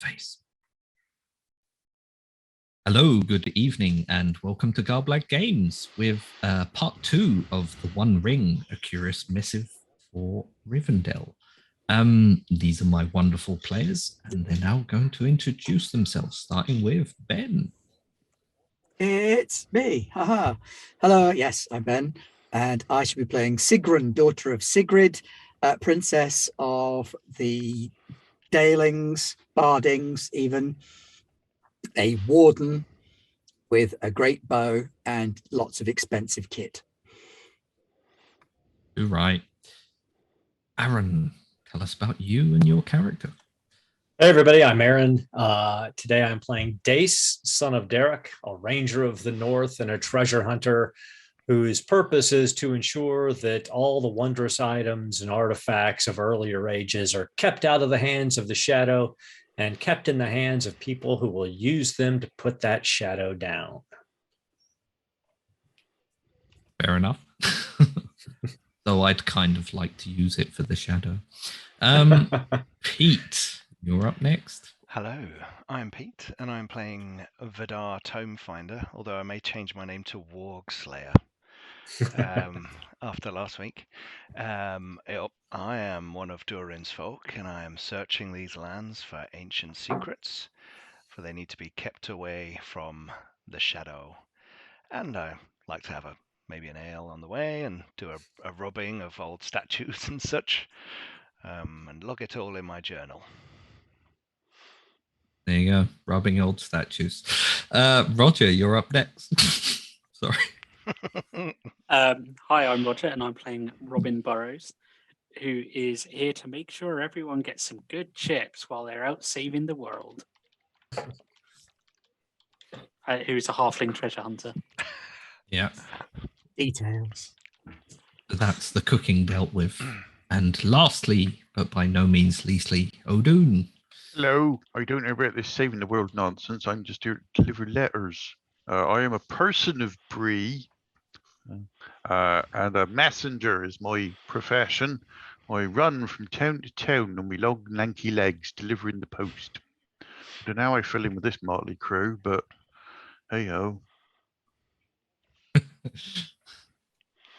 face. Hello, good evening, and welcome to Garblag Games with part 2 of the One Ring, a curious missive for Rivendell. These are my wonderful players, and they're now going to introduce themselves, starting with Ben. It's me. Haha. Hello, yes, I'm Ben, and I should be playing Sigrun, daughter of Sigrid, princess of the Dalings, Bardings, even a warden with a great bow and lots of expensive kit. You're right. Aaron, tell us about you and your character. Hey everybody, I'm Aaron. Today I'm playing Dace, son of Derek, a ranger of the north and a treasure hunter whose purpose is to ensure that all the wondrous items and artifacts of earlier ages are kept out of the hands of the shadow and kept in the hands of people who will use them to put that shadow down. Fair enough. Though I'd kind of like to use it for the shadow. Pete, you're up next. Hello, I'm Pete, and I'm playing Vidar Tomefinder, although I may change my name to Warg Slayer after last week. I am one of Durin's folk, and I am searching these lands for ancient secrets, for they need to be kept away from the shadow. And I like to have maybe an ale on the way and do a rubbing of old statues and such, and log it all in my journal. There you go, rubbing old statues. Roger, you're up next. Sorry. Hi, I'm Roger, and I'm playing Robin Burrows, who is here to make sure everyone gets some good chips while they're out saving the world. Who's a halfling treasure hunter. Yeah. Details. That's the cooking dealt with. And lastly, but by no means leastly, O'Doon. Hello, I don't know about this saving the world nonsense. I'm just here to deliver letters. I am a person of Bree, and a messenger is my profession. I run from town to town on my long, lanky legs, delivering the post. I don't know how I fell in with this motley crew, but hey-ho.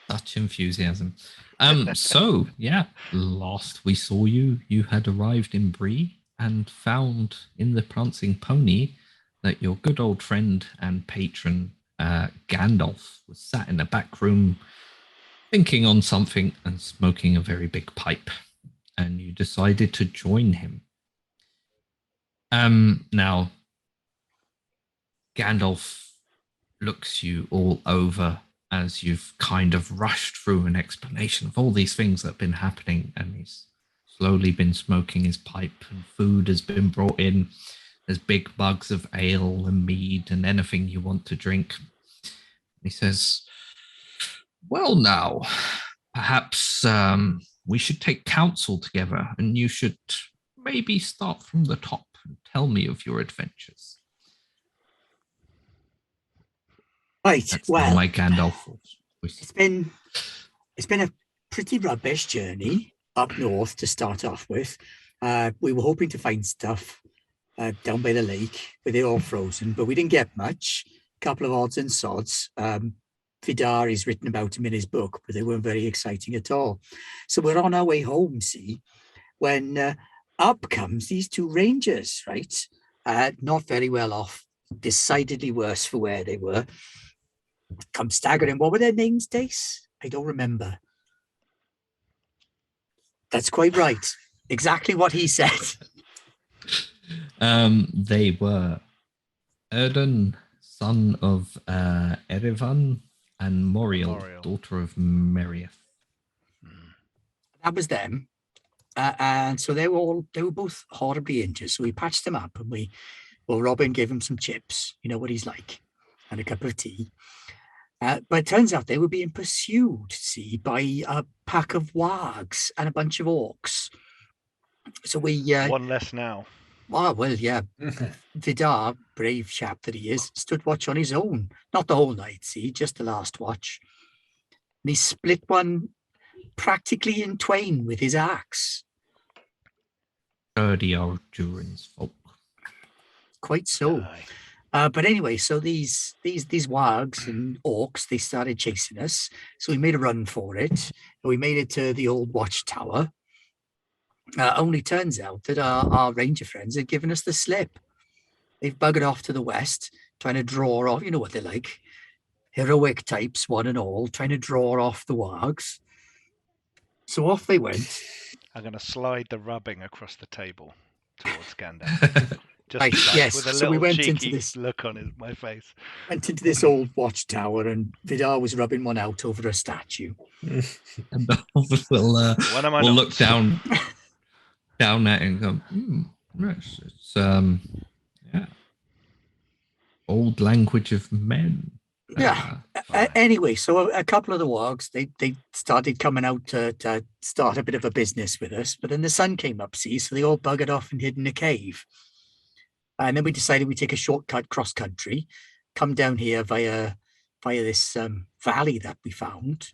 Such enthusiasm. So, yeah, last we saw you, you had arrived in Bree and found in the prancing pony that your good old friend and patron Gandalf was sat in a back room thinking on something and smoking a very big pipe, and you decided to join him. Now Gandalf looks you all over as you've kind of rushed through an explanation of all these things that have been happening, and he's slowly been smoking his pipe, and food has been brought in. There's big mugs of ale and mead and anything you want to drink. He says, well, now, perhaps we should take counsel together, and you should maybe start from the top and tell me of your adventures. Right. That's well, my Gandalf voice. It's been a pretty rubbish journey up north to start off with. We were hoping to find stuff down by the lake where they're all frozen, but we didn't get much. A couple of odds and sods. Vidar is written about them in his book, but they weren't very exciting at all. So we're on our way home, see, when up comes these two rangers, right? Not very well off, decidedly worse for where they were. Come staggering. What were their names, Dace? I don't remember. That's quite right. Exactly what he said. They were Erden, son of Erevan, and Moriel, daughter of Meriath. That was them. And so they were both horribly injured. So we patched them up, and Robin gave him some chips. You know what he's like, and a cup of tea. But it turns out they were being pursued, see, by a pack of wargs and a bunch of orcs. So we... One less now. Oh, well, yeah. Vidar, brave chap that he is, stood watch on his own. Not the whole night, see, just the last watch. And he split one practically in twain with his axe. 30 old Durin's folk. quite so. Aye. But anyway, so these wargs and orcs, they started chasing us. So we made a run for it. And we made it to the old watchtower. Only turns out that our ranger friends had given us the slip. They've buggered off to the west, trying to draw off, you know what they're like. Heroic types, one and all, trying to draw off the wargs. So off they went. I'm going to slide the rubbing across the table towards Gandalf. Just Right, like yes, with a so we little went into cheeky this- look on my face. Went into this old watchtower, and Vidar was rubbing one out over a statue. And we'll One of my we'll look notes. down at it and go, yes, it's yeah, old language of men. Yeah. Fine. Anyway, so a couple of the wargs, they started coming out to start a bit of a business with us, but then the sun came up, see, so they all buggered off and hid in a cave. And then we decided we'd take a shortcut cross country, come down here via this valley that we found.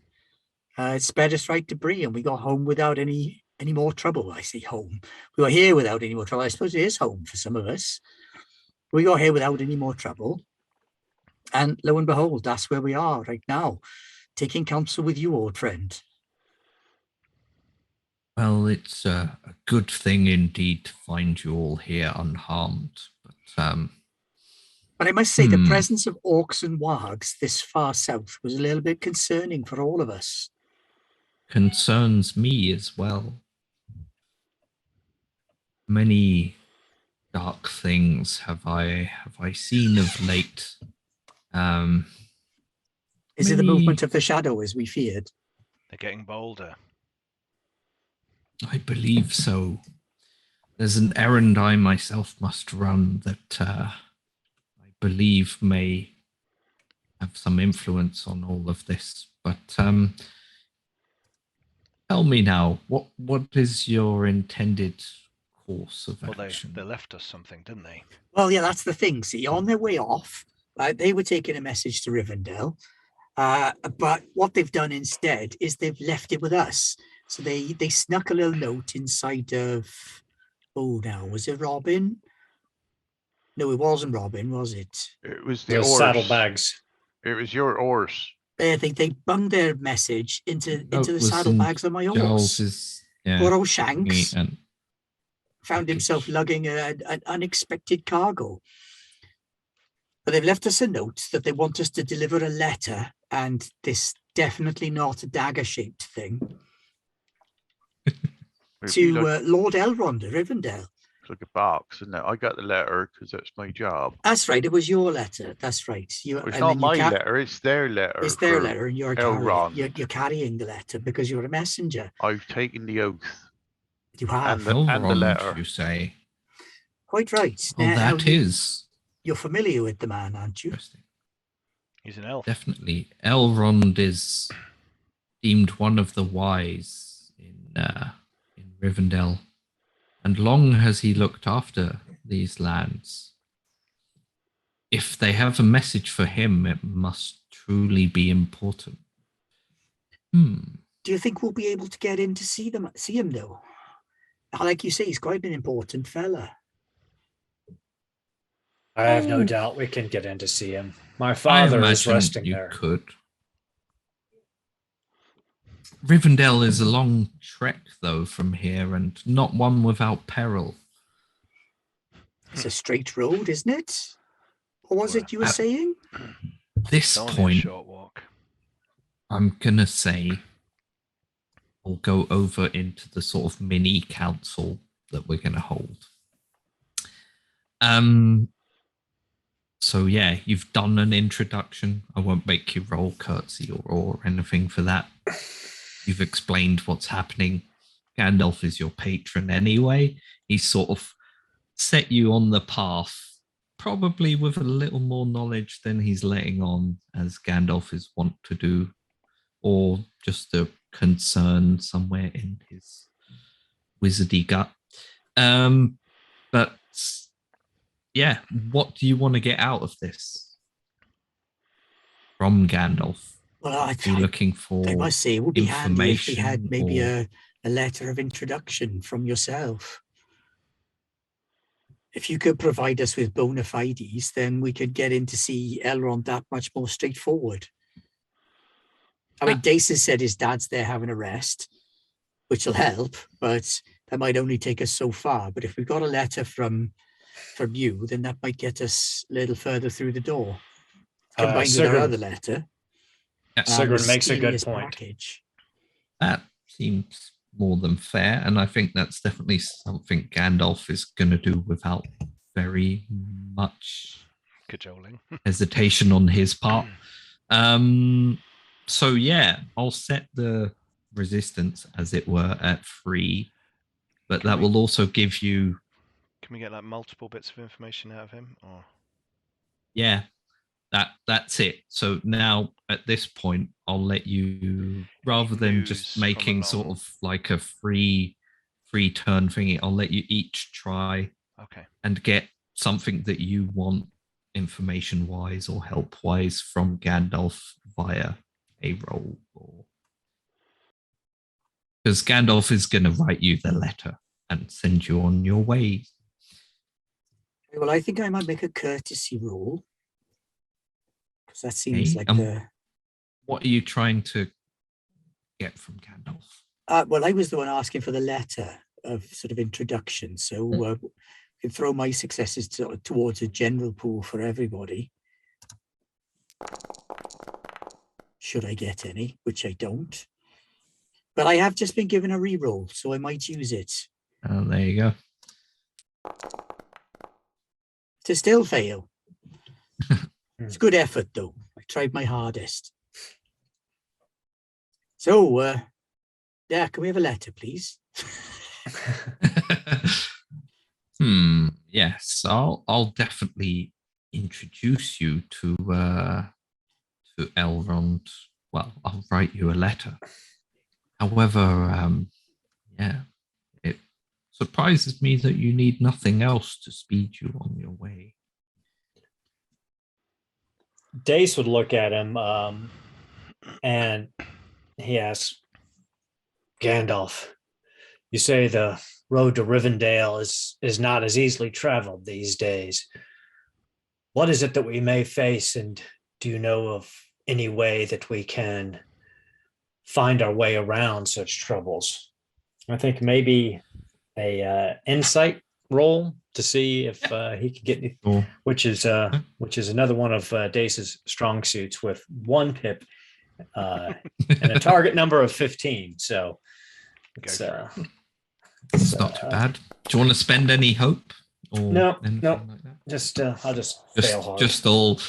It sped us right to Bree, and we got home without any more trouble. I say home. We got here without any more trouble. I suppose it is home for some of us. We got here without any more trouble. And lo and behold, that's where we are right now, taking counsel with you, old friend. Well, it's a good thing indeed to find you all here unharmed. But I must say, the presence of orcs and wargs this far south was a little bit concerning for all of us. Concerns me as well. Many dark things have I seen of late. Is it the Many- movement of the shadow as we feared? They're getting bolder. I believe so. There's an errand I myself must run that I believe may have some influence on all of this. But tell me now, what is your intended course of Well, action? they left us something, didn't they? Well, yeah, that's the thing. See, on their way off, they were taking a message to Rivendell. But what they've done instead is they've left it with us. So they snuck a little note inside of, was it Robin? No, it wasn't Robin, was it? It was the The horse. saddlebags. It was your horse. They bunged their message into Note the was in saddlebags of my horse. Charles's, Poor old Shanks and found himself package. lugging an unexpected cargo. But they've left us a note that they want us to deliver a letter, and this definitely not a dagger-shaped thing, It'd to be like, Lord Elrond of Rivendell. like a box, isn't it? I got the letter because that's my job. That's right. It was your letter. That's right. It's and not then you my letter. It's their letter. It's their for letter, and Elrond. you're carrying the letter because you're a messenger. I've taken the oath. You have. And the Elrond, letter. you say? Quite right. Well, Now, that is you're familiar with the man, aren't you? interesting. He's an elf. Definitely, Elrond is deemed one of the wise in Rivendell, and long has he looked after these lands. If they have a message for him, it must truly be important. Do you think we'll be able to get in to see him though? Like you say, he's quite an important fella. I have no doubt we can get in to see him. My I father is imagine resting you there. could. Rivendell is a long trek, though, from here, and not one without peril. It's a straight road, isn't it? Or was it you were At saying? this It's only a point, short walk. I'm gonna say we'll go over into the sort of mini council that we're gonna hold. So yeah, you've done an introduction. I won't make you roll curtsy or anything for that. You've explained what's happening. Gandalf is your patron anyway. He's sort of set you on the path, probably with a little more knowledge than he's letting on, as Gandalf is wont to do, or just a concern somewhere in his wizardy gut. But yeah, what do you want to get out of this from Gandalf? Well, Are you looking for I must say, it would be handy if we had information maybe or- a letter of introduction from yourself. if you could provide us with bona fides, then we could get in to see Elrond that much more straightforward. I mean, Dace has said his dad's there having a rest, which will help, but that might only take us so far. But if we've got a letter from you, then that might get us a little further through the door. Combined with our Sigurd- other letter. Sigurd makes a good mysterious point. package. That seems more than fair, and I think that's definitely something Gandalf is going to do without very much Cajoling. hesitation on his part. So yeah, I'll set the resistance, as it were, at 3, but that will also give you. Can we get like multiple bits of information out of him? Or Yeah, that's it. So now at this point, I'll let you, rather than just News from making sort along. of like a free turn thingy, I'll let you each try okay. and get something that you want information wise or help wise from Gandalf via a roll, or because Gandalf is going to write you the letter and send you on your way. Well, I think I might make a courtesy roll. Because that seems Okay, like the... What are you trying to get from Gandalf? Well, I was the one asking for the letter of sort of introduction. So I can throw my successes towards a general pool for everybody. Should I get any, which I don't. But I have just been given a re-roll, so I might use it. Oh, there you go. To still fail. It's a good effort, though. I tried my hardest. So, yeah, can we have a letter, please? Yes, I'll definitely introduce you to Elrond. Well, I'll write you a letter. However, yeah, it surprises me that you need nothing else to speed you on your way. Dace would look at him and he asks, Gandalf, you say the road to Rivendell is not as easily traveled these days. What is it that we may face, and do you know of any way that we can find our way around such troubles? I think maybe a insight roll to see if he could get, which is another one of Dace's strong suits with 1 pip and a target number of 15. So it's not too bad. Do you want to spend any hope? Or no. like that? Just I'll just fail hard. Just all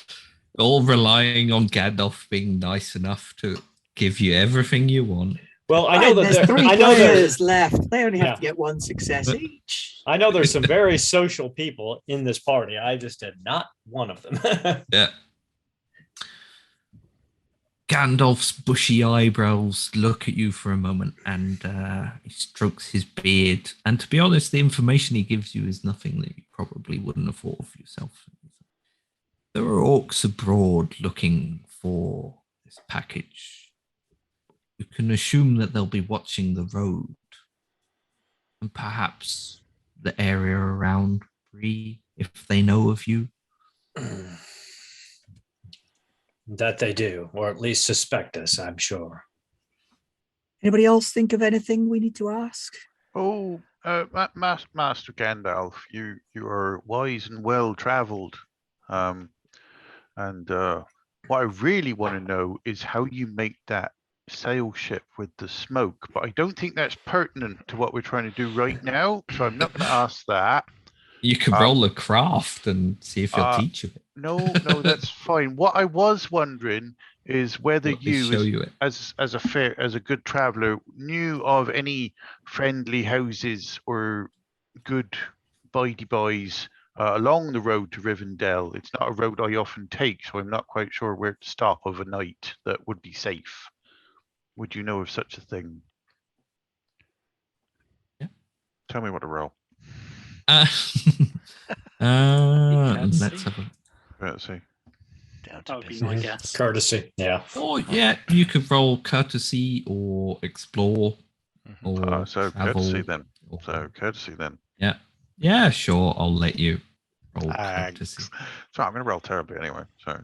relying on Gandalf being nice enough to give you everything you want. Well, I know that there's 3 I know players left. They only have to get 1 success But- each. I know there's some very social people in this party. I just did not one of them. Yeah. Gandalf's bushy eyebrows look at you for a moment, and he strokes his beard. And to be honest, the information he gives you is nothing that you probably wouldn't have thought of yourself. There are orcs abroad looking for this package. You can assume that they'll be watching the road and perhaps the area around Bree if they know of you. That they do, or at least suspect us, I'm sure. Anybody else think of anything we need to ask? Oh, Master Gandalf, you are wise and well traveled. And what I really want to know is how you make that sail ship with the smoke. But I don't think that's pertinent to what we're trying to do right now, so I'm not going to ask that. You could roll a craft and see if he'll teach you it. No, that's fine. What I was wondering is whether you, as a good traveler, knew of any friendly houses or good bidey boys along the road to Rivendell. It's not a road I often take, so I'm not quite sure where to stop of a night that would be safe. Would you know of such a thing? Yeah. Tell me what to roll. Let's have a... Let's see. Down That to would be business. my guess. Courtesy, yeah. Oh, yeah, you could roll courtesy or explore or So travel. courtesy then. So courtesy then. Yeah. Yeah, sure. I'll let you roll Thanks. courtesy. So I'm going to roll terribly anyway. So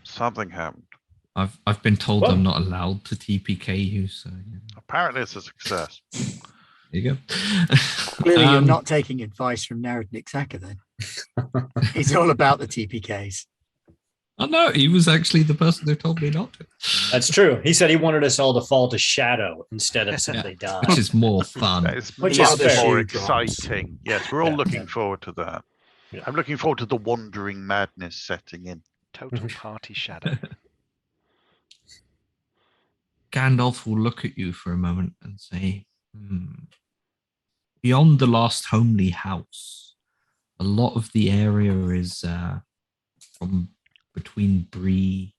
something happened. I've been told Whoa. I'm not allowed to TPK you, so yeah. Apparently, it's a success. There you go. Clearly, you're Um, not taking advice from Narad Nixaka then. He's all about the TPKs. Oh no, he was actually the person who told me not to. That's true. He said he wanted us all to fall to shadow instead of simply die. Which is more fun. That is Which is much fair. more Shoe drops. exciting. Yes, we're all Yeah. looking forward to that. Yeah. I'm looking forward to the wandering madness setting in. Total party shadow. Gandalf will look at you for a moment and say, beyond the last homely house, a lot of the area is from between Bree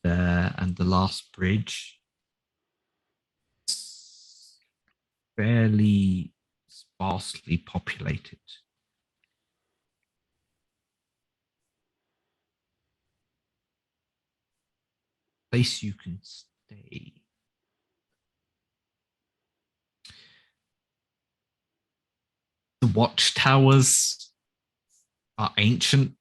there and the last bridge. It's fairly sparsely populated. Place you can stay. The watchtowers are ancient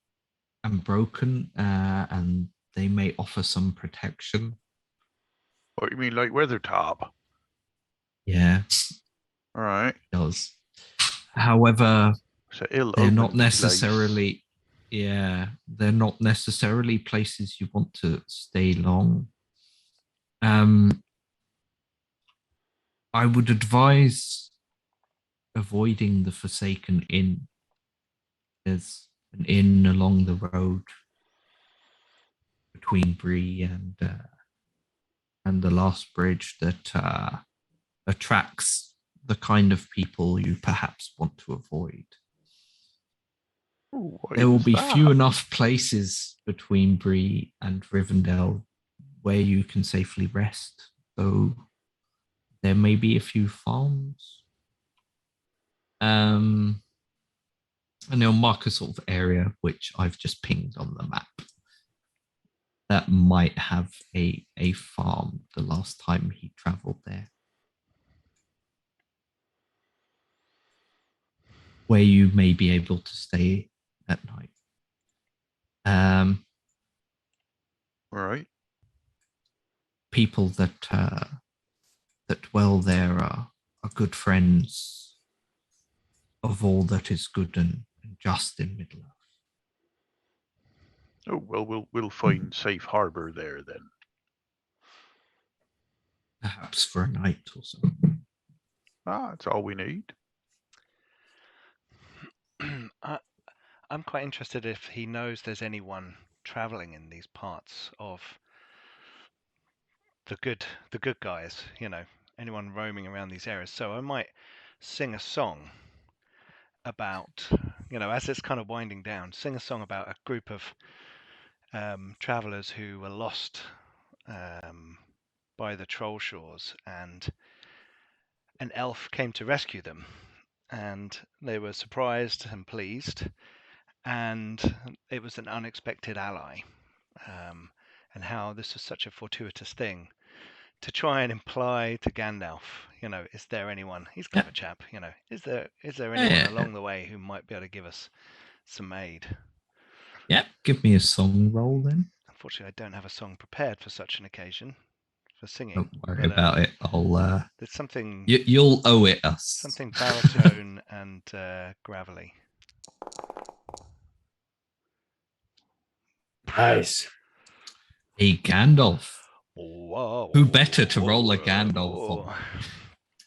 and broken, and they may offer some protection. What you mean, like Weathertop? Yeah, All right. it does. However, So ill. they're not necessarily. Yeah, they're not necessarily places you want to stay long. I would advise avoiding the Forsaken Inn. There's an inn along the road between Bree and the last bridge that attracts the kind of people you perhaps want to avoid. Ooh, There will be few enough places between Bree and Rivendell where you can safely rest, though there may be a few farms. And they'll mark a sort of area which I've just pinged on the map that might have a farm the last time he traveled there, where you may be able to stay at night. All right. People that dwell there are good friends of all that is good and just in Middle Earth. Oh well, we'll find safe harbor there then. Perhaps for a night or so. That's all we need. I'm quite interested if he knows there's anyone traveling in these parts of the good guys, anyone roaming around these areas. So I might sing a song about, as it's kind of winding down, sing a song about a group of travelers who were lost by the troll shores, and an elf came to rescue them, and they were surprised and pleased, and it was an unexpected ally, and how this was such a fortuitous thing to try and imply to Gandalf, is there anyone? He's a clever chap, Is there anyone along the way who might be able to give us some aid? Yeah, give me a song roll then. Unfortunately, I don't have a song prepared for such an occasion for singing. Don't worry about it. I'll. There's something. You'll owe it us. Something baritone and gravelly. Nice. A Gandalf. Whoa. Who better to roll a Gandalf on?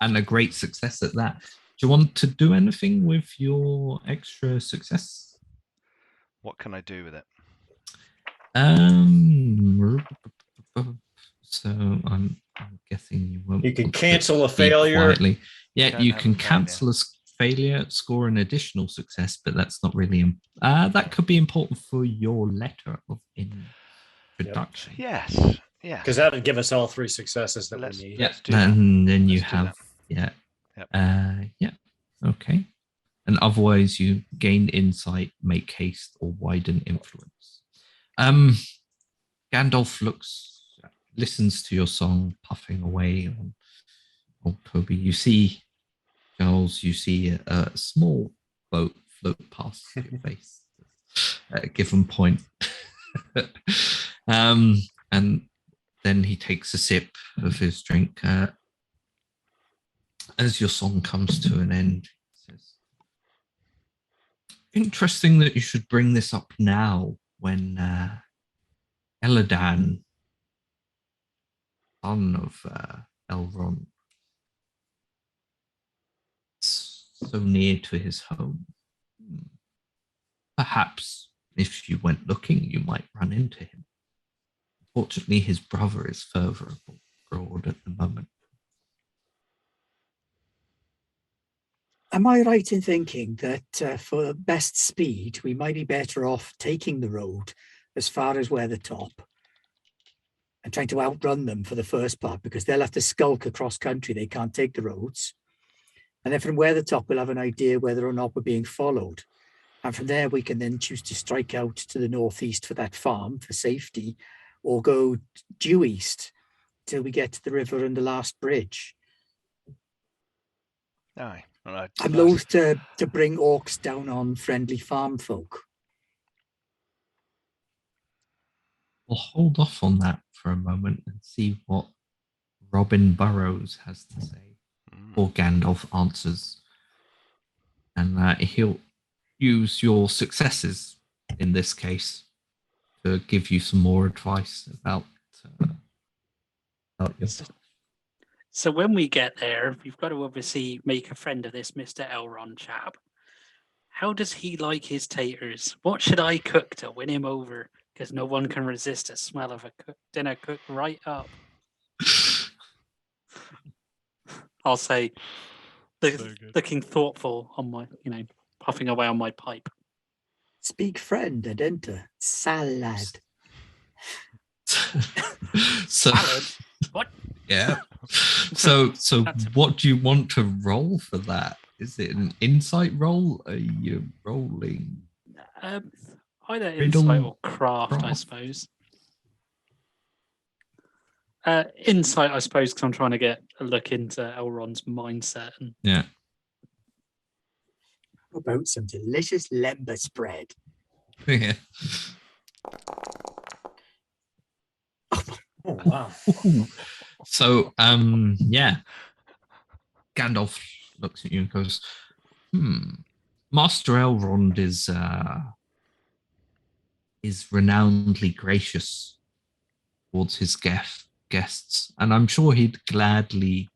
And a great success at that. Do you want to do anything with your extra success? What can I do with it? So I'm guessing you won't. You can cancel a failure. Quietly. Yeah, you can cancel a failure, score an additional success, but that's not really. That could be important for your letter of introduction. Yep. Yes. Because that would give us all 3 successes that we need. Yeah, and then you have Yep. Okay. And otherwise, you gain insight, make haste, or widen influence. Gandalf listens to your song, puffing away Oh, Toby, you see, Charles, you see a small boat float past your face at a given point. And then he takes a sip of his drink. As your song comes to an end, he says, interesting that you should bring this up now when Eladan, son of Elrond, is so near to his home. Perhaps if you went looking, you might run into him. Fortunately, his brother is further abroad at the moment. Am I right in thinking that for best speed, we might be better off taking the road as far as Weathertop and trying to outrun them for the first part, because they'll have to skulk across country. They can't take the roads. And then from Weathertop, we'll have an idea whether or not we're being followed. And from there, we can then choose to strike out to the northeast for that farm for safety, or go due east till we get to the river and the last bridge. Aye. All right. I'm loath to bring orcs down on friendly farm folk. We'll hold off on that for a moment and see what Robin Burrows has to say, or Gandalf answers. And he'll use your successes in this case to give you some more advice about yourself. So when we get there, we've got to obviously make a friend of this Mr. Elrond chap. How does he like his taters? What should I cook to win him over? Because no one can resist a smell of a dinner cooked right up. I'll say, looking thoughtful on my, puffing away on my pipe. Speak friend and enter salad. Salad? What? Yeah. So what do you want to roll for that? Is it an insight roll? Are you rolling? Either insight or craft, I suppose. Insight, I suppose, because I'm trying to get a look into Elrond's mindset. And... Yeah. How about some delicious lember spread? Yeah. Oh, wow. So, yeah. Gandalf looks at you and goes, Master Elrond is renownedly gracious towards his guests, and I'm sure he'd gladly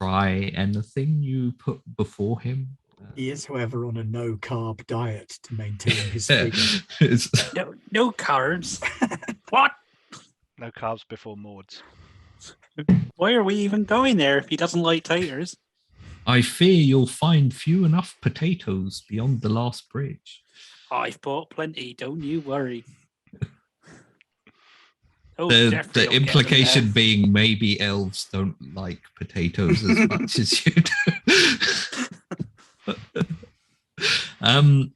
try anything you put before him. He is, however, on a no-carb diet to maintain his figure. No carbs. What? No carbs before Mords. Why are we even going there if he doesn't like taters? I fear you'll find few enough potatoes beyond the last bridge. I've bought plenty, don't you worry. The implication being maybe elves don't like potatoes as much as you do.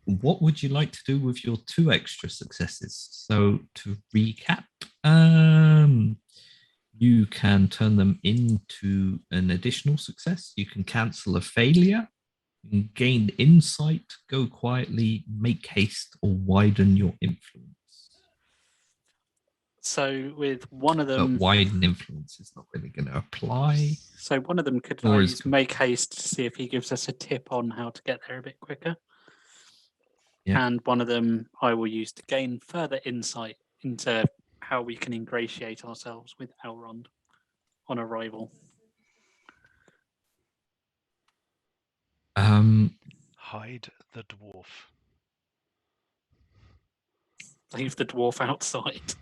What would you like to do with your 2 extra successes? So to recap, you can turn them into an additional success. You can cancel a failure, you can gain insight, go quietly, make haste, or widen your influence. So with one of them... But widen influence is not really going to apply. So one of them could make haste to see if he gives us a tip on how to get there a bit quicker. Yeah. And one of them I will use to gain further insight into how we can ingratiate ourselves with Elrond on arrival. Hide the dwarf. Leave the dwarf outside.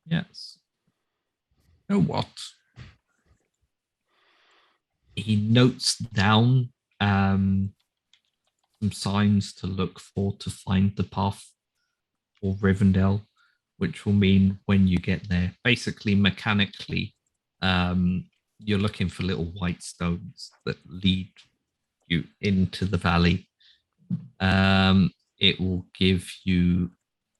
Yes. You know what? He notes down some signs to look for to find the path for Rivendell, which will mean when you get there, basically mechanically, you're looking for little white stones that lead you into the valley. It will give you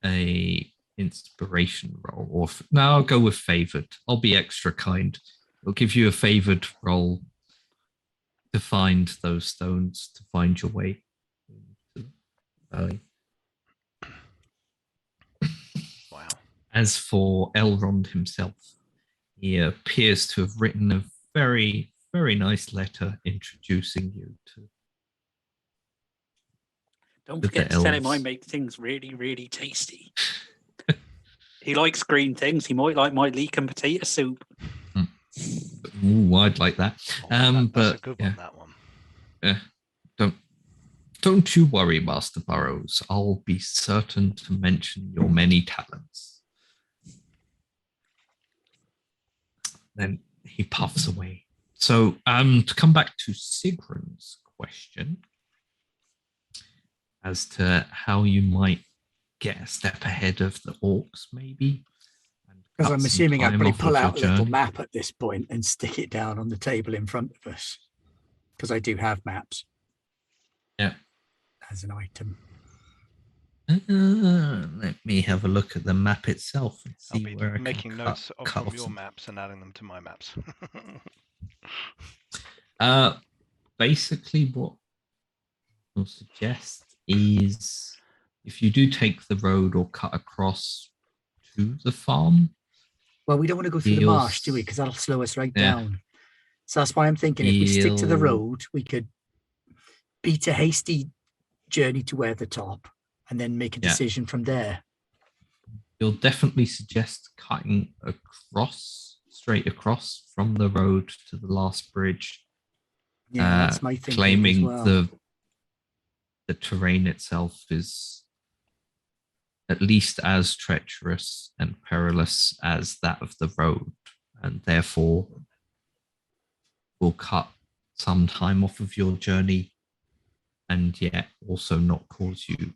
a inspiration roll, or no, I'll go with favored. I'll be extra kind. I'll give you a favored roll to find those stones, to find your way into the valley. Wow. As for Elrond himself, he appears to have written a very, very nice letter introducing you to. Don't forget to tell him I make things really, really tasty. He likes green things. He might like my leek and potato soup. Ooh, I'd like that. That's a good one, that one. Don't you worry, Master Burrows. I'll be certain to mention your many talents. Then he puffs away. So, to come back to Sigrun's question as to how you might get a step ahead of the orcs, maybe. Because I'm assuming I'd probably pull out a little map at this point and stick it down on the table in front of us. Because I do have maps. Yeah. As an item. Let me have a look at the map itself and see I'll be where I making can notes cut from off your maps and adding them to my maps. Basically, what I'll suggest is if you do take the road or cut across to the farm. Well, we don't want to go through the marsh, do we? Because that'll slow us right down. So that's why I'm thinking if we stick to the road, we could beat a hasty journey to Weathertop and then make a decision from there. You'll definitely suggest cutting straight across from the road to the last bridge. Yeah, that's my thinking claiming as well. the terrain itself is at least as treacherous and perilous as that of the road, and therefore will cut some time off of your journey and yet also not cause you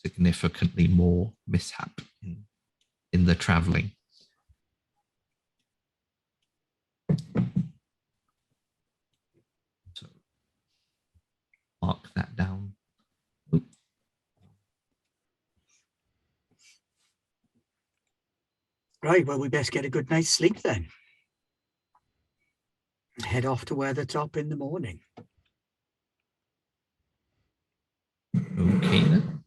significantly more mishap in the traveling. So mark that down. Oop. Right, well, we best get a good night's sleep then. Head off to Weathertop in the morning. Okay then.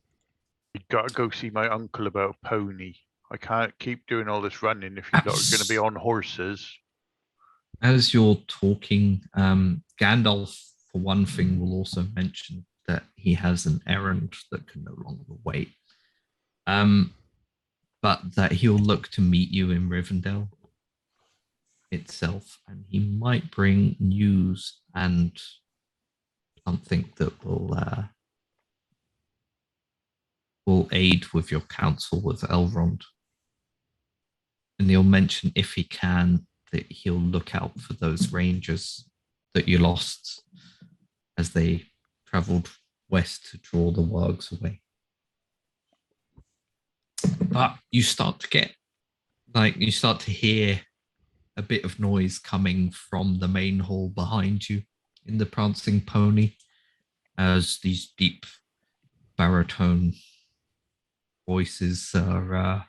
You gotta go see my uncle about a pony. I can't keep doing all this running if you lot are going to be on horses. As you're talking, Gandalf, for one thing, will also mention that he has an errand that can no longer wait. But that he'll look to meet you in Rivendell itself, and he might bring news and something that will aid with your counsel with Elrond. And he'll mention, if he can, that he'll look out for those rangers that you lost as they traveled west to draw the wargs away. But you start to hear a bit of noise coming from the main hall behind you in the Prancing Pony, as these deep baritone voices are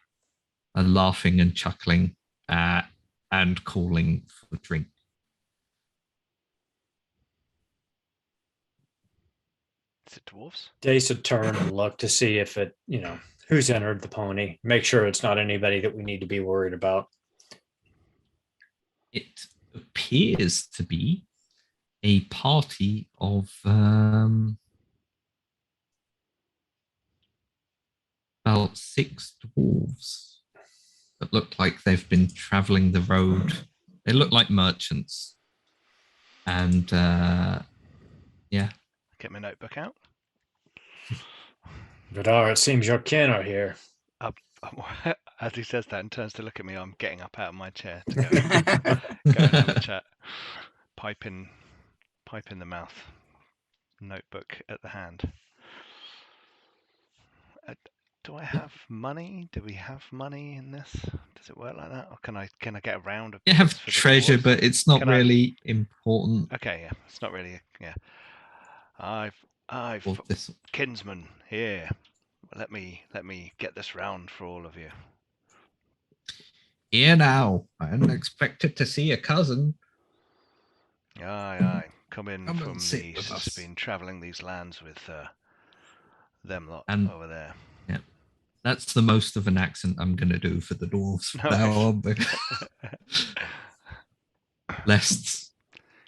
laughing and chuckling and calling for drink. Is it dwarves? Dace would turn and look to see if it, who's entered the pony. Make sure it's not anybody that we need to be worried about. It appears to be a party of about 6 dwarves that look like they've been traveling the road. They look like merchants. And Get my notebook out. Vidar, it seems your kin are here. As he says that and turns to look at me, I'm getting up out of my chair to go and have a chat. Pipe in the mouth. Notebook at the hand. Do I have money? Do we have money in this? Does it work like that? Or can I get a round of? You have treasure, but it's not really important. Okay, yeah, it's not really. Yeah, I've this. kinsman here. let me get this round for all of you. Here now, I hadn't expected to see a cousin. Aye, aye. Come in Come from and the sit with east. us. Been travelling these lands with them lot And- over there. Yeah, that's the most of an accent I'm going to do for the dwarves. Nice. Lest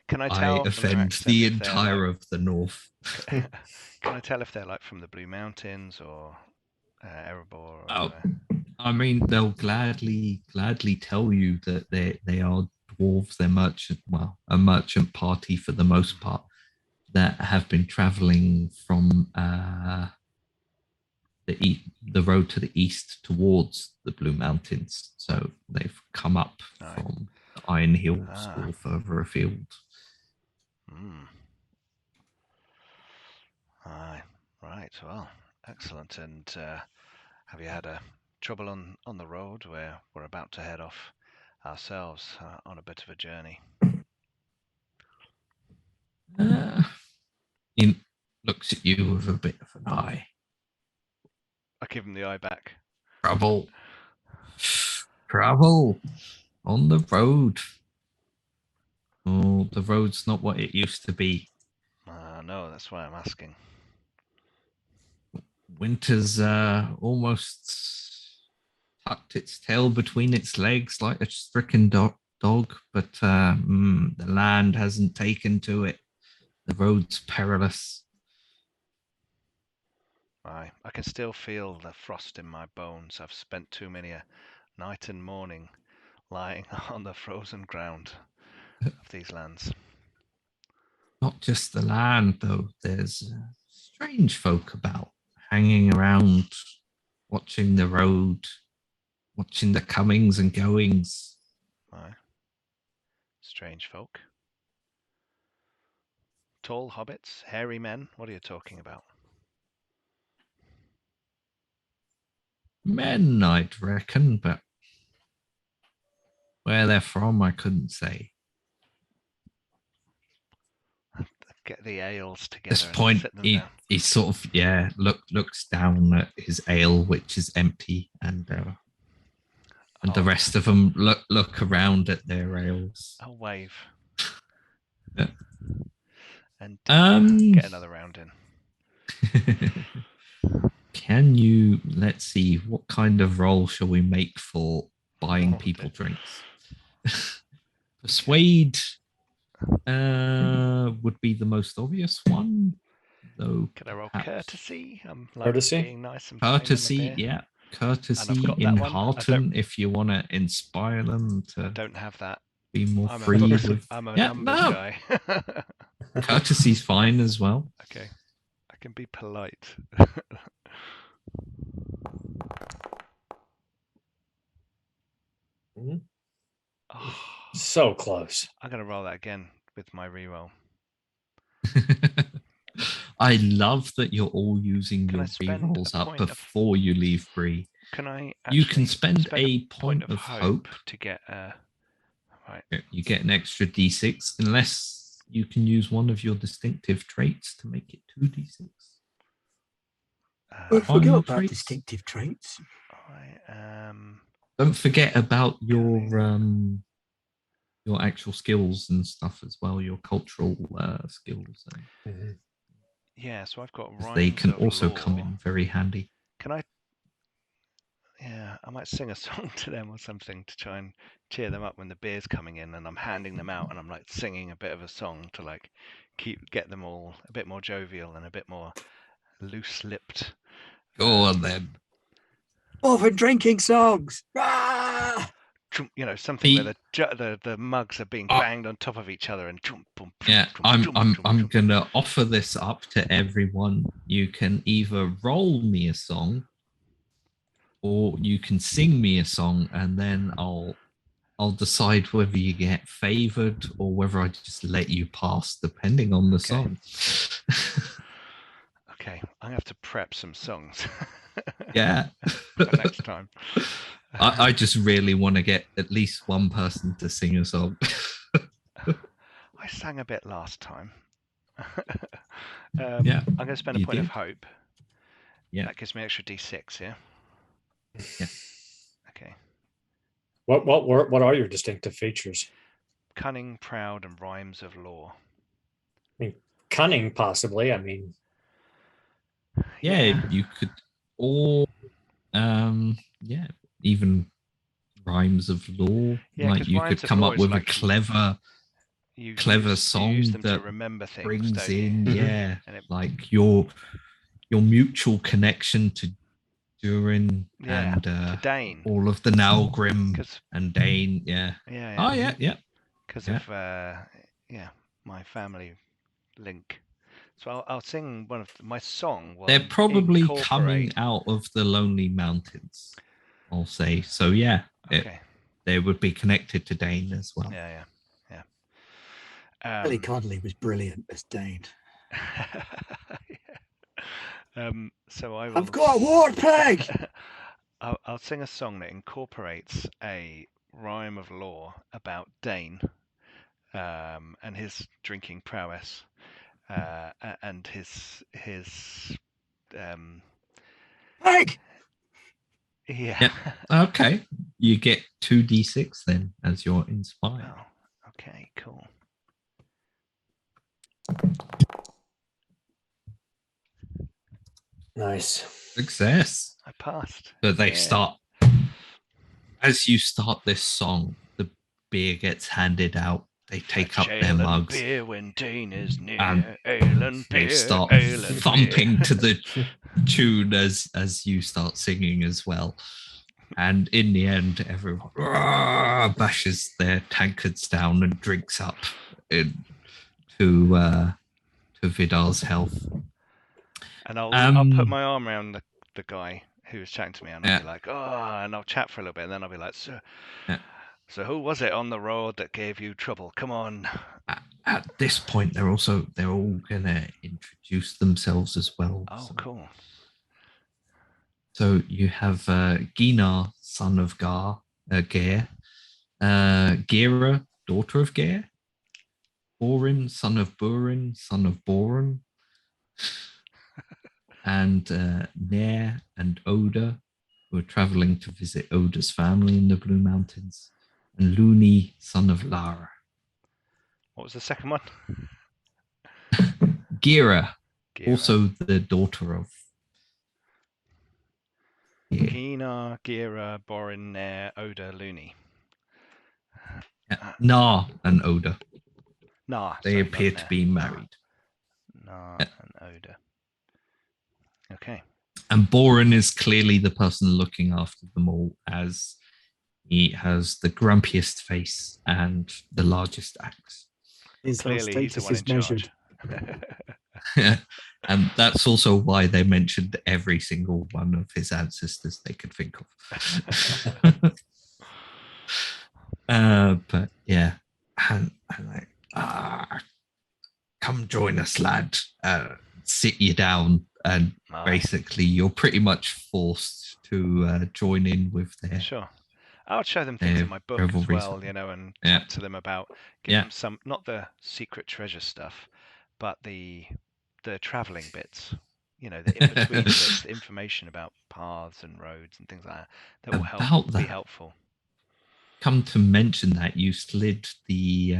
Can I I tell from their offend accent the if they're entire of the north. Can I tell if they're like from the Blue Mountains or Erebor? Or Oh, I mean, they'll gladly tell you that they are dwarves. They're a merchant party for the most part that have been traveling from the road to the east towards the Blue Mountains. So they've come up Right. from the Iron Hills or further afield. Aye, right. Well, excellent. And have you had a trouble on the road where we're about to head off ourselves on a bit of a journey? He looks at you with a bit of an eye. I give him the eye back. Trouble on the road. Oh, the road's not what it used to be. No, that's why I'm asking. Winter's almost tucked its tail between its legs like a stricken dog, but the land hasn't taken to it. The road's perilous. Aye, I can still feel the frost in my bones. I've spent too many a night and morning lying on the frozen ground of these lands. Not just the land, though. There's strange folk about, hanging around, watching the road, watching the comings and goings. Aye. Strange folk. Tall hobbits, hairy men. What are you talking about? Men, I'd reckon, but where they're from, I couldn't say. Get the ales together. At this point, he sort of looks down at his ale, which is empty, and the rest of them look around at their ales. I'll wave. Yeah. And get another round in. Can you, let's see, what kind of roll shall we make for buying people drinks? Persuade would be the most obvious one, though. Can I roll courtesy? I'm like Courtesy? being nice and Courtesy, yeah. Courtesy in Hearten if you want to inspire them to. I don't have that. Be more free. I'm a numbers guy. Courtesy's fine as well. Okay, I can be polite. Oh, so close. I'm gonna roll that again with my reroll. I love that you're all using your rerolls up before you leave Bree. Can I? You can spend a point of hope to get right. You get an extra d6 unless you can use one of your distinctive traits to make it 2d6. I forgot about distinctive traits. I am. Don't forget about your actual skills and stuff as well. Your cultural skills. Yeah, so I've got. They can also come in very handy. Can I? Yeah, I might sing a song to them or something to try and cheer them up when the beer's coming in, and I'm handing them out, and I'm like singing a bit of a song to like get them all a bit more jovial and a bit more loose-lipped. Go on then. Over drinking songs. Ah! You know, something where the mugs are being banged on top of each other and I'm gonna offer this up to everyone. You can either roll me a song, or you can sing me a song, and then I'll decide whether you get favored or whether I just let you pass, depending on the song. Okay, I'm gonna have to prep some songs. Yeah. For next time. I just really want to get at least one person to sing a song. I sang a bit last time. Yeah, I'm going to spend a point of hope. Yeah. That gives me extra D6, yeah? Yeah. Okay. What are your distinctive features? Cunning, proud, and rhymes of law. I mean, cunning, possibly. I mean, Yeah, you could, or even rhymes of law. Yeah, Like 'cause you rhymes could of come law up is with like a you clever use song them to that remember things, brings don't you? in, Mhm. And it, like your mutual connection to Durin yeah, and to Dane. all of the Nalgrim 'Cause and Dane. Yeah. yeah, Oh yeah, yeah. because Yeah. of my family link. So I'll sing one of my song. Will They're probably coming incorporate. out of the Lonely Mountains, I'll say. So yeah, Okay. they would be connected to Dane as well. Yeah. Ellie Connolly was brilliant as Dane. So I will. I've got a ward peg. I'll sing a song that incorporates a rhyme of law about Dane, and his drinking prowess, and his Peg. yeah. Okay, you get 2d6 then as you're inspired. Oh, okay, cool. Nice. Success. I passed. But they Yeah. start, as you start this song, the beer gets handed out. They take up their mugs. Beer when Dane is near. And ale and they beer, start ale and thumping beer. to the tune as you start singing as well. And in the end, everyone bashes their tankards down and drinks up to Vidal's health. And I'll put my arm around the guy who was chatting to me, and I'll be like, and I'll chat for a little bit, and then I'll be like, so who was it on the road that gave you trouble? Come on. At this point, they're all gonna introduce themselves as well. Oh, so. Cool. So you have Ginar, son of Gare, Gira, daughter of Gare, Borin, son of Burin, son of Borin, and Nair and Oda, who are traveling to visit Oda's family in the Blue Mountains, and Luni, son of Lara. What was the second one? Gira, also the daughter of Ginar, Gira, Borin, Nair, Oda, Luni. Nar and Oda. They sorry, appear to be married. Nar and Oda. Okay. And Borin is clearly the person looking after them all, as he has the grumpiest face and the largest axe. Clearly, he's the one in charge. And that's also why they mentioned every single one of his ancestors they could think of. But yeah, and like, come join us, lad. Sit you down, and basically you're pretty much forced to join in with their. Sure. I'll show them things in my book as well, and talk to them about, give them some, not the secret treasure stuff, but the traveling bits, the in-between bits, the information about paths and roads and things like that, that will be helpful. Come to mention that, you slid the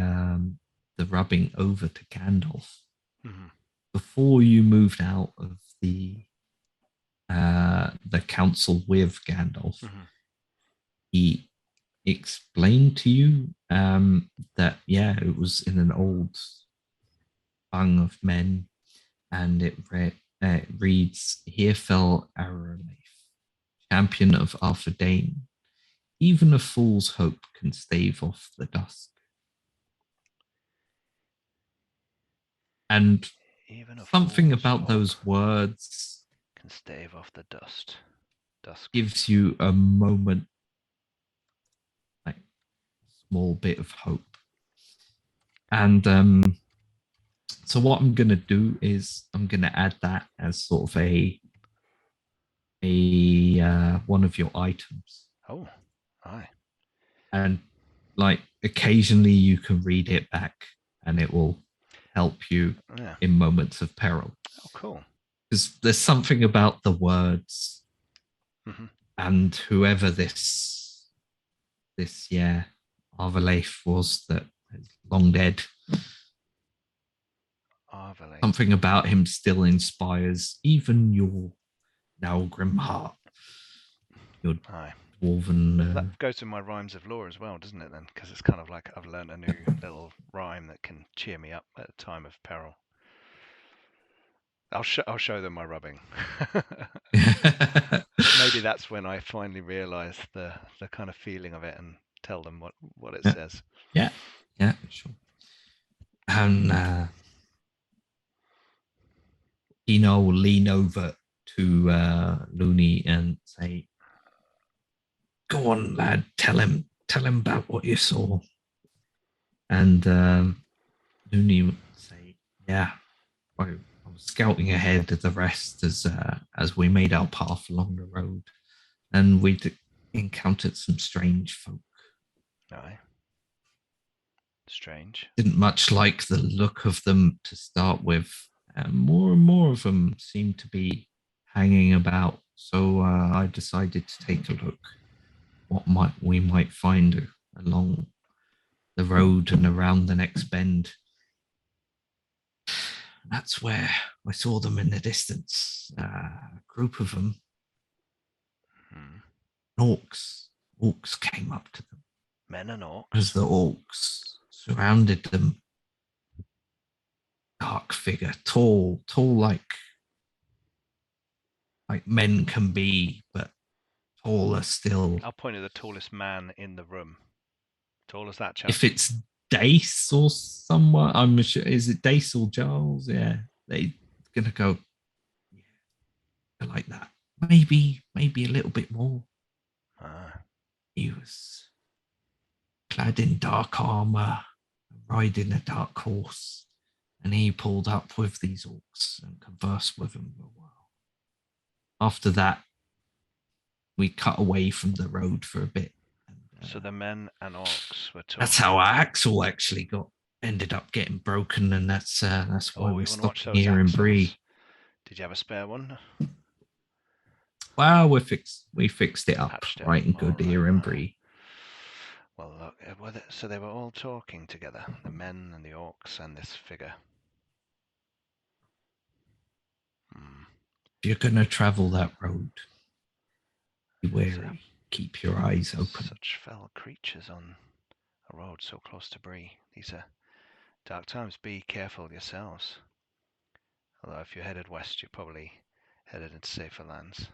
rubbing over to Gandalf. Mm-hmm. Before you moved out of the council with Gandalf. Mm-hmm. He explained to you that it was in an old bung of men, and it reads, "Here fell Aralaith, champion of Arthur Dane. Even a fool's hope can stave off the dusk." And something about those words can stave off the dusk gives you a moment, like small bit of hope. And so what I'm going to do is I'm going to add that as sort of a one of your items. Oh, aye. And like occasionally you can read it back, and it will help you in moments of peril. Oh, cool. Because there's something about the words Mhm. and whoever this Arvaleif was that is long dead. Arvaleif. Something about him still inspires even your now grim heart. Your Aye. dwarven. That goes to my rhymes of lore as well, doesn't it? Then, because it's kind of like I've learned a new little rhyme that can cheer me up at a time of peril. I'll show them my rubbing. Maybe that's when I finally realise the kind of feeling of it and tell them what it says. Yeah, sure. And Eno will lean over to Looney and say, "Go on, lad. Tell him about what you saw." And Looney would say, "Yeah, I was scouting ahead of the rest as we made our path along the road, and we'd encountered some strange folk. Aye. Strange. Didn't much like the look of them to start with, and more of them seemed to be hanging about. So I decided to take a look what we might find along the road and around the next bend. That's where I saw them in the distance. A group of them. Orcs. Orcs came up to them. Men and orcs. As the orcs surrounded them. Dark figure, tall like men can be, but taller still. I'll point at the tallest man in the room. Tall as that chap. If it's Dace or someone, I'm sure. Is it Dace or Giles? Yeah, they're gonna go. Yeah, like that. Maybe a little bit more. He was clad in dark armor, riding a dark horse, and he pulled up with these orcs and conversed with them for a while. After that, we cut away from the road for a bit. And, so the men and orcs were talking. That's how our axle actually ended up getting broken, and that's why we're stopping here in Bree. Did you have a spare one? Well, we fixed it up right and good here in Bree. Well, look, so they were all talking together, the men and the orcs and this figure. If you're going to travel that road, be wary. Keep your eyes open. Such fell creatures on a road so close to Bree. These are dark times. Be careful yourselves. Although if you're headed west, you're probably headed into safer lands.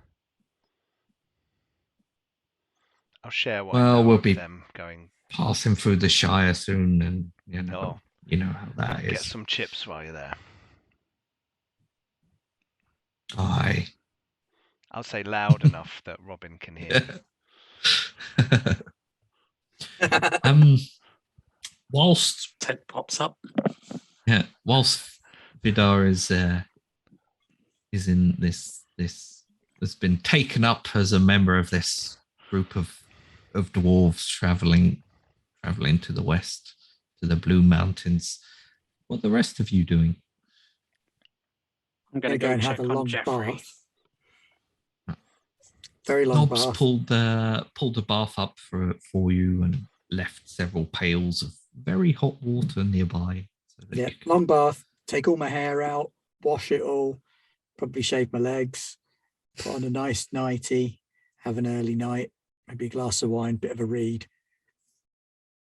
I'll share what I know we'll of be them going passing through the Shire soon, and you know how that is. Get some chips while you're there. Aye. I'll say loud enough that Robin can hear. Whilst Ted pops up. Yeah, whilst Vidar is in this has been taken up as a member of this group of dwarves traveling to the west, to the Blue Mountains. What are the rest of you doing? I'm going to go and check have a on long Jeffrey. bath. Very long Nobs bath. pulled a bath up for you and left several pails of very hot water nearby. So that long bath. Take all my hair out, wash it all, probably shave my legs, put on a nice nightie, have an early night, maybe a glass of wine, bit of a read.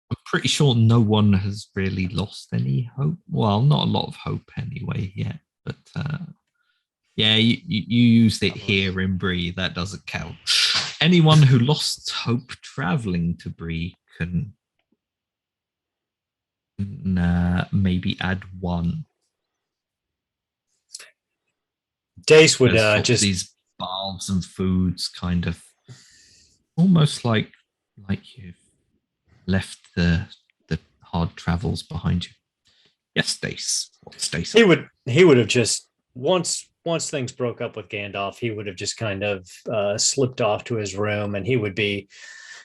I'm pretty sure no one has really lost any hope. Well, not a lot of hope anyway yet, but yeah, you used it here in Bree. That doesn't count. Anyone who lost hope traveling to Bree can maybe add one. Dace would just these baths and foods, kind of almost like you've left the hard travels behind you. Yes, Dace. What's Dace? He would have just once things broke up with Gandalf, he would have just kind of slipped off to his room, and he would be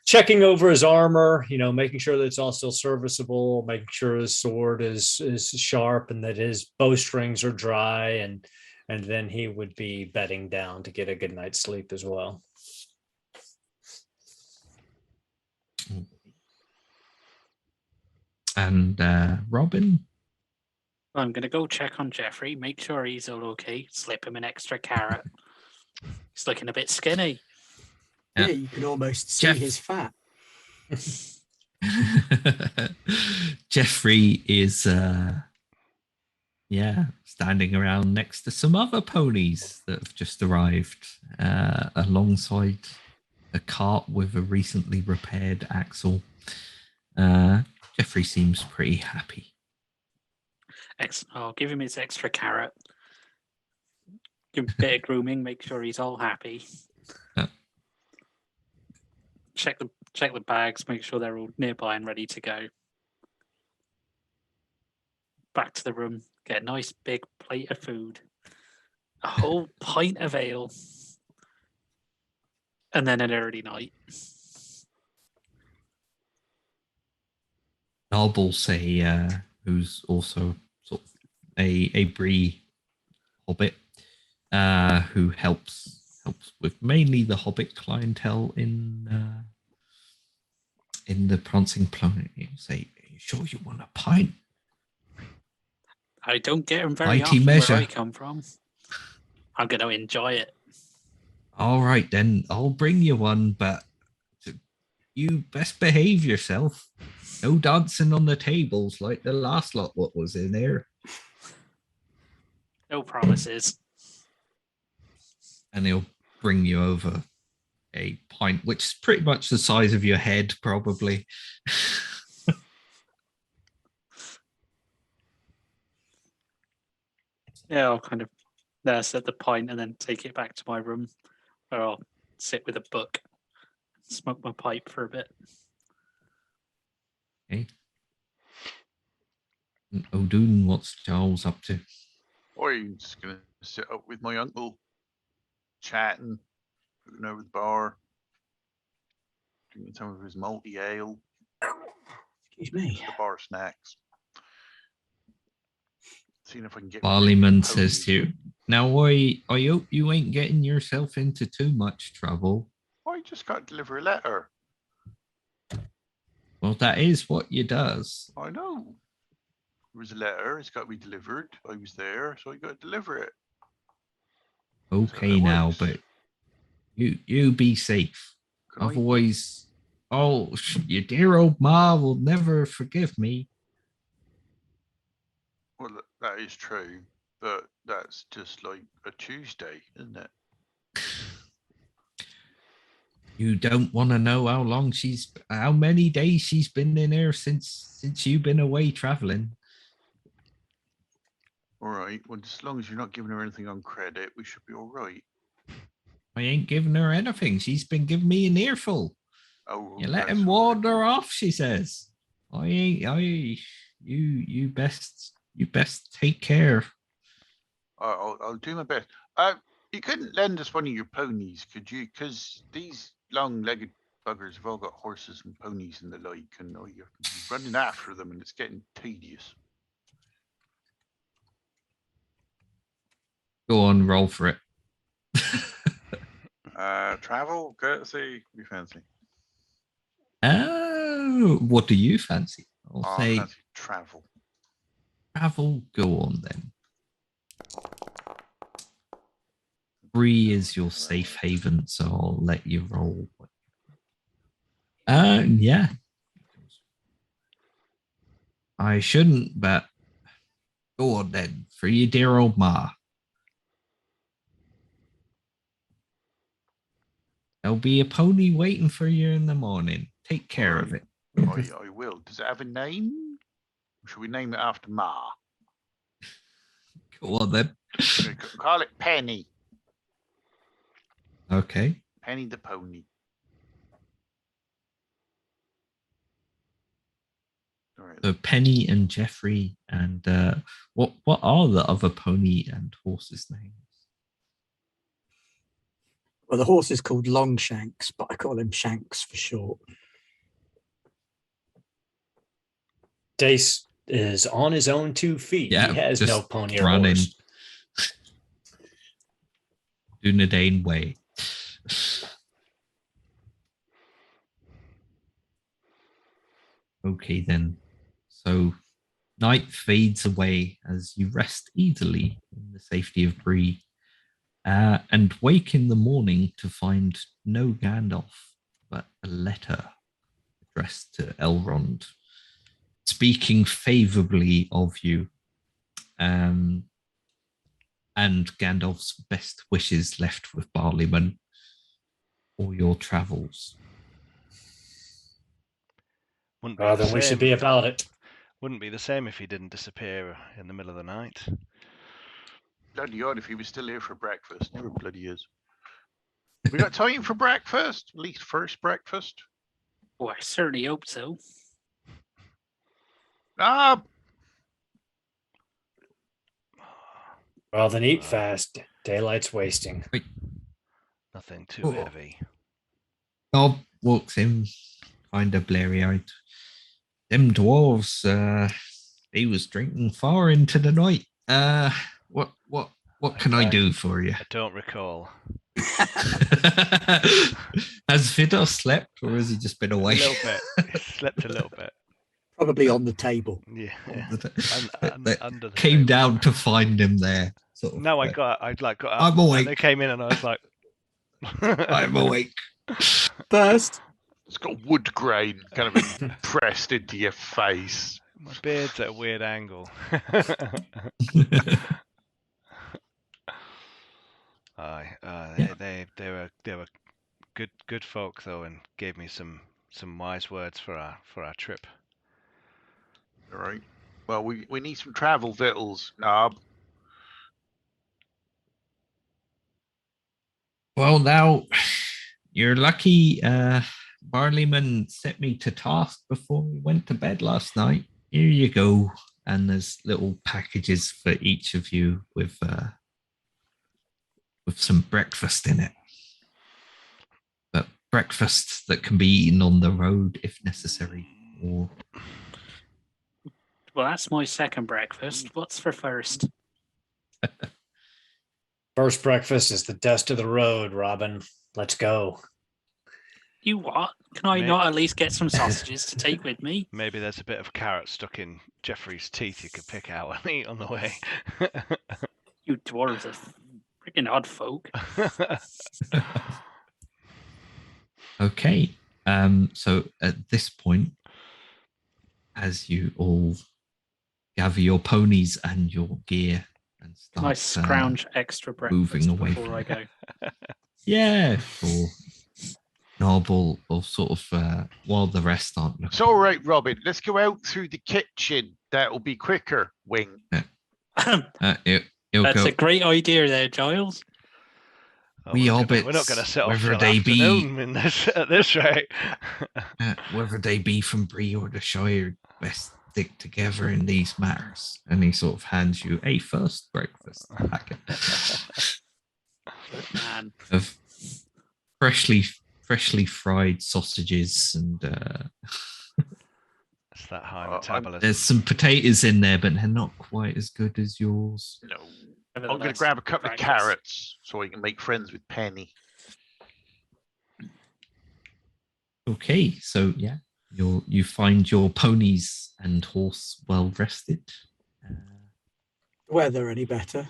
checking over his armor, making sure that it's all still serviceable, making sure his sword is sharp and that his bowstrings are dry, and and then he would be bedding down to get a good night's sleep as well. And Robin? I'm going to go check on Jeffrey, make sure he's all okay, slip him an extra carrot. He's looking a bit skinny. Yeah, you can almost see Jeff. his fat. Jeffrey is standing around next to some other ponies that have just arrived alongside a cart with a recently repaired axle. Jeffrey seems pretty happy. I'll give him his extra carrot. Give him a bit of grooming, make sure he's all happy. Check the bags, make sure they're all nearby and ready to go. Back to the room, get a nice big plate of food. A whole pint of ale. And then an early night. Noble say, who's also sort of a Bree hobbit, who helps with mainly the hobbit clientele in the Prancing Pony. Say, are you sure you want a pint? I don't get them very Mighty often measure. where I come from. I'm going to enjoy it. All right, then I'll bring you one, but you best behave yourself. No dancing on the tables like the last lot what was in there. No promises. And he'll bring you over a pint, which is pretty much the size of your head, probably. Yeah, I'll kind of nurse at the pint and then take it back to my room where I'll sit with a book, smoke my pipe for a bit. Okay. And O'Doon, what's Charles up to? I'm just going to sit up with my uncle, chatting, looking over the bar, drinking some of his malty ale. Excuse me. The bar snacks. Seeing if I can get. Barleyman says to you, now I hope you ain't getting yourself into too much trouble. I just got to deliver a letter. Well, that is what you does. I know. There was a letter. It's got to be delivered. I was there, so I got to deliver it. Okay now, works. but you be safe. Can I- Otherwise, your dear old ma will never forgive me. Well, that is true, but that's just like a Tuesday, isn't it? You don't want to know how many days she's been in there since you've been away traveling. All right. Well, as long as you're not giving her anything on credit, we should be all right. I ain't giving her anything. She's been giving me an earful. Oh, You let that's him all right. wander off, she says. You best take care. I'll do my best. You couldn't lend us one of your ponies, could you? Because these long-legged buggers have all got horses and ponies and the like, and you're running after them, and it's getting tedious. Go on, roll for it. Travel, courtesy, we fancy. What do you fancy? I'll say Fancy travel. travel. Go on then. 3 is your safe haven, so I'll let you roll. Yeah. I shouldn't, but go on then for your dear old ma. There'll be a pony waiting for you in the morning. Take care of it. I will. Does it have a name? Or should we name it after Ma? Go on then. Call it Penny. Okay. Penny the pony. All right. So Penny and Jeffrey and what are the other pony and horses' names? Well, the horse is called Longshanks, but I call him Shanks for short. Dace is on his own 2 feet. Yeah, He has no just pony or running. horse. Dunedain way. Okay, then. So night fades away as you rest easily in the safety of Bree, and wake in the morning to find no Gandalf, but a letter addressed to Elrond, speaking favorably of you, and Gandalf's best wishes left with Barleyman for your travels. Wouldn't be the Then we should same. be about it. Wouldn't be the same if he didn't disappear in the middle of the night. Bloody odd if he was still here for breakfast. Never bloody is. We got time for breakfast? At least first breakfast? Oh, I certainly hope so. Ah! Well, then eat fast. Daylight's wasting. Nothing too Oh. heavy. Bob walks in, kind of blurry-eyed. Them dwarves, they was drinking far into the night. What can I do for you? I don't recall. Has Vidor slept, or has he just been away? A little bit. He slept a little bit. Probably on the table. Yeah. They Under the came table. down to find him there. Sort of, No, I got up. I'm awake. And they came in, and I was like, I'm awake. First, It's got wood grain kind of pressed into your face. My beard's at a weird angle. Aye, they were good folk though, and gave me some wise words for our trip. All right. Well, we need some travel victuals, Knob. Well, now you're lucky. Barleyman set me to task before we went to bed last night. Here you go, and there's little packages for each of you with some breakfast in it. But breakfast that can be eaten on the road if necessary. Or Well, that's my second breakfast. What's for first? First breakfast is the dust of the road, Robin. Let's go. You what? Can I not at least get some sausages to take with me? Maybe there's a bit of carrot stuck in Jeffrey's teeth you could pick out and eat on the way. You dwarves are freaking odd folk. okay. So at this point, as you all gather your ponies and your gear and start Nice scrounge extra breakfast moving away before I go. Yeah, or Noble, or sort of while the rest aren't looking. It's all right, Robin. Let's go out through the kitchen. That'll be quicker. Wing. That's a great idea there, Giles. We hobbits, we're not going to sit off whether till they afternoon be in this, at this rate. whether they be from Bree or the Shire, best stick together in these matters. And he sort of hands you a first breakfast packet of freshly fried sausages and it's that high metabolism. There's some potatoes in there, but they're not quite as good as yours. No. I'm going to grab a couple of carrots so I can make friends with Penny. Okay, so yeah, you find your ponies and horse well rested. Weather any better?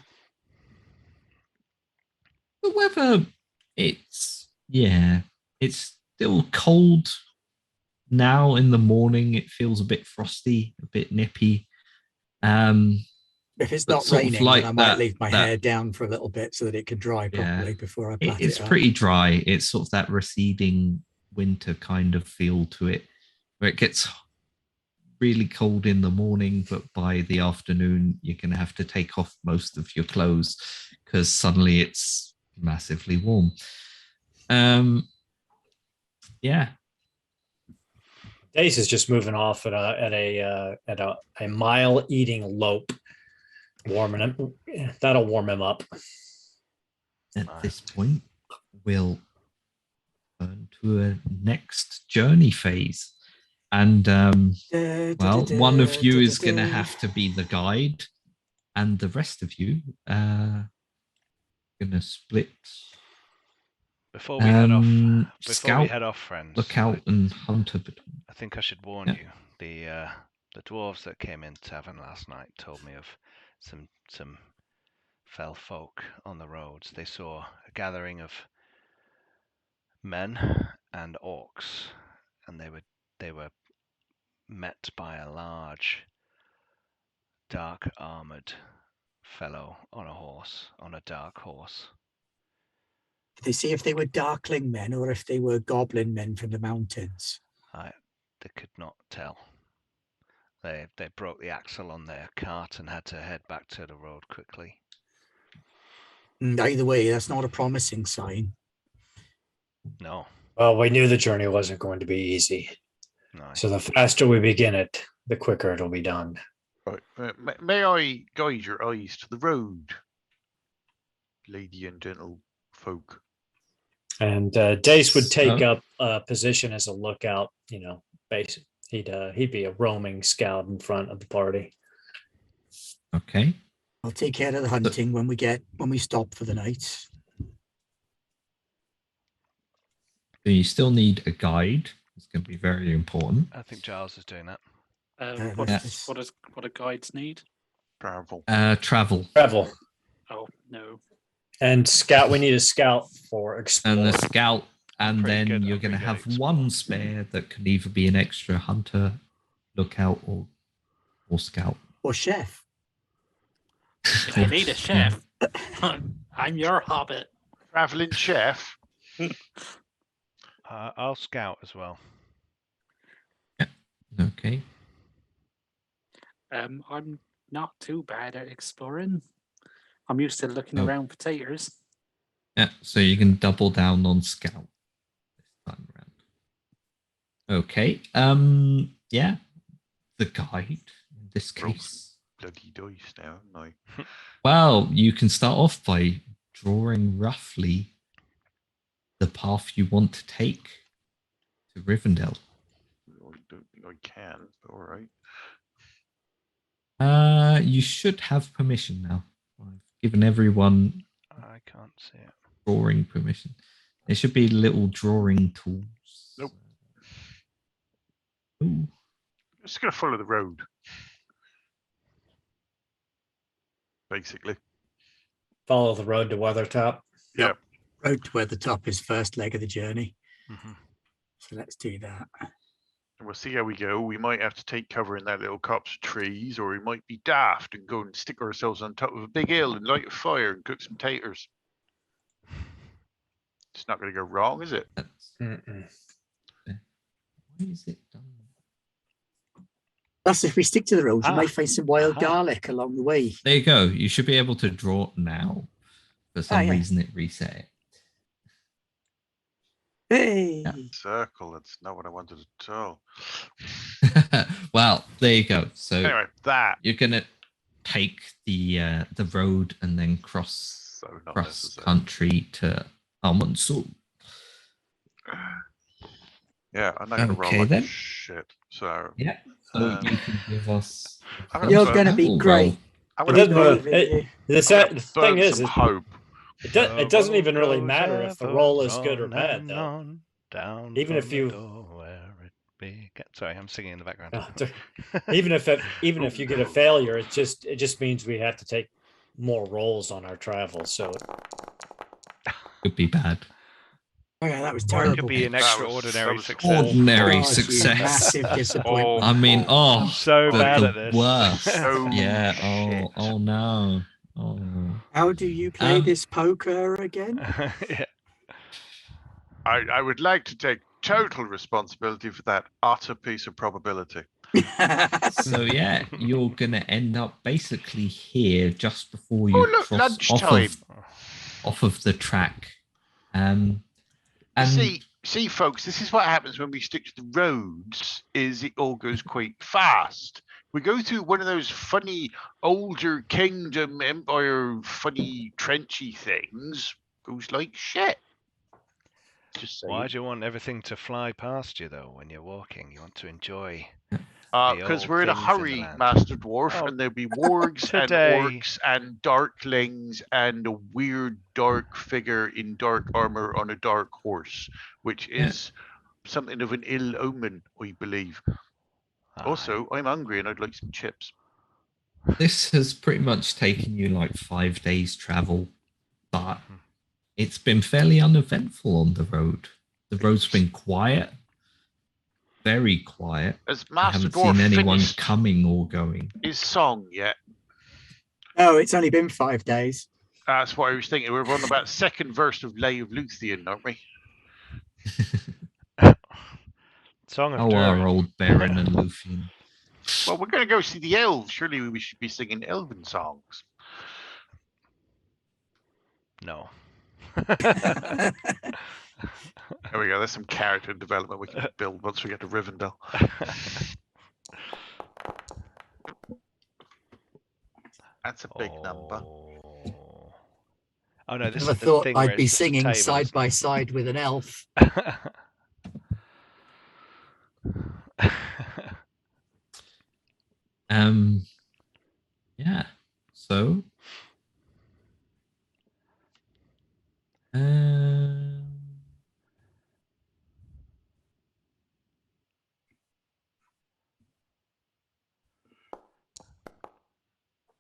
The weather, it's still cold now in the morning. It feels a bit frosty, a bit nippy. If it's not raining, then I might leave my hair down for a little bit so that it can dry properly before I plait it. It's pretty dry. It's sort of that receding winter kind of feel to it, where it gets really cold in the morning, but by the afternoon, you're going to have to take off most of your clothes because suddenly it's massively warm. Yeah. Dace is just moving off at a mile eating lope, warming him. That'll warm him up. At this point, we'll turn to a next journey phase, and one of you is going to have to be the guide, and the rest of you going gonna split. Before we head Scout, off, friends. Lookout and Hunter between. I think I should warn you. The dwarves that came in tavern last night told me of some fell folk on the roads. They saw a gathering of men and orcs, and they were met by a large, dark armored fellow on a dark horse. Did they see if they were darkling men or if they were goblin men from the mountains? They could not tell. They broke the axle on their cart and had to head back to the road quickly. Either way, that's not a promising sign. No. Well, we knew the journey wasn't going to be easy. No. So the faster we begin it, the quicker it'll be done. Right. May I guide your eyes to the road, lady and gentle folk? And Dace would take up a position as a lookout. Basically, he'd be a roaming scout in front of the party. Okay. I'll take care of the hunting when we stop for the night. So you still need a guide. It's going to be very important. I think Giles is doing that. What do guides need? Travel. Travel. Oh no. And scout. We need a scout for explore. And the scout, and then you're going to have explore. one spare that can either be an extra hunter, lookout, or scout. Or chef. If you need a chef, I'm your hobbit. Traveling chef. I'll scout as well. Okay. I'm not too bad at exploring. I'm used to looking around for taters. Yeah, so you can double down on scout this time around. Okay. Yeah. The guide in this case. Bloody dice now, haven't I? Well, you can start off by drawing roughly the path you want to take to Rivendell. I don't think I can, but all right. You should have permission now. I've given everyone I can't see it. drawing permission. There should be little drawing tools. Nope. Ooh. Just gonna follow the road. Basically. Follow the road to Weathertop. Yep. Road to where the top is first leg of the journey. Mm-hmm. So let's do that. And we'll see how we go. We might have to take cover in that little copse of trees, or we might be daft and go and stick ourselves on top of a big hill and light a fire and cook some taters. It's not going to go wrong, is it? Why is it done? Plus, if we stick to the road, you might find some wild garlic along the way. There you go. You should be able to draw now. For some reason, it reset it. Hey! Yeah. Circle. That's not what I wanted at all. Well, there you go. So Anyway, that. you're gonna take the road and then cross country to Almondsou. Yeah, I'm not gonna roll like then. shit. So Yeah. So you can give us. You're gonna be great. The thing is, hope. It doesn't even really matter if the roll is good or bad, though. Down even if you, sorry, I'm singing in the background. even if you get a failure, it just means we have to take more rolls on our travel. So could be bad. Oh yeah, that was terrible. It could be an extraordinary success. Ordinary success. Massive disappointment. I mean, I'm so bad at this. Worst. Oh, yeah. shit. Oh no. Oh. How do you play this poker again? Yeah. I would like to take total responsibility for that utter piece of probability. So yeah, you're gonna end up basically here just before you cross lunchtime. off of the track. And see, folks, this is what happens when we stick to the roads. Is it all goes quite fast. We go through one of those funny older kingdom empire funny trenchy things. Goes like shit. Just saying. Why do you want everything to fly past you though when you're walking? You want to enjoy Because old we're in a things in the hurry, land. Master Dwarf, Oh, and there'll be wargs and today. orcs and darklings and a weird dark figure in dark armor on a dark horse, which is something of an ill omen, I believe. Aye. Also, I'm hungry and I'd like some chips. This has pretty much taken you like 5 days travel, but it's been fairly uneventful on the road. The road's been quiet, very quiet. Has I Master haven't Dwarf seen anyone finished coming or going. his song yet? Oh, it's only been 5 days. That's what I was thinking. We're on about second verse of Lay of Luthien, aren't we? Song of Oh, our Durin. old Baron and Luthien. Well, we're going to go see the elves. Surely we should be singing elven songs. No. There we go. There's some character development we can build once we get to Rivendell. That's a big number. Oh no, this Never is the thought thing where I'd be it's just a singing table, side isn't by it? side with an elf. Yeah. So,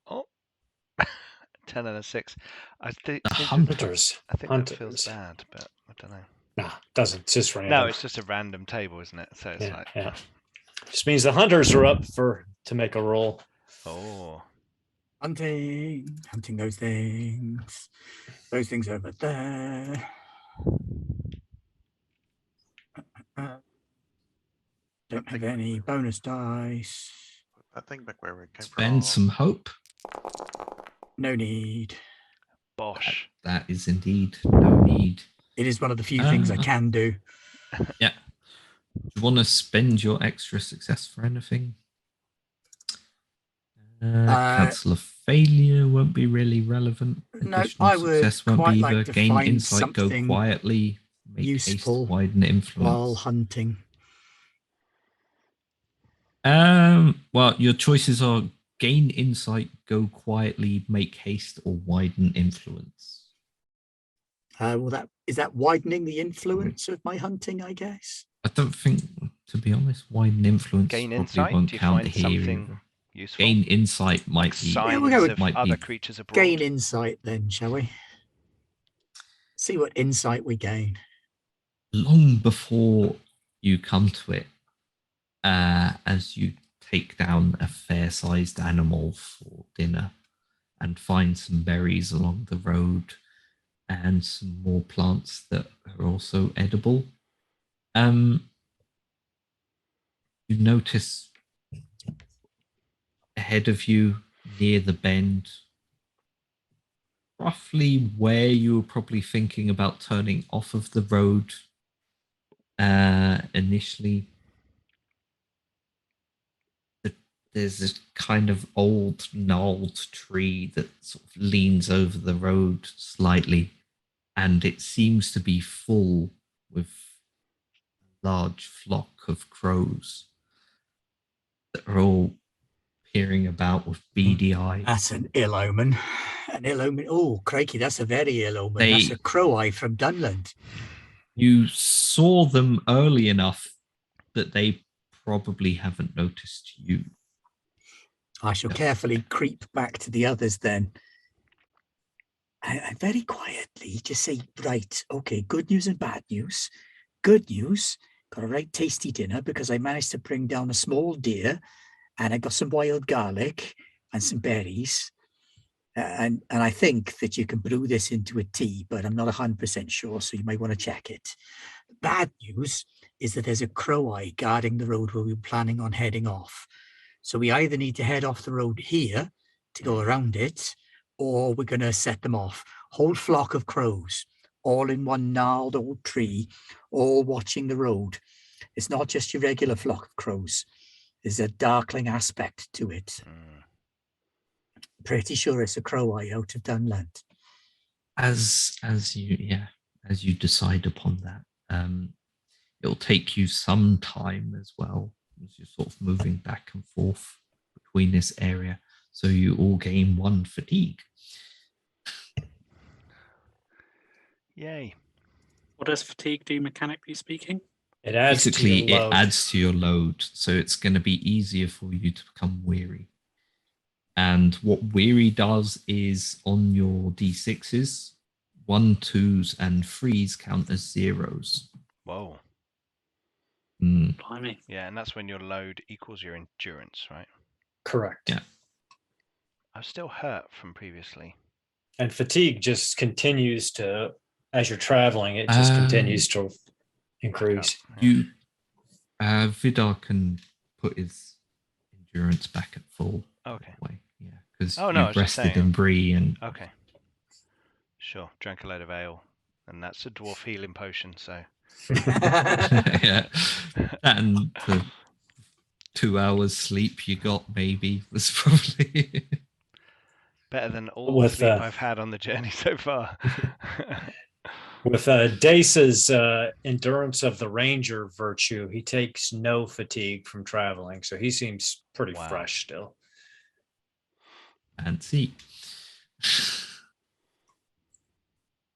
Oh, 10 and a 6. I think the seem to- hunters. I think that feels bad, but I don't know. Nah, doesn't. It's just random. No, it's just a random table, isn't it? So it's like, yeah. Just means the hunters are up to make a roll. oh, Hunting those things. Those things over there. Don't have any bonus dice. Put that thing back where it came Spend from. some hope. No need. bosh. That is indeed no need. It is one of the few things I can do. Yeah. Do you want to spend your extra success for anything? Cancel a failure won't be really relevant. No, Additional I would success won't quite be like either. to Gain find insight, go something quietly, make useful haste, widen influence. while hunting. Well, your choices are gain insight, go quietly, make haste, or widen influence. Well, that is that widening the influence of my hunting, I guess. I don't think, to be honest, widen influence Gain probably insight? won't Do you count find here something either. useful? Gain insight might Like be. signs we'll go of might other be, creatures abroad. Gain insight then, shall we? See what insight we gain. Long before you come to it, as you take down a fair-sized animal for dinner and find some berries along the road and some more plants that are also edible, you notice ahead of you near the bend, roughly where you were probably thinking about turning off of the road initially, there's this kind of old gnarled tree that sort of leans over the road slightly, and it seems to be full with a large flock of crows that are all peering about with beady eyes. That's an ill omen. An ill omen. Oh, crikey, that's a very ill omen. That's a crow eye from Dunland. You saw them early enough that they probably haven't noticed you. I shall carefully creep back to the others then. I very quietly just say, right, okay, good news and bad news. Good news, got a right tasty dinner because I managed to bring down a small deer and I got some wild garlic and some berries. And I think that you can brew this into a tea, but I'm not 100% sure, so you might want to check it. The bad news is that there's a crow eye guarding the road where we were planning on heading off. So we either need to head off the road here to go around it, or we're going to set them off. Whole flock of crows, all in one gnarled old tree, all watching the road. It's not just your regular flock of crows. There's a darkling aspect to it. Pretty sure it's a crow eye out of Dunland. As you decide upon that, it'll take you some time as well as you're sort of moving back and forth between this area. So you all gain 1 fatigue. Yay. What does fatigue do, mechanically speaking? It adds Basically, to your it load. adds to your load, so it's going to be easier for you to become weary. And what weary does is on your d6s, 1, 2s, and 3s count as zeros. Whoa. Blimey. Yeah, and that's when your load equals your endurance, right? Correct. Yeah. I'm still hurt from previously. And fatigue just continues to, as you're traveling, it just continues to increase. You, Vidar can put his endurance back at full. Okay. Way. Yeah, because Oh, no, I you've was just rested saying. in Bree and Okay. Sure. Drank a load of ale, and that's a dwarf healing potion, so. yeah, and the 2 hours sleep you got maybe was probably better than all the sleep I've had on the journey so far. With Dace's endurance of the ranger virtue, he takes no fatigue from traveling, so he seems pretty fresh still. Fancy.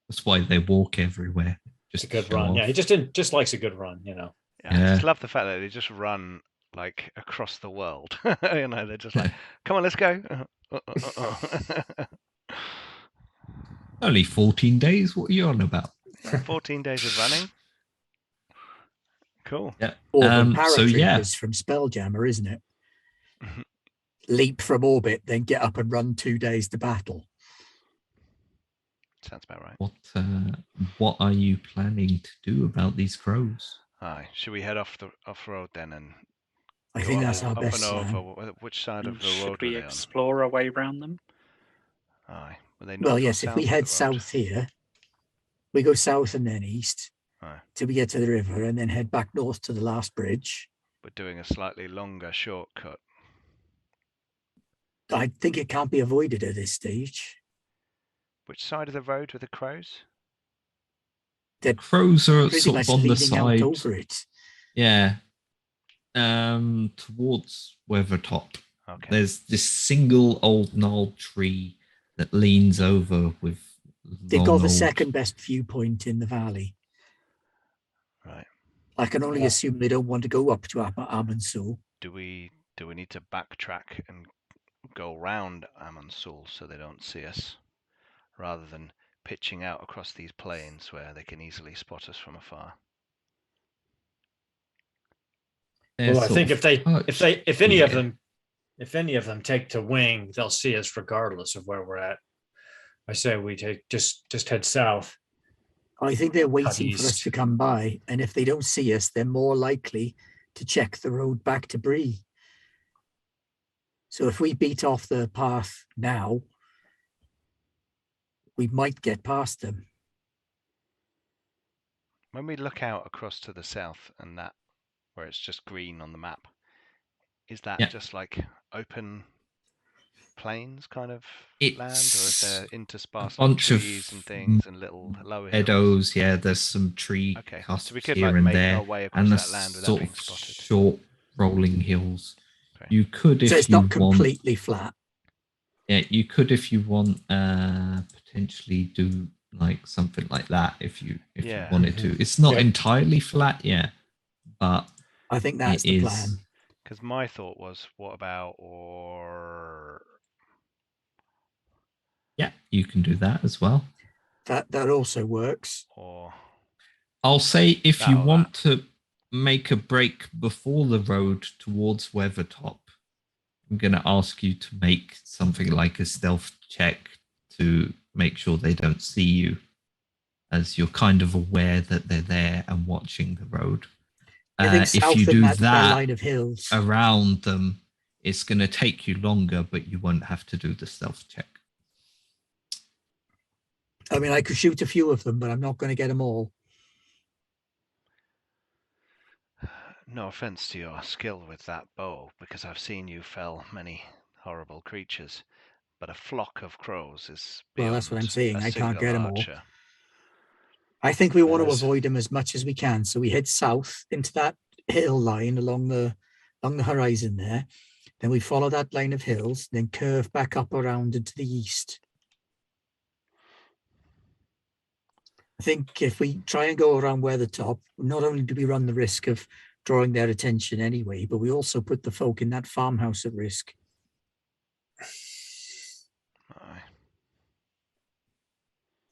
That's why they walk everywhere. Just a good run. Off. Yeah, he just likes a good run, you know. Yeah, I just love the fact that they just run like across the world. You know, they're just like, come on, let's go. Only 14 days? What are you on about? Yeah, 14 days of running. Cool. Yeah. So yeah, from Spelljammer, isn't it? Leap from orbit, then get up and run 2 days to battle. Sounds about right. What are you planning to do about these crows? Aye, should we head off road then? And I think that's our best plan. Over. Which side of the road should we were they explore our way around them? Aye. Were they well, yes. If we head south here, we go south and then east till we get to the river, and then head back north to the last bridge. But doing a slightly longer shortcut. I think it can't be avoided at this stage. Which side of the road were the crows? The crows are sort of on the side. Over it. Yeah. Towards Weathertop. Okay. There's this single old gnarled tree that leans over with. They've got the second best viewpoint in the valley. Right. I can only assume they don't want to go up to Amonsul. Do we need to backtrack and go round Amonsul so they don't see us, rather than pitching out across these plains where they can easily spot us from afar? Well, I think if any of them take to wing, they'll see us regardless of where we're at. I say we just head south. I think they're waiting for us to come by, and if they don't see us, they're more likely to check the road back to Bree. So if we beat off the path now, we might get past them. When we look out across to the south and that, where it's just green on the map, is that just like open plains kind of land, or is there interspersed trees and things and little lower meadows? Yeah, there's some tree cusps so we could here like and make there, our way across and that land without being spotted. Short rolling hills. Okay. You could, if so it's you not completely flat. Yeah, you could, if you want, potentially do like something like that if you wanted to. It's not entirely flat, but I think that's the plan. Because my thought was, what about Yeah, you can do that as well. That also works. Or I'll say if you want to make a break before the road towards Weathertop, I'm going to ask you to make something like a stealth check to make sure they don't see you, as you're kind of aware that they're there and watching the road. If you do that line of hills around them, it's going to take you longer, but you won't have to do the stealth check. I mean, I could shoot a few of them, but I'm not going to get them all. No offense to your skill with that bow, because I've seen you fell many horrible creatures, but a flock of crows is beyond. Well, that's what I'm saying. I can't get them all. Archer. I think we want to avoid them as much as we can. So we head south into that hill line along the along the horizon there. Then we follow that line of hills, then curve back up around into the east. I think if we try and go around Weathertop, not only do we run the risk of drawing their attention anyway, but we also put the folk in that farmhouse at risk. Aye. I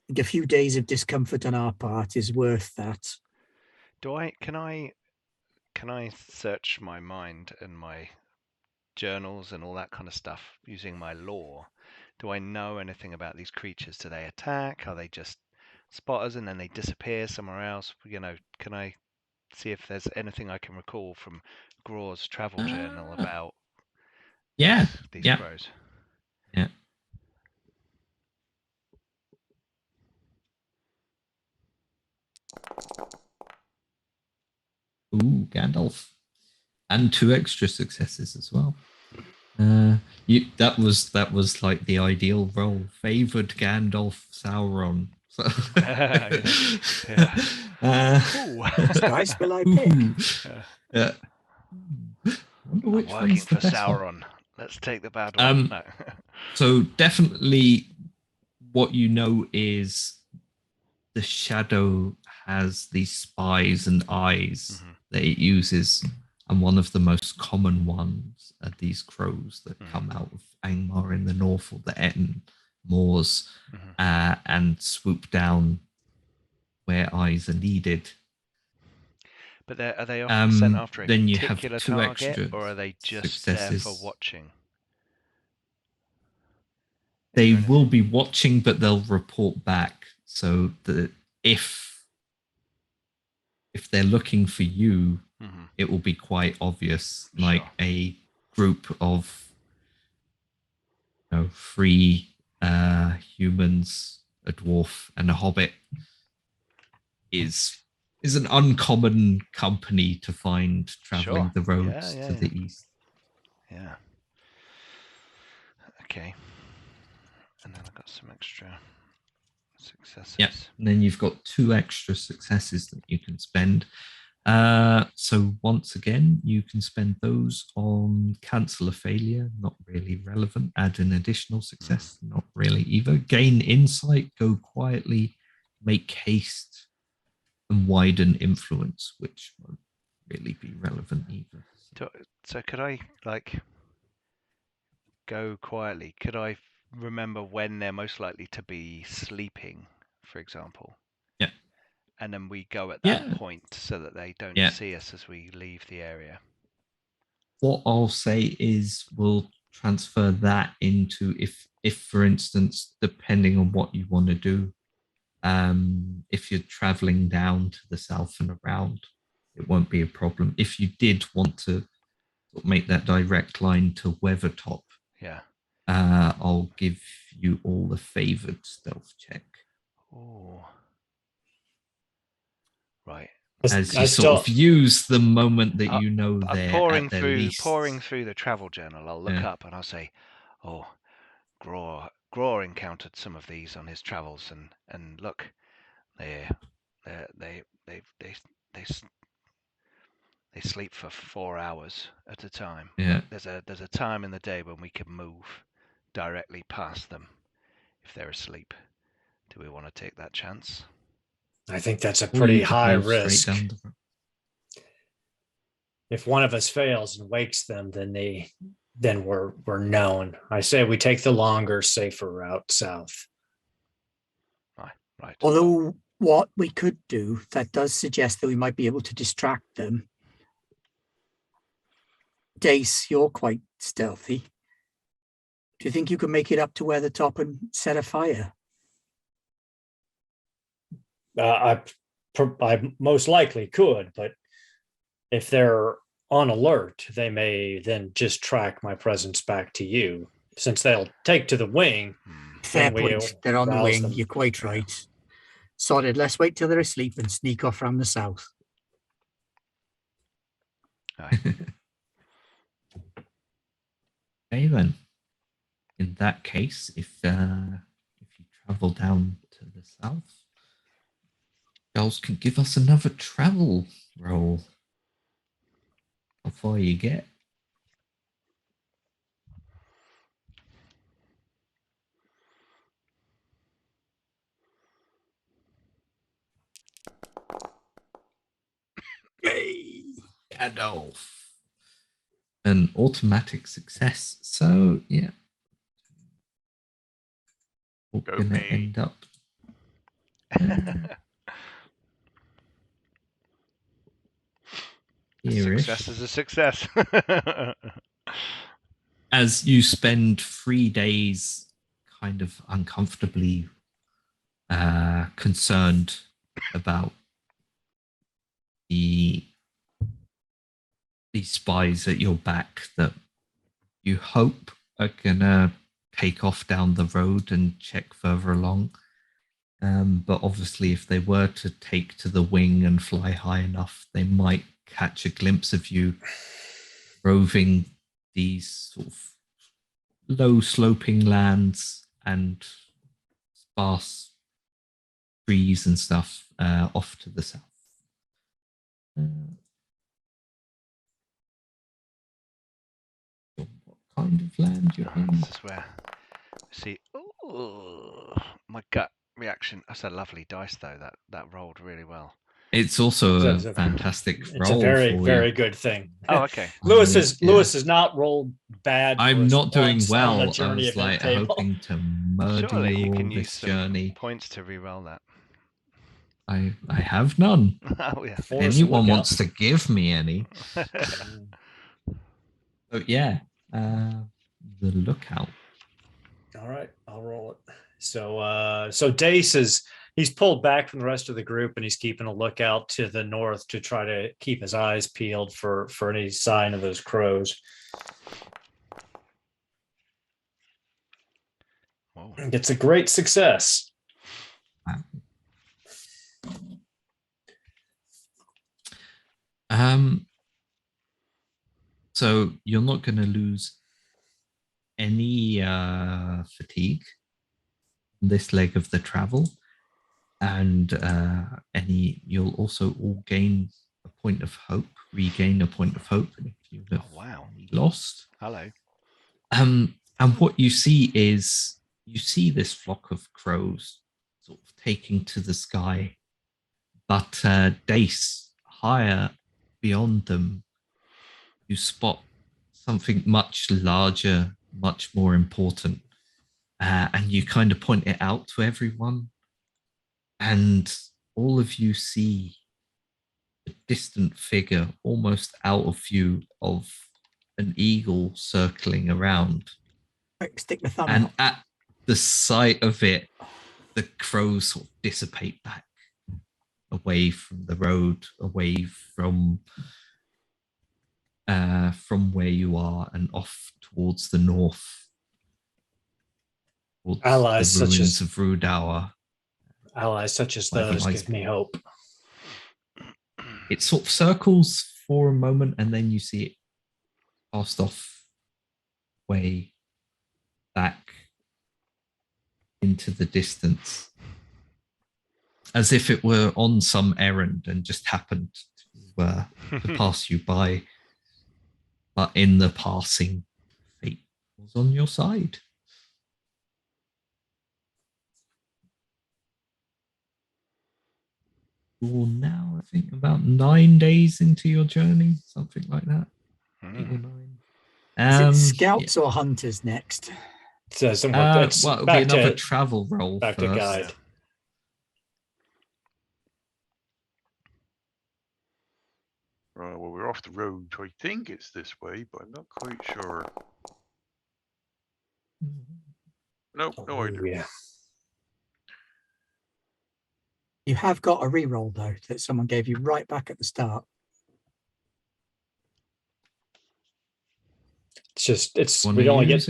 think a few days of discomfort on our part is worth that. Can I search my mind and my journals and all that kind of stuff using my lore? Do I know anything about these creatures? Do they attack? Are they just spotters and then they disappear somewhere else? You know, can I see if there's anything I can recall from Graw's travel journal about these crows? Yeah. Ooh, Gandalf. And 2 extra successes as well. That was like the ideal role. Favored Gandalf Sauron. So Which dice will I pick? Yeah. I'm working for Sauron. One. Let's take the bad one. No. So definitely what you know is the shadow has these spies and eyes that it uses, and one of the most common ones are these crows that come out of Angmar in the north, or the Etten moors, and swoop down where eyes are needed. But are they often sent after a then particular target, or are they just there for watching? They will be watching, but they'll report back. So that if they're looking for you, it will be quite obvious. Like a group of 3 humans, a dwarf, and a hobbit is an uncommon company to find traveling the roads to the east. Yeah. Okay. And then I've got some extra successes. Yeah. And then you've got 2 extra successes that you can spend. So once again, you can spend those on cancel a failure, not really relevant. Add an additional success, not really either. Gain insight, go quietly, make haste, and widen influence, which won't really be relevant either. So could I go quietly? Could I remember when they're most likely to be sleeping, for example? Yeah. And then we go at that point so that they don't see us as we leave the area. What I'll say is we'll transfer that into if for instance, depending on what you want to do, if you're traveling down to the south and around, it won't be a problem. If you did want to make that direct line to Weathertop, I'll give you all the favored stealth check. Oh. Right. As you sort of use the moment that you know they're pouring at their least. Pouring through the travel journal, I'll look up and I'll say, "Oh, Graw encountered some of these on his travels, and look, they sleep for 4 hours at a time. Yeah. There's a time in the day when we can move directly past them if they're asleep. Do we want to take that chance?" I think that's a pretty high risk. If one of us fails and wakes them, then we're known. I say we take the longer, safer route south. Right. Although what we could do, that does suggest that we might be able to distract them. Dace, you're quite stealthy. Do you think you can make it up to Weathertop and set a fire? I most likely could, but if they're on alert, they may then just track my presence back to you. Since they'll take to the wing. Fair point. They're on the wing. You're quite right. Sorry, let's wait till they're asleep and sneak off from the south. Okay then. In that case, if you travel down to the south, Giles can give us another travel roll. How far you get? Adolf. An automatic success. So yeah, we're Go gonna me. end up. Here-ish. Success is a success. As you spend 3 days kind of uncomfortably concerned about the spies at your back that you hope are gonna take off down the road and check further along. But obviously, if they were to take to the wing and fly high enough, they might catch a glimpse of you roving these sort of low sloping lands and sparse trees and stuff off to the south. What kind of land you're in? This is where see. Oh, my gut reaction. That's a lovely dice, though. That rolled really well. It's also a It's a- fantastic roll. It's a very, for very you. good thing. Oh, okay. Lewis Yeah. has not rolled bad. I'm not doing once well. On the I journey was event like table. hoping to murder Surely you you all can use this some journey. points to re-roll that. I have none. Oh yeah. If Force anyone lookout. wants to give me any. But yeah, the lookout. All right, I'll roll it. So Dace he's pulled back from the rest of the group and he's keeping a lookout to the north to try to keep his eyes peeled for any sign of those crows. Whoa. It's a great success. So you're not going to lose any fatigue in this leg of the travel, and you'll also all gain a point of hope, regain a point of hope if you have lost. Hello. And what you see is this flock of crows sort of taking to the sky, but Dace, higher beyond them, you spot something much larger, much more important, and you kind of point it out to everyone, and all of you see a distant figure, almost out of view, of an eagle circling around. Stick my thumb And out. at the sight of it, the crows sort of dissipate back away from the road, away from where you are, and off towards the north, towards Allies the such ruins as of Rudauer. Allies such as Whatever those lies give me hope. It sort of circles for a moment, and then you see it cast off way back into the distance, as if it were on some errand and just happened to pass you by. But in the passing, fate was on your side. You're now, I think, about 9 days into your journey, something like that. 8 or 9. Is it scouts or hunters next? So Well, it'll be back another to travel roll back first. to guide. Right, well, we're off the road. I think it's this way, but I'm not quite sure. Nope, no idea. Yeah. You have got a reroll though that someone gave you right back at the start. We only get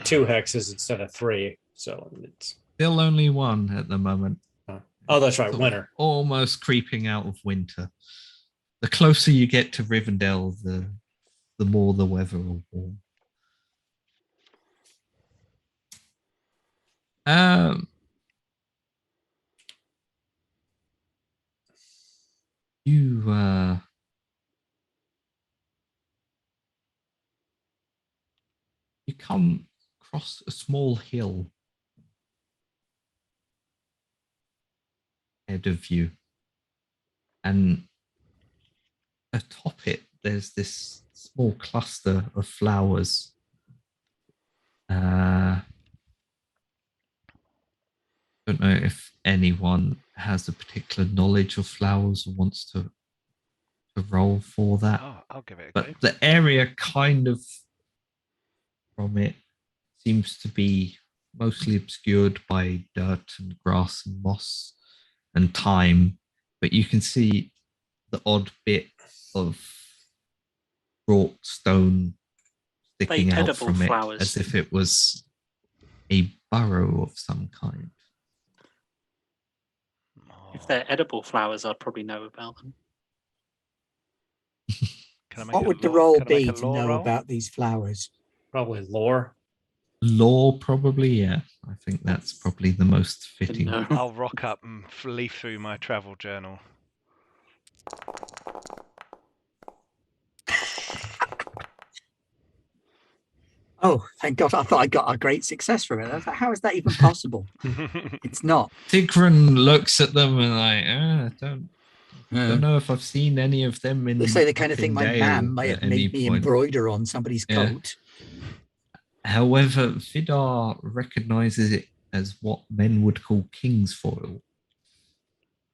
2 hexes instead of 3, so it's Still only 1 at the moment. oh, that's right, Sort of winter. almost creeping out of winter. The closer you get to Rivendell, the more the weather will warm. You come across a small hill ahead of you, and atop it there's this small cluster of flowers. Don't know if anyone has a particular knowledge of flowers or wants to roll for that. Oh, I'll give it a But go. the area kind of from it seems to be mostly obscured by dirt and grass and moss and thyme, but you can see the odd bit of wrought stone sticking out edible from flowers? it as if it was a burrow of some kind. If they're edible flowers, I'd probably know about them. Can I make What a would the lore- role can I make be a to lore know roll? about these flowers? Probably lore. Lore, probably, yeah. I think that's probably the most fitting. No. I'll rock up and leaf through my travel journal. Oh, thank God. I thought I got a great success from it. I thought, how is that even possible? It's not. Tigran looks at them and I don't know if I've seen any of them in. Looks like the kind of thing my Dale mum might at have made me point. embroider on somebody's Yeah. coat. However, Vidar recognizes it as what men would call king's foil.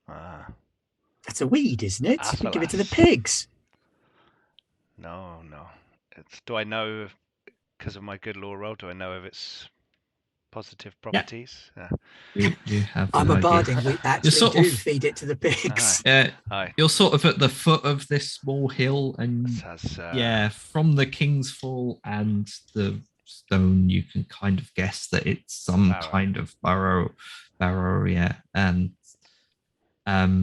Ah, That's a weed, isn't it? We give it to the Athalas. pigs. no. Do I know, because of my good lore roll, do I know of its positive properties? You have. I'm an a idea. barding. We actually sort do of- feed it to the pigs. Aye. You're sort of at the foot of this small hill, and This has, from the King's Fall and the stone, you can kind of guess that it's some Barrow. kind of burrow, yeah, and yeah.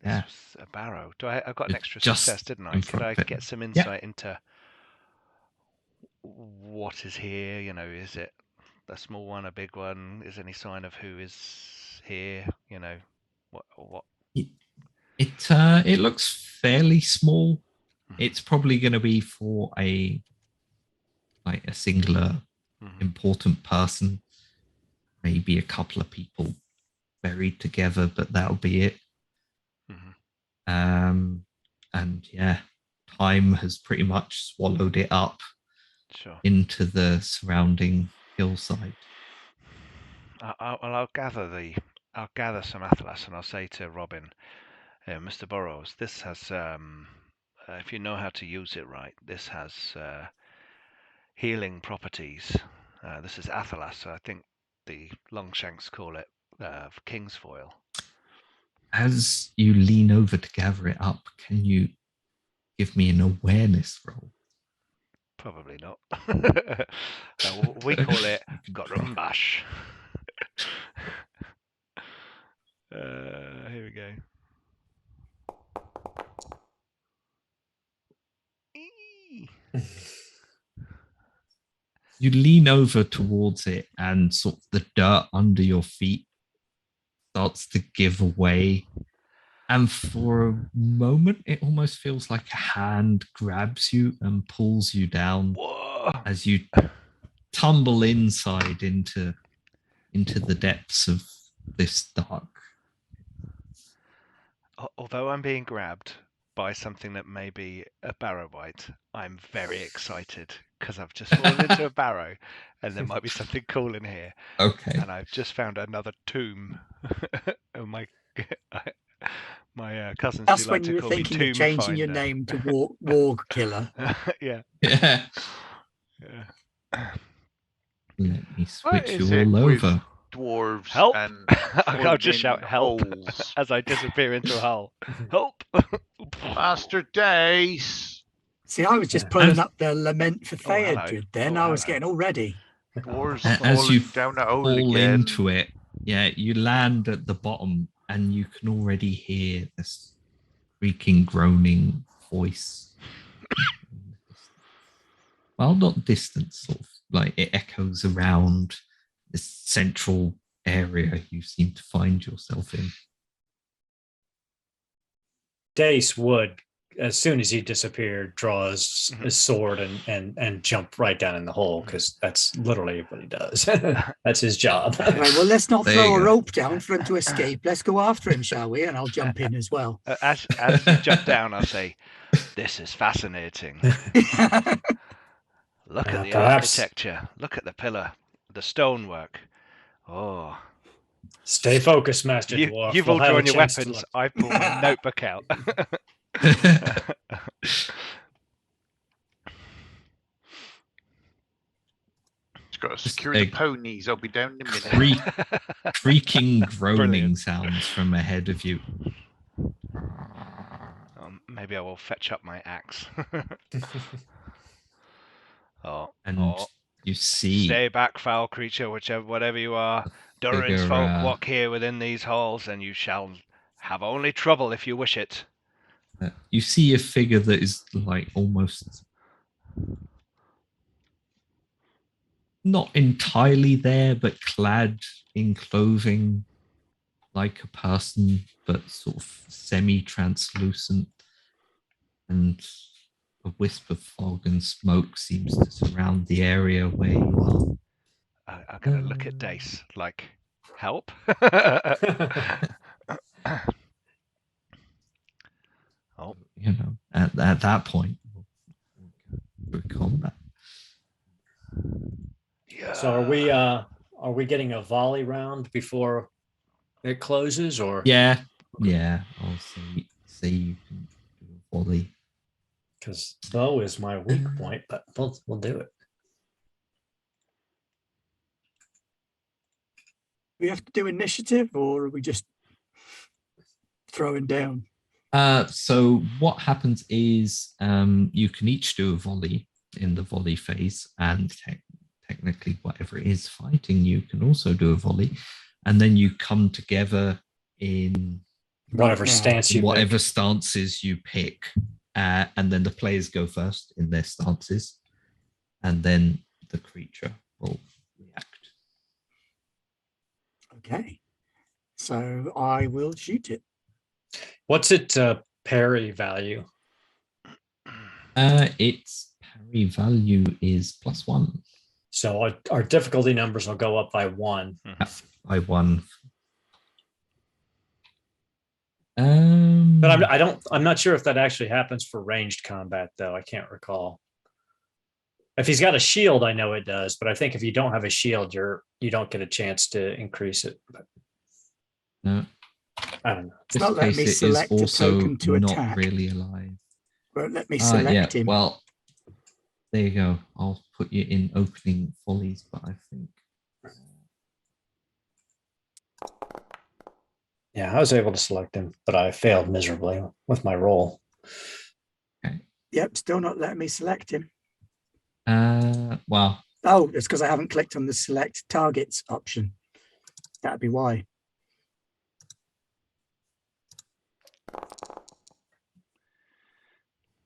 This was a barrow. I got an It's extra just success, didn't I? in Could front I of it. get some insight into what is here? You know, is it a small one, a big one? Is any sign of who is here? You know, what? It looks fairly small. Mhm. It's probably going to be for a singular Mhm. important person, maybe a couple of people buried together, but that'll be it. Mhm. And yeah, time has pretty much swallowed it up Sure. into the surrounding hillside. I'll gather some atlas, and I'll say to Robin, Mr. Burrows, this has, if you know how to use it right, this has healing properties. This is athalas. I think the Longshanks call it king's foil. As you lean over to gather it up, can you give me an awareness roll? Probably not. We call it Gorumbash. Here we go. You lean over towards it, and sort of the dirt under your feet starts to give away. And for a moment, it almost feels like a hand grabs you and pulls you down. Whoa. As you tumble inside into the depths of this dark. Although I'm being grabbed by something that may be a barrowite, I'm very excited because I've just fallen into a barrow, and there might be something cool in here. Okay. And I've just found another tomb. And my cousins That's do when like you to were call me thinking Tomb of changing your Finder. name to Warg Killer. Yeah. Yeah. Yeah. Let me What switch is you it all with over. dwarves Help! and I'll just shout help holes? as I disappear into a hole. Help! Master Dace! See, I was just Yeah. pulling up the lament for Oh, hello. Theodred then. Oh, I was hello. getting all ready. Dwarves As you falling down the hole fall again. into it, yeah, you land at the bottom, and you can already hear this creaking, groaning voice. Well, not distant, sort of like it echoes around this central area you seem to find yourself in. Dace would as soon as he disappeared, draw his sword and jump right down in the hole, because that's literally what he does. That's his job. Right, well, let's not There throw you a go. rope down for him to escape. Let's go after him, shall we? And I'll jump in as well. As you jump down, I'll say, "This is fascinating. Look at the Perhaps architecture. Look at the pillar, the stonework. Oh, stay focused, Master Dwarf. you've We'll all have a drawn your chance to weapons. look. I pull my notebook out. Just got to Just secure the ponies. I'll be down in a minute. Creaking, groaning Brilliant. sounds from ahead of you. Maybe I will fetch up my axe. And you see Stay back, foul creature, whatever you are. Durin's folk walk here within these halls, and you shall have only trouble if you wish it. You see a figure that is like almost not entirely there, but clad in clothing like a person, but sort of semi-translucent, and a wisp of fog and smoke seems to surround the area where you are. I'm gonna look at Dace like, help. Oh, you know, at that point, we'll go through combat. Yeah. So are we getting a volley round before it closes, or? Yeah. I'll say you can do a volley. Because bow is my weak point, but we'll do it. We have to do initiative, or are we just throwing down? So what happens is you can each do a volley in the volley phase, and technically whatever it is fighting, you can also do a volley, and then you come together in whatever stance you whatever stances you pick, and then the players go first in their stances, and then the creature will react. Okay, so I will shoot it. What's its parry value? Its parry value is +1. So our difficulty numbers will go up by 1. By 1. But I'm not sure if that actually happens for ranged combat, though. I can't recall. If he's got a shield, I know it does, but I think if you don't have a shield, you don't get a chance to increase it. But no, I don't know. It's not letting me select a token to not attack. really alive. Won't let me select him. Well, there you go. I'll put you in opening volleys, but I think. Yeah, I was able to select him, but I failed miserably with my roll. Okay. Yep, still not letting me select him. Well. Oh, it's because I haven't clicked on the select targets option. That'd be why.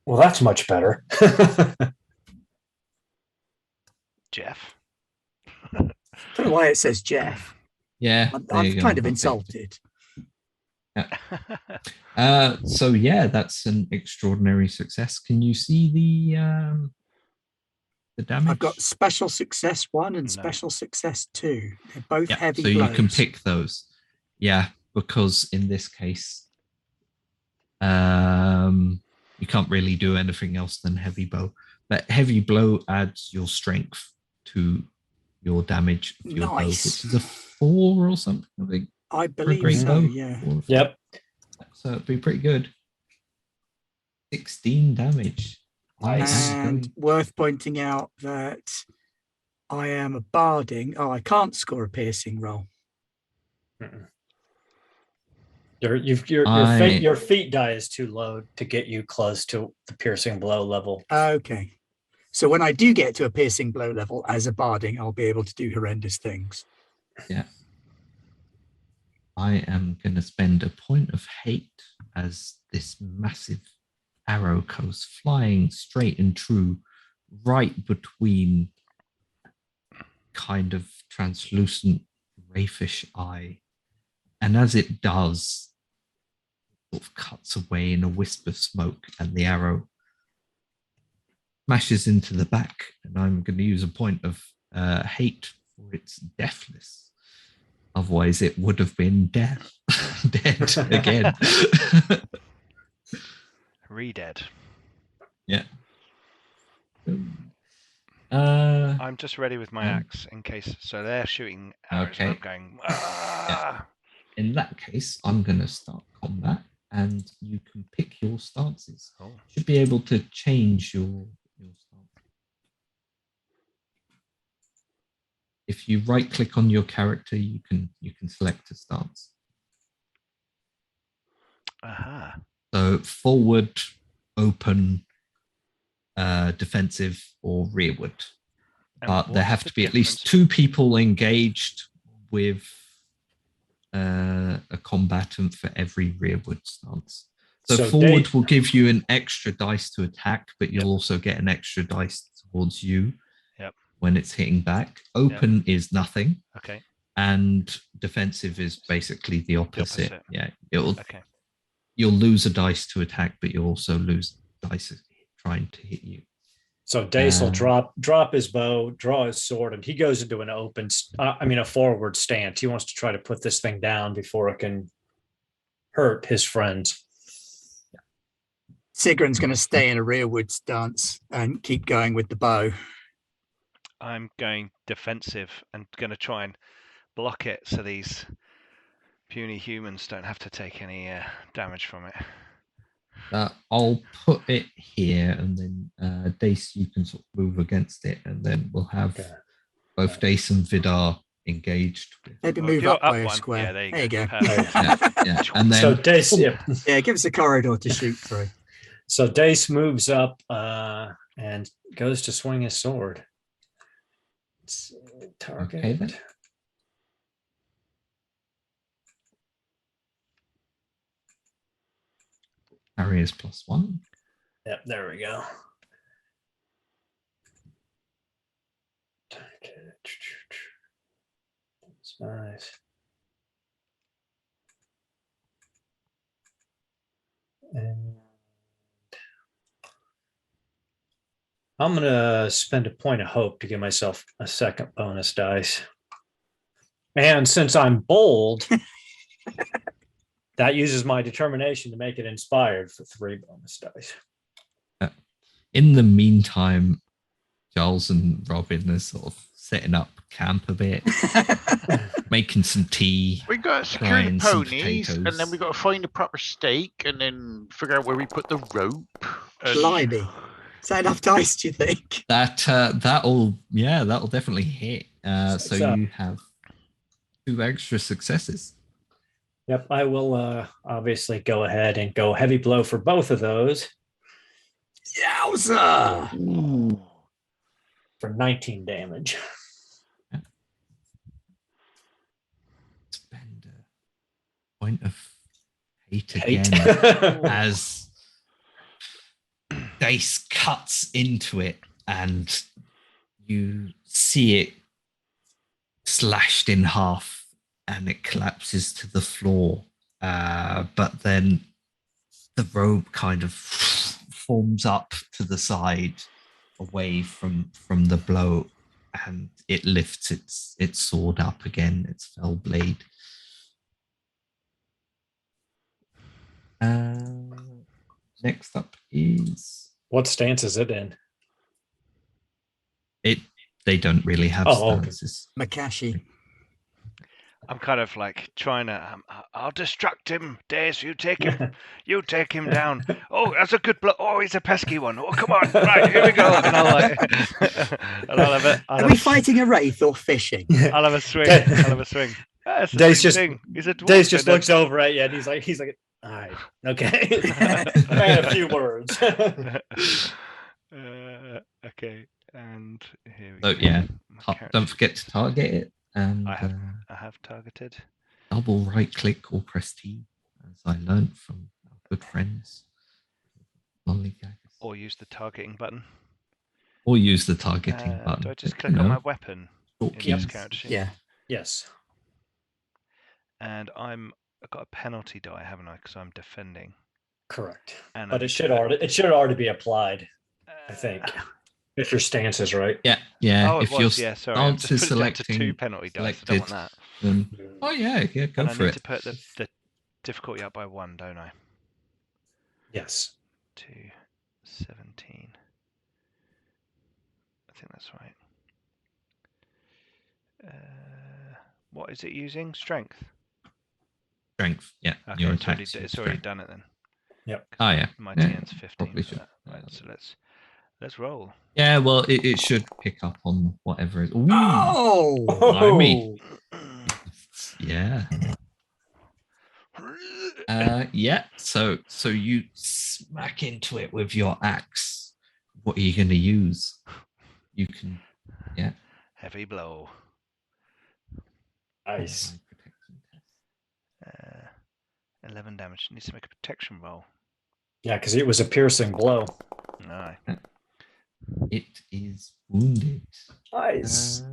Well, that's much better. Jeff. I don't know why it says Jeff. Yeah, I'm kind of insulted. Yeah. So yeah, that's an extraordinary success. Can you see the damage? I've got special success 1 and special success 2. They're both heavy blows. So you can pick those. Yeah, because in this case, you can't really do anything else than heavy blow. But heavy blow adds your strength to your damage of your bow, which is a 4 or something. I believe so. Yeah. Yep. So it'd be pretty good. 16 damage. Nice. And worth pointing out that I am a barding. Oh, I can't score a piercing roll. Your feet die is too low to get you close to the piercing blow level. Okay. So when I do get to a piercing blow level as a barding, I'll be able to do horrendous things. Yeah. I am going to spend a point of hate as this massive arrow goes flying straight and true right between kind of translucent rayfish eye. And as it does, sort of cuts away in a wisp of smoke, and the arrow smashes into the back. And I'm going to use a point of hate for its deathless. Otherwise, it would have been dead again. Re-dead. Yeah. I'm just ready with my axe in case. So they're shooting arrows. Okay. And I'm going. Ah! Yeah. In that case, I'm going to start combat, and you can pick your stances. Oh. Should be able to change your stance. If you right-click on your character, you can select a stance. Aha. So forward, open, defensive, or rearward. But there have to be at least 2 people engaged with a combatant for every rearward stance. So forward will give you an extra dice to attack, but you'll also get an extra dice towards you when it's hitting back. Open is nothing. Okay. And defensive is basically the opposite. Yeah. You'll lose a dice to attack, but you'll also lose dice trying to hit you. So Dace will drop his bow, draw his sword, and he goes into a forward stance. He wants to try to put this thing down before it can hurt his friends. Sigrun's going to stay in a rearward stance and keep going with the bow. I'm going defensive and going to try and block it so these puny humans don't have to take any damage from it. I'll put it here, and then Dace, you can sort of move against it, and then we'll have both Dace and Vidar engaged. Maybe move up by a square. Yeah, there you go. Yeah. And then so Dace, give us a corridor to shoot through. So Dace moves up and goes to swing his sword. Target. Okay, then. Parry is +1. Yep, there we go. That's nice. And I'm going to spend a point of hope to give myself a second bonus dice. And since I'm bold, that uses my determination to make it inspired for 3 bonus dice. In the meantime, Giles and Robin are sort of setting up camp a bit, making some tea. We got to secure the ponies, and then we got to find a proper stake, and then figure out where we put the rope. Blimey. Is that enough dice, do you think? That'll definitely hit. So you have 2 extra successes. Yep, I will obviously go ahead and go heavy blow for both of those. Yowza! Ooh. For 19 damage. Spend a point of hate again as Dace cuts into it, and you see it slashed in half, and it collapses to the floor. But then the rope kind of forms up to the side away from the blow, and it lifts its sword up again, its fell blade. Next up is... What stance is it in? They don't really have stances. Makashi. I'm kind of like trying to. I'll distract him, Dace. You take him down. Oh, that's a good blow. Oh, he's a pesky one. Oh, come on, right, here we go. And I'll have it. Are we fighting a wraith or fishing? I'll have a swing. Dace just looks over at you, and he's like, all right, okay. I had a few words. Okay, and here we go. Yeah, don't forget to target it. And I have targeted. Double right click or press T, as I learned from our good friends. Or use the targeting button. Or use the targeting button. Do I just click on my weapon? Yeah. Yes. And I'm I've got a penalty die, haven't I? Because I'm defending. Correct. And But it should already be applied, I think. If your stance is right. Yeah, yeah. Oh, it if your was. Yeah, sorry. I've stance just is put it down to selecting 2 penalty dice. I don't want that. then oh yeah, go And I for need it. to put the difficulty up by 1, don't I? Yes. 2, 17. I think that's right. What is it using? Strength. Strength, yeah. Okay, Your it's already, attacks. it's already done it then. Yep. Oh yeah. My Yeah, TN's 15 probably for should. that. Right, so let's roll. Yeah, well, it should pick up on whatever it is. Ooh, Oh, blimey. Yeah. Yeah. So you smack into it with your axe. What are you going to use? You can, yeah. Heavy blow. Nice. 11 damage. Needs to make a protection roll. Yeah, because it was a piercing blow. No. It is wounded. Nice.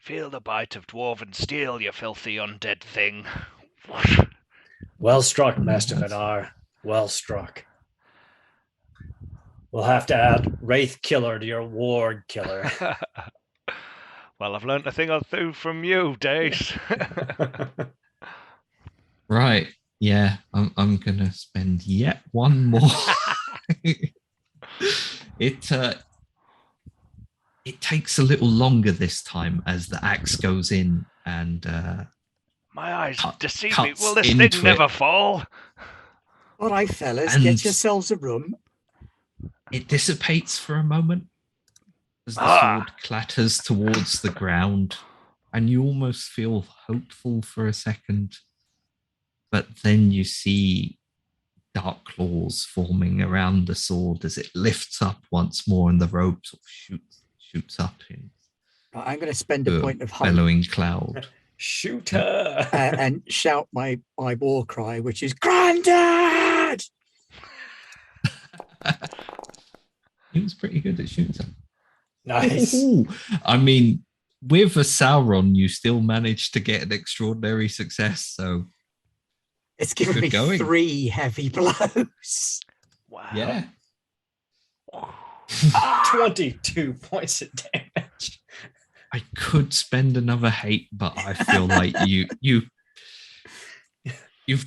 Feel the bite of dwarven steel, you filthy undead thing. Well struck, Master Vidar. Well struck. We'll have to add Wraith Killer to your Ward Killer. Well, I've learned a thing or two from you, Dace. Right. Yeah, I'm gonna spend yet one more. It takes a little longer this time as the axe goes in and my eyes deceive me. Will this thing into never fall? all right, fellas, And- get yourselves a room. it dissipates for a moment as the sword clatters towards the ground, and you almost feel hopeful for a second, but then you see dark claws forming around the sword as it lifts up once more, and the robe sort of shoots up in I'm going to spend a point of height bellowing cloud. Shoot her. and shout my war cry, which is "Grandad!" He was pretty good at shooting. Nice. Ooh. I mean, with a Sauron, you still managed to get an extraordinary success. So It's given Good me going. 3 heavy blows. Wow. yeah, 22 points of damage. I could spend another hate, but I feel like you've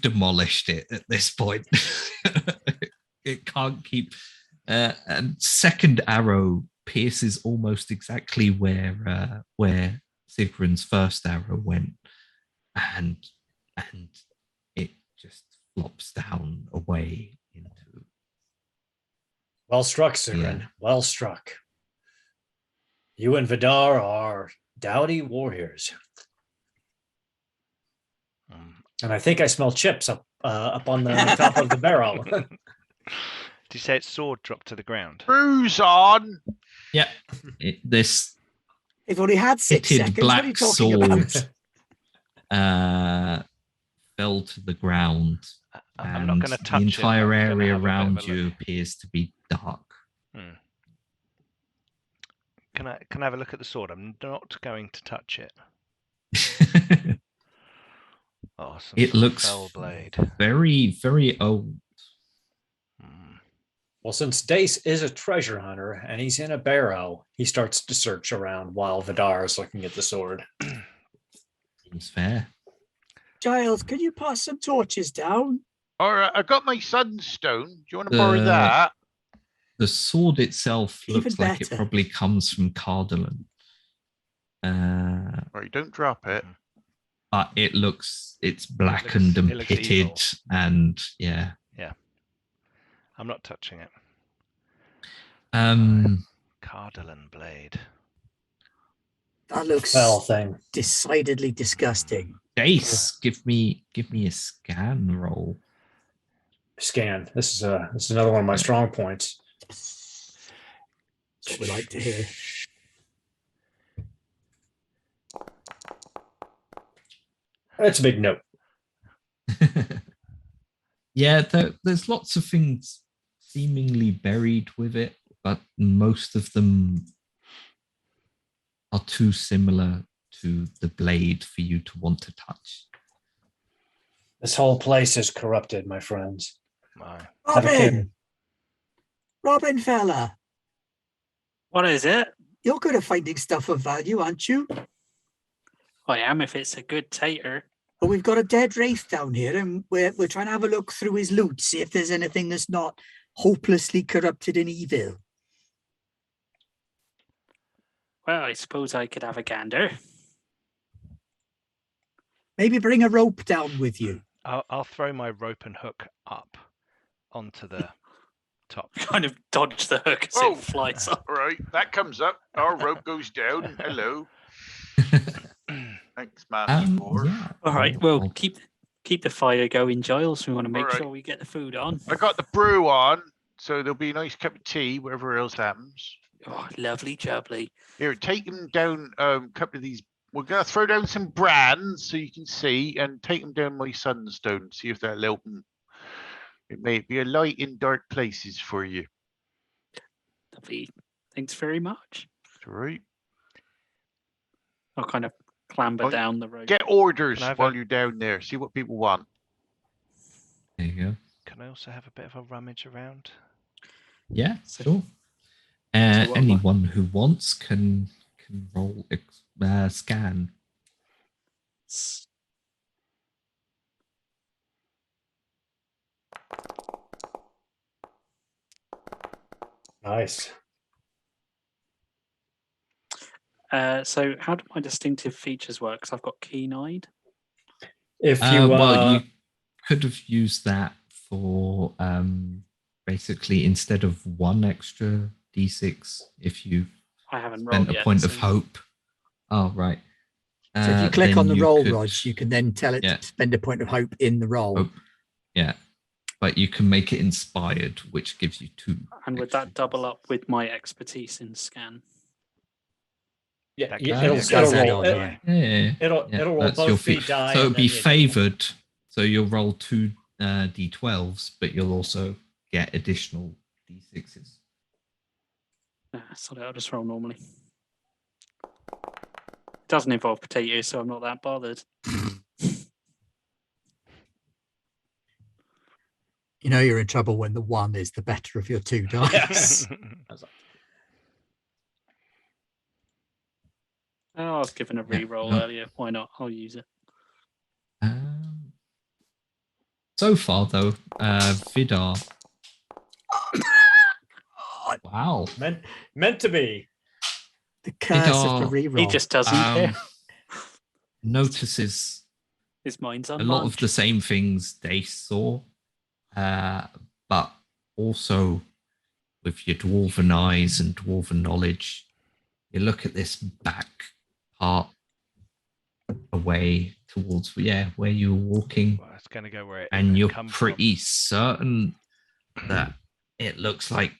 demolished it at this point. It can't keep. And second arrow pierces almost exactly where Sigrun's first arrow went, and it just flops down away into. Well struck, Sigrun. Yeah. Well struck. You and Vidar are doughty warriors. And I think I smell chips up on the top of the barrel. Did you say its sword dropped to the ground? Bruise on. Yeah, this They've only had 6 pitted seconds. What are you black talking sword about? fell to the ground, I'm not and going to touch the entire it. I'm gonna area have a bit of around a you look. appears to be dark. Can I have a look at the sword? I'm not going to touch it. Oh, some It sort of looks fell blade. very, very old. Well, since Dace is a treasure hunter and he's in a barrow, he starts to search around while Vidar is looking at the sword. Seems fair. Giles, could you pass some torches down? All right, I got my sunstone. Do you want to borrow that? The sword itself Even looks like it better. probably comes from Cardolan. Right, don't drop it. But it's blackened and it looks pitted, evil. and yeah. I'm not touching it. Cardolan blade. That looks Fell thing. decidedly disgusting. Dace, give me a scan roll. Scan. This is another one of my strong points. That's what we like to hear. That's a big note. Yeah, there's lots of things seemingly buried with it, but most of them are too similar to the blade for you to want to touch. This whole place is corrupted, my friends. My. Have a care. Robin fella, What is it? you're good at finding stuff of value, aren't you? I am if it's a good tater. Well, we've got a dead wraith down here, and we're trying to have a look through his loot, see if there's anything that's not hopelessly corrupted and evil. Well, I suppose I could have a gander. Maybe bring a rope down with you. I'll throw my rope and hook up onto the top. Kind of dodge the hook as Oh. it flies up. All right, that comes up. Our rope goes down. Hello. Thanks, Master Dwarf. Yeah. All right, well, keep the fire going, Giles. We want to make All right. sure we get the food on. I got the brew on, so there'll be a nice cup of tea, whatever else happens. Oh, lovely jubbly. Here, take them down a couple of these. We're going to throw down some brands so you can see, and take them down my sunstone, see if that'll help them. It may be a light in dark places for you. Lovely. Thanks very much. All right. I'll kind of clamber Well, down the road. Get orders Can I have while a- you're down there. See what people want. There you go. Can I also have a bit of a rummage around? Yeah, So- sure. So what am I- Anyone who wants can roll scan. Nice. So how do my distinctive features work? Because I've got keen-eyed. If you Well, you could have used that for basically instead of one extra d6 if you I haven't rolled spent a yet. point of so- hope. Oh, right. So if you click then on the you roll, could- Rog, you can then tell it Yeah. to spend a point of hope in the roll. Hope. Yeah. But you can make it inspired, which gives you 2. And would extra that double up with my expertise in scan? yeah, That yeah, gives it'll, you a it'll good roll. idea. Yeah. It'll Yeah, roll that's both your feet feat. die. So and it'll be then you- favored. So you'll roll 2 d12s, but you'll also get additional d6s. Sorry, I'll just roll normally. It doesn't involve potatoes, so I'm not that bothered. You know you're in trouble when the one is the better of your two dice. Yes. Oh, I was given a Yeah, re-roll no. earlier. Why not? I'll use it. So far, though, Vidar. Wow. Meant to be. The curse of the Vidar, He reroll. just doesn't care. Notices His mind's a unlocked. lot of the same things they saw, but also with your dwarven eyes and dwarven knowledge, you look at this back part away towards where you were walking, Well, it's going to go where it and you're come pretty certain that it looks like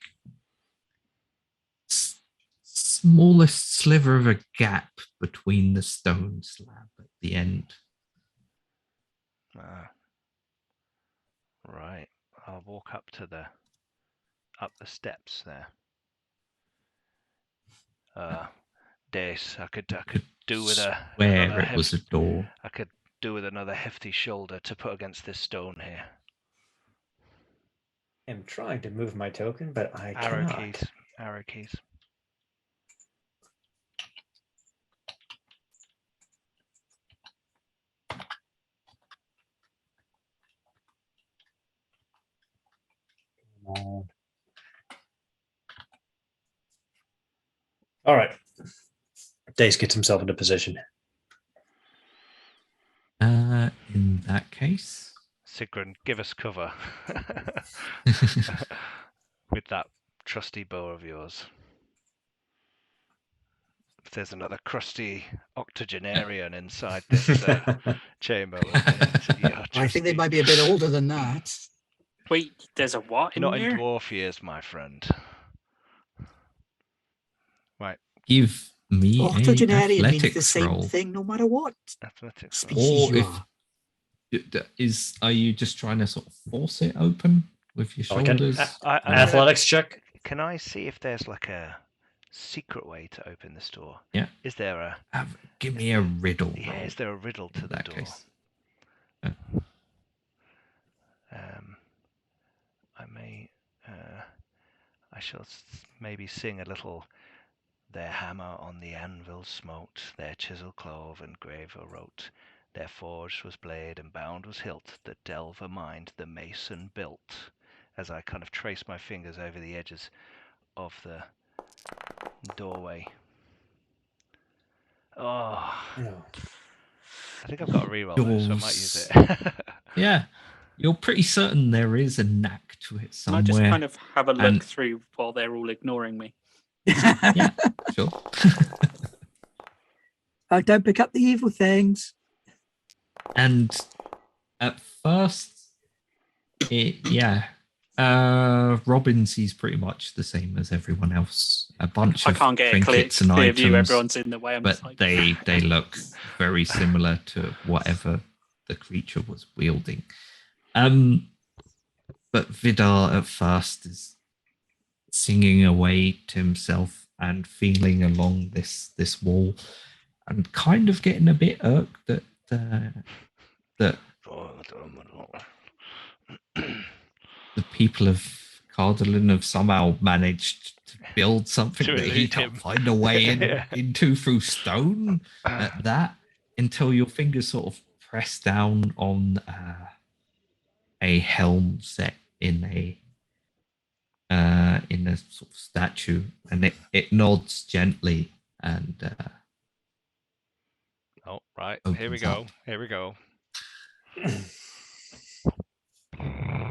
smallest sliver of a gap between the stone slab at the end. from. Right. I'll walk up the steps there. Dace, I could do with Where another it was a door. I could do with another hefty shoulder to put against this stone here. I'm trying to move my token, but I Arrow cannot. keys. Arrow keys. All right. Dace gets himself into position. In that case, Sigrun, give us cover with that trusty bow of yours. If there's another crusty octogenarian inside this chamber, I think they might be a bit older than that. Wait, there's a what in not there? in dwarf years, my friend. give me an Octogenarian means the athletics same roll. thing no matter what Athletics. roll. species Or you if are. are you just trying to sort of force it open with your Like an shoulders? athletics check. Can I see if there's like a secret way to open this door? Yeah. Is there a Give me a riddle. yeah? roll Is there a riddle to in the that door? case. I may, I shall maybe sing a little. Their hammer on the anvil smote, their chisel clove and graver wrote. Their forge was blade and bound was hilt, that delver mind the mason built. As I kind of trace my fingers over the edges of the doorway. Oh, Yeah. I think I've got a reroll though, so I might use it. Yeah, you're pretty certain there is a knack to it Can I somewhere. just kind of have a look and- through while they're all ignoring me? Yeah, sure. Oh, don't pick up the evil things. And at first, Robin sees pretty much the same as everyone else. A bunch I of can't get a clear trinkets and view. items, Everyone's in the way. I'm but just like, they look very similar to whatever the creature was wielding. But Vidar at first is singing away to himself and feeling along this wall, and kind of getting a bit irked that the people of Cardalin have somehow managed to build something To that he elude can't him. find a way Yeah. into through stone. At that, until your fingers sort of press down on a helm set in a sort of statue, and it nods gently and Oh, right. Here we opens go. up. Here we go.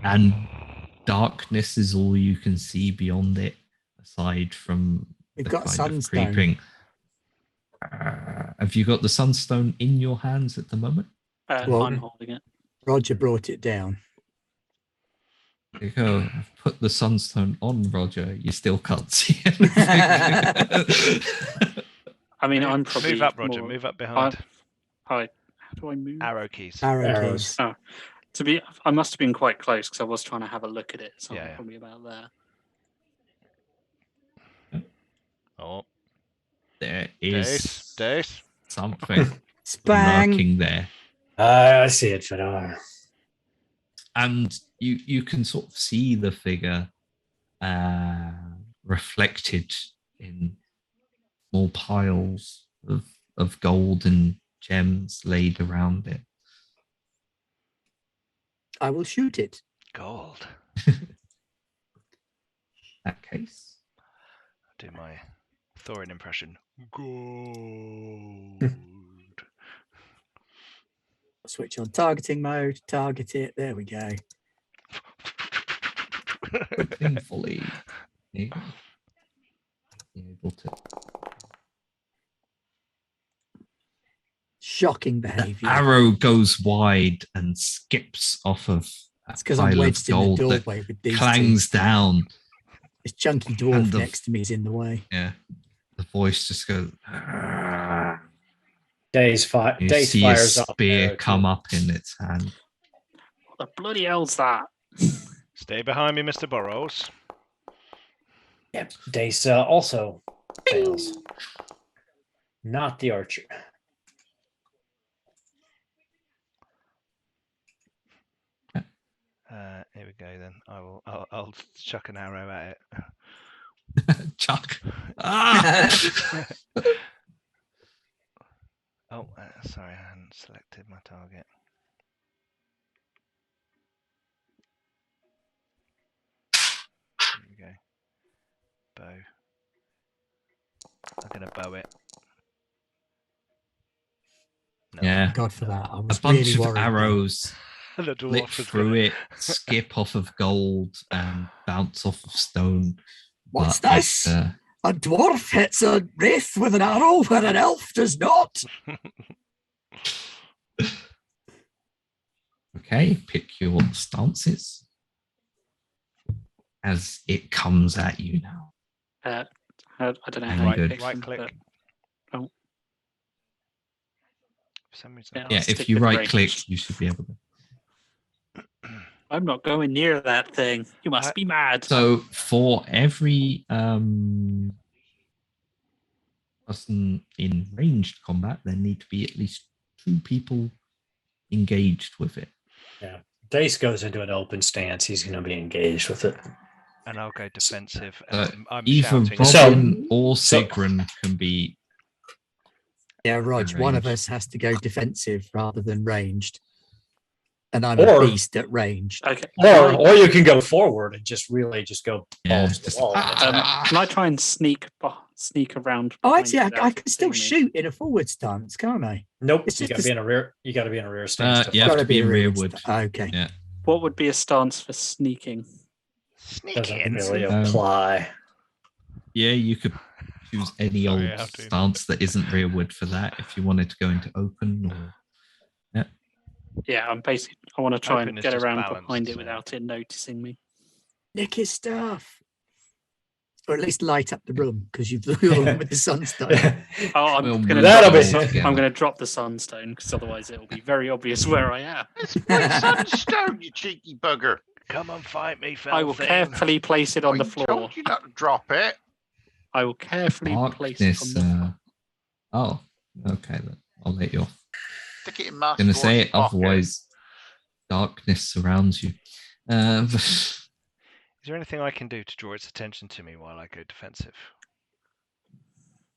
And darkness is all you can see beyond it, aside from We've the got kind of sunstone. creeping. Have you got the sunstone in your hands at the moment? Well, I'm holding it. Roger brought it down. There you go. I've put the sunstone on, Roger. You still can't see anything. I mean, I'm probably Move up, Roger. more- Move up behind. Hi. How do I move? Arrow keys. Arrows. I must have been quite close because I was trying to have a look at it. So Yeah, I'm yeah. probably about there. Oh, There is Dace. something Spang. lurking there. I see it, Vidar. And you can sort of see the figure reflected in small piles of gold and gems laid around it. I will shoot it. Gold. That case. Do my Thorin impression. Gold. Switch on targeting mode. Target it. There we go. Painfully. There you go. You're able to. Shocking The behavior. arrow goes wide and skips off of It's a because I'm pile of wedged in the gold that doorway with these clangs two. down. This chunky And dwarf the- next to me is in the way. Yeah. The voice just goes. Dace See a fires up. spear come up in its hand. What the bloody hell's that? Stay behind me, Mr. Burrows. Yep. Dace also fails. Not the archer. Here we go then. I'll chuck an arrow at it. Chuck. Ah! Oh, sorry, I hadn't selected my target. Here we go. Bow. I'm gonna bow it. No. Yeah. God for that. I A was bunch really of worried. then. arrows The flick dwarf is through gonna... it, skip off of gold, and bounce off of stone. What's But this? it, A dwarf hits a wraith with an arrow where an elf does not. okay, pick your stances as it comes at you now. I don't know Hang how on, you good. pick Right them, click. but- oh, For some reason. yeah, I'll Yeah, stick if you with right range. click, you should be able to. I'm not going near that thing. You must be mad. So for every person in ranged combat, there need to be at least 2 people engaged with it. Yeah. Dace goes into an open stance. He's going to be engaged with it. And I'll go defensive. And I'm Either shouting. Robin or Sigrun can be. Yeah, Rog, one of ranged. us has to go defensive rather than ranged. And I'm Or- a beast at ranged. Okay. Or you can go forward and just really just go balls to just- the wall. Can I try and sneak around? Oh, behind actually, you I without can still seeing me? shoot in a forward stance, can't I? Nope. It's You just got to be in a rear. You got to be in a rear stance. You have Gotta to be in rearward rearward. Okay. Yeah. What would be a stance for sneaking? Doesn't Sneaking. really apply. Yeah, you could choose any Sorry, I old have to. stance that isn't rearward for that if you wanted to go into open or. Yeah, I want to try Open and is get just around balanced, behind it so- without it noticing me. Nick his stuff. Or at least light up the room because you've lit all with the sunstone. Oh, I'm We'll going to move That'll drop be- the together. I'm going to drop the sunstone because otherwise it will be very obvious where I am. It's my sunstone, you cheeky bugger. Come and fight me, fell I will thing. carefully place it on I the floor. told you not to drop it. I will carefully place it on Darkness. the floor. Oh, okay. Then I'll let you off. Stick it in my Gonna say it, pocket. otherwise darkness surrounds you. Is there anything I can do to draw its attention to me while I go defensive?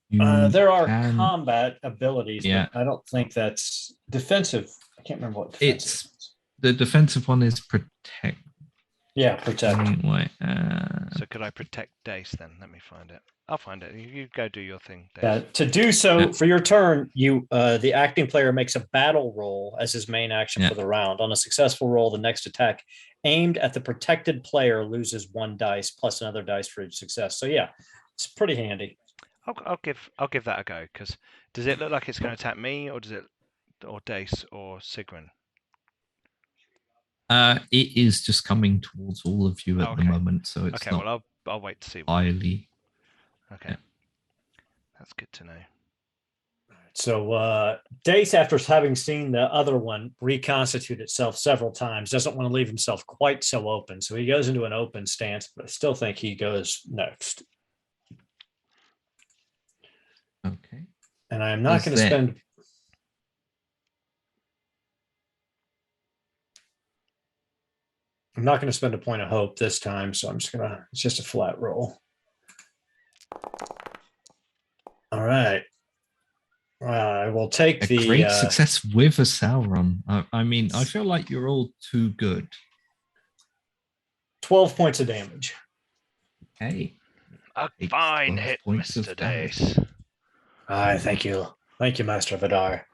There are can- combat abilities, Yeah. but I don't think that's defensive. I can't remember what defensive It's- is. The defensive one is protect. Yeah, protect. Wait, So could I protect Dace then? Let me find it. I'll find it. You go do your thing, Dace. To do so Yeah. for your turn, you the acting player makes a battle roll as his main action Yeah. for the round. On a successful roll, the next attack aimed at the protected player loses 1 dice plus another dice for each success. So yeah, it's pretty handy. I'll give that a go. Because does it look like it's going to attack me, or Dace or Sigrun? it is just coming towards all of you at the Okay. moment, so it's Okay, not well I'll wait to see. highly. Okay, yeah. that's good to know. So Dace, after having seen the other one reconstitute itself several times, doesn't want to leave himself quite so open. So he goes into an open stance, but I still think he goes next. Okay. And I am not Is going to that- spend. I'm not going to spend a point of hope this time, so I'm just gonna. It's just a flat roll. All right. I will take A the great success with a Sauron. I mean, I feel like you're all too good. 12 points of damage. Okay. A Takes fine 12 hit, points of Mr. damage. Dace. Aye, thank you. Thank you, Master Vidar.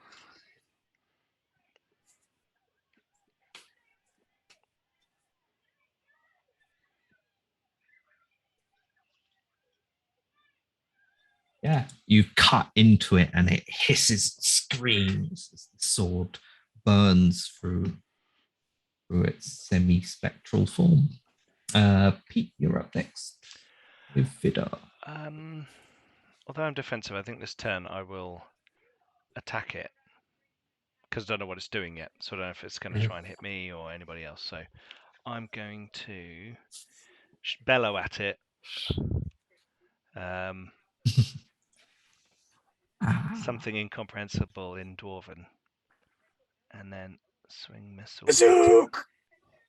Yeah. You cut into it and it hisses, screams as the sword burns through its semi-spectral form. Pete, you're up next with Vidar. Although I'm defensive, I think this turn I will attack it because I don't know what it's doing yet. So I don't know if it's going to try and hit me or anybody else. So I'm going to bellow at it. Something incomprehensible in Dwarven, and then swing missile. Bazook!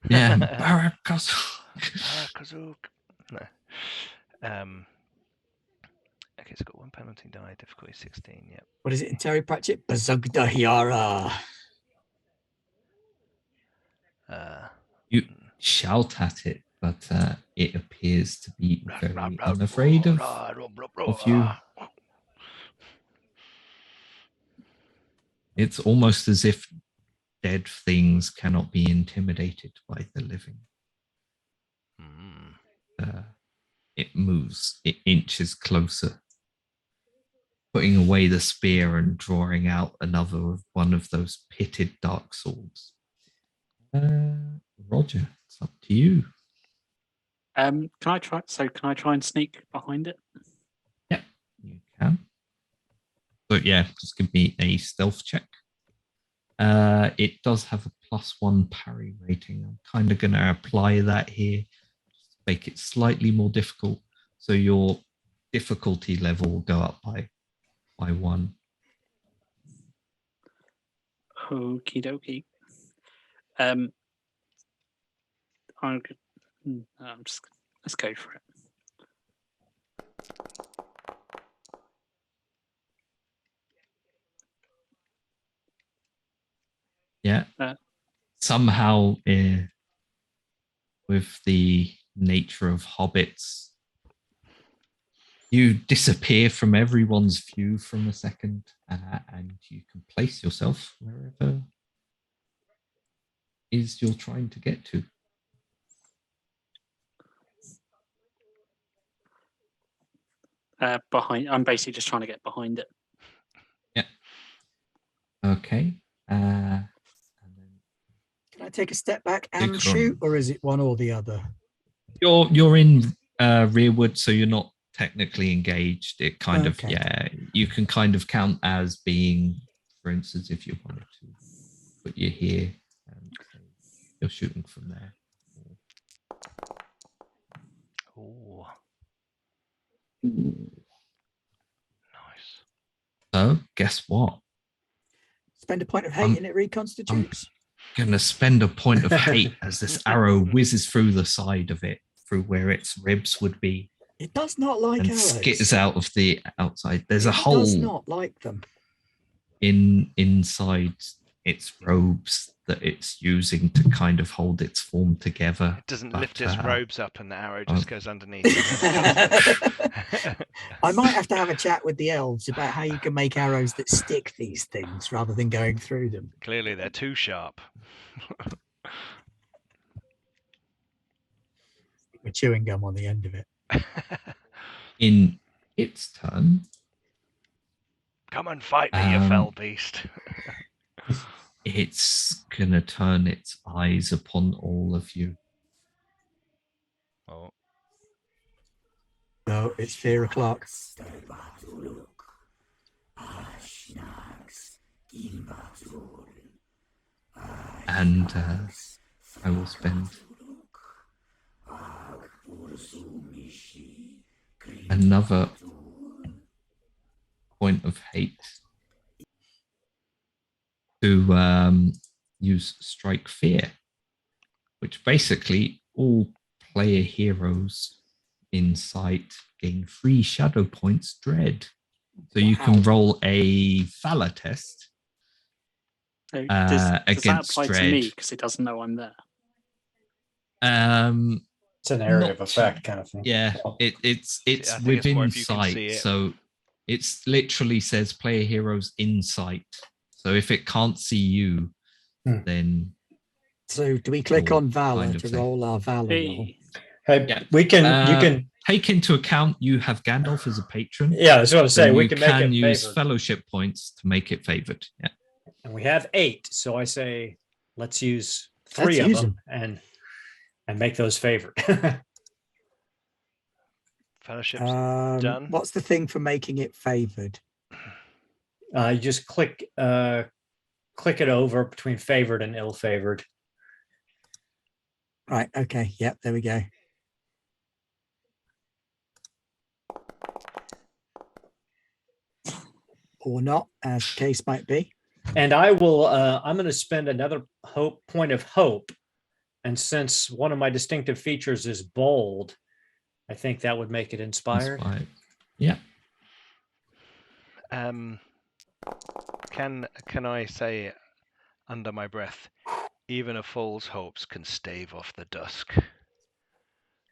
Yeah. Barakazuk. Barakazuk. No. Okay, it's got 1 penalty die, difficulty 16. Yep. What is it in Terry Pratchett? Bazugda Hiara. You shout at it, but it appears to be very unafraid of you. It's almost as if dead things cannot be intimidated by the living. It moves, it inches closer, putting away the spear and drawing out another one of those pitted dark swords. Roger, it's up to you. Can I try? So can I try and sneak behind it? Yeah, you can. But yeah, just give me a stealth check. It does have a +1 parry rating. I'm kind of going to apply that here, just to make it slightly more difficult. So your difficulty level will go up by 1. Okie dokie. let's go for it. Yeah. Somehow, with the nature of hobbits, you disappear from everyone's view from a second, and you can place yourself wherever is you're trying to get to. Behind. I'm basically just trying to get behind it. Yeah. Okay. Can I take a step back and shoot, or is it one or the other? You're in rearward, so you're not technically engaged. It kind of, you can kind of count as being, for instance, if you wanted to put you here, you're shooting from there. Ooh. Nice. So guess what? Spend a point of hate and it reconstitutes. I'm gonna spend a point of hate as this arrow whizzes through the side of it, through where its ribs would be. It does not like and arrows. Skitters out of the outside. There's a hole. It does not like them. Inside its robes that it's using to kind of hold its form together. It doesn't lift its robes up and the arrow just goes underneath. I might have to have a chat with the elves about how you can make arrows that stick these things rather than going through them. Clearly they're too sharp. With chewing gum on the end of it. In its turn. Come and fight me, you fell beast. It's gonna turn its eyes upon all of you. Oh. No, it's 4 o'clock. And I will spend another point of hate to use Strike Fear, which basically all player heroes in sight gain 3 shadow points dread. So you can roll a valor test does that against apply dread. to me because it doesn't know I'm there? It's an area of effect kind of thing. Yeah, it's within sight, so it's literally says player heroes in sight. So if it can't see you, then. So do we click on valor to roll our valor roll? Hey, yeah. You can take into account you have Gandalf as a patron. Yeah, that's what I was saying. We can make it use favored. fellowship points to make it favored. Yeah. And we have 8, so I say let's use 3 of them and make those favored. Fellowship's done. What's the thing for making it favored? You just click it over between favored and ill-favored. Right. Okay. Yep. There we go. Or not, as the case might be. And I will. I'm going to spend another point of hope. And since one of my distinctive features is bold, I think that would make it inspired. Yeah. Can I say under my breath, even a fool's hopes can stave off the dusk?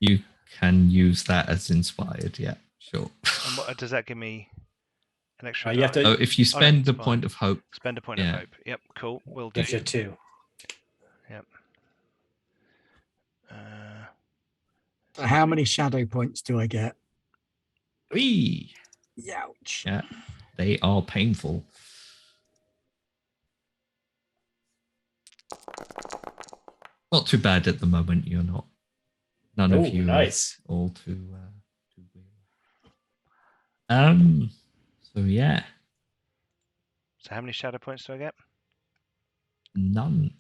You can use that as inspired. Yeah, sure. And what does that give me? An extra. You have to. If you spend the point of hope. Spend a point of hope. Yep. Cool. We'll do. Gives you 2. Yep. So how many shadow points do I get? 3. Ouch. Yeah, they are painful. Not too bad at the moment. You're not. None of you. Nice. All too weird. So yeah. So how many shadow points do I get? None.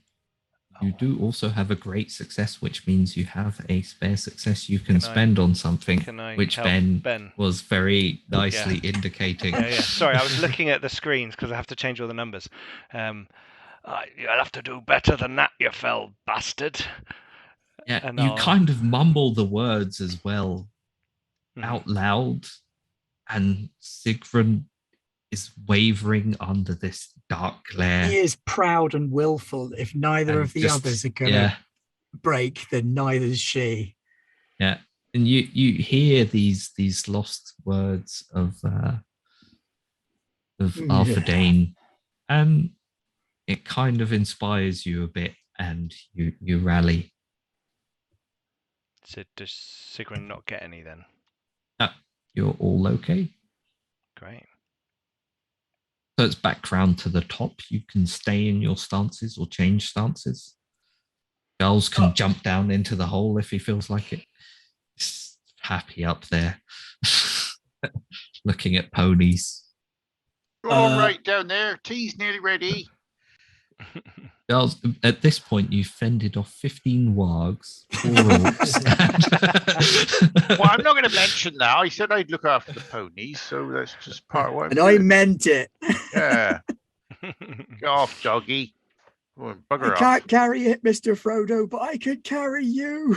You do also have a great success, which means you have a spare success you can spend on something, which Ben was very nicely indicating. Yeah. Sorry, I was looking at the screens because I have to change all the numbers. You'll have to do better than that, you fell bastard. Yeah, And you I'll- kind of mumble the words as well Mhm. out loud, and Sigrun is wavering under this dark glare. He is proud and willful. If neither and of the just- others are going to break, then neither's she. Yeah, and you hear these lost words of Arthur Dane, and it kind of inspires you a bit, and you rally. So does Sigrun not get any then? You're all okay. Great. So it's background to the top. You can stay in your stances or change stances. Giles can jump down into the hole if he feels like it. He's happy up there, looking at ponies. All right, down there. Tea's nearly ready. Giles, at this point, you've fended off 15 wargs, 4 orcs. Well, I'm not going to mention that. I said I'd look after the ponies, so that's just part of what I'm And I doing. meant it. Yeah. Get off, doggy. Go on, I bugger off. can't carry it, Mr. Frodo, but I could carry you.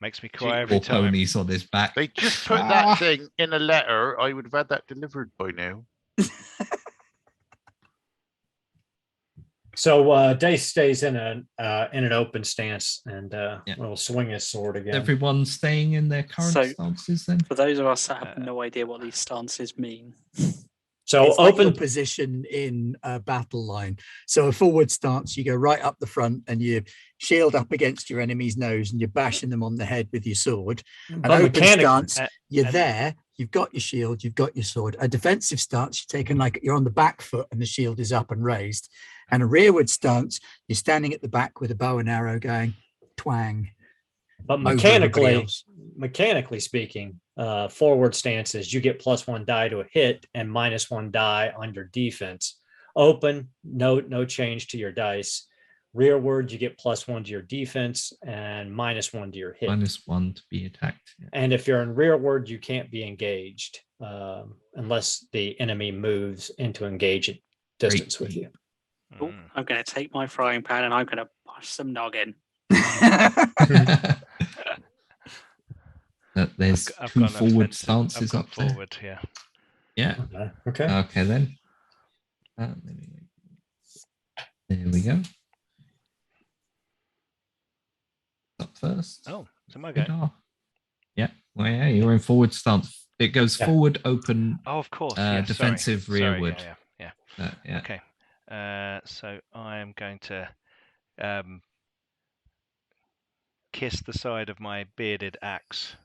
Makes me cry every 4 time. ponies on his back. They just put that thing in a letter. I would have had that delivered by now. So Dace stays in an open stance and will swing his sword again. Everyone's staying in their current So- stances then? For those of us that have no idea what these stances mean, So It's like your open. position in a battle line. So a forward stance, you go right up the front and you shield up against your enemy's nose and you're bashing them on the head with your sword. An But open mechanic- stance, you're and- there, you've got your shield, you've got your sword. A defensive stance, you're taking like you're on the back foot and the shield is up and raised. And a rearward stance, you're standing at the back with a bow and arrow going twang. But over everybody mechanically, else. mechanically speaking, forward stances, you get +1 die to a hit and -1 die on your defense. Open, no change to your dice. Rearward, you get +1 to your defense and -1 to your hit. -1 to be attacked. Yeah. And if you're in rearward, you can't be engaged unless the enemy moves into engage at distance with you. oh, I'm going to take my frying pan and I'm going to push some noggin. There's I've 2 got an forward offensive- stances I've got up there. forward here. Yeah. Okay. Okay then. There we go. Up first. Oh, it's my go. Radar. Yeah. Well, yeah, you're in forward stance. It goes Yeah. forward, open, Oh, of course. Yeah, defensive, sorry. rearward. Yeah. yeah. Okay. So I am going to kiss the side of my bearded axe.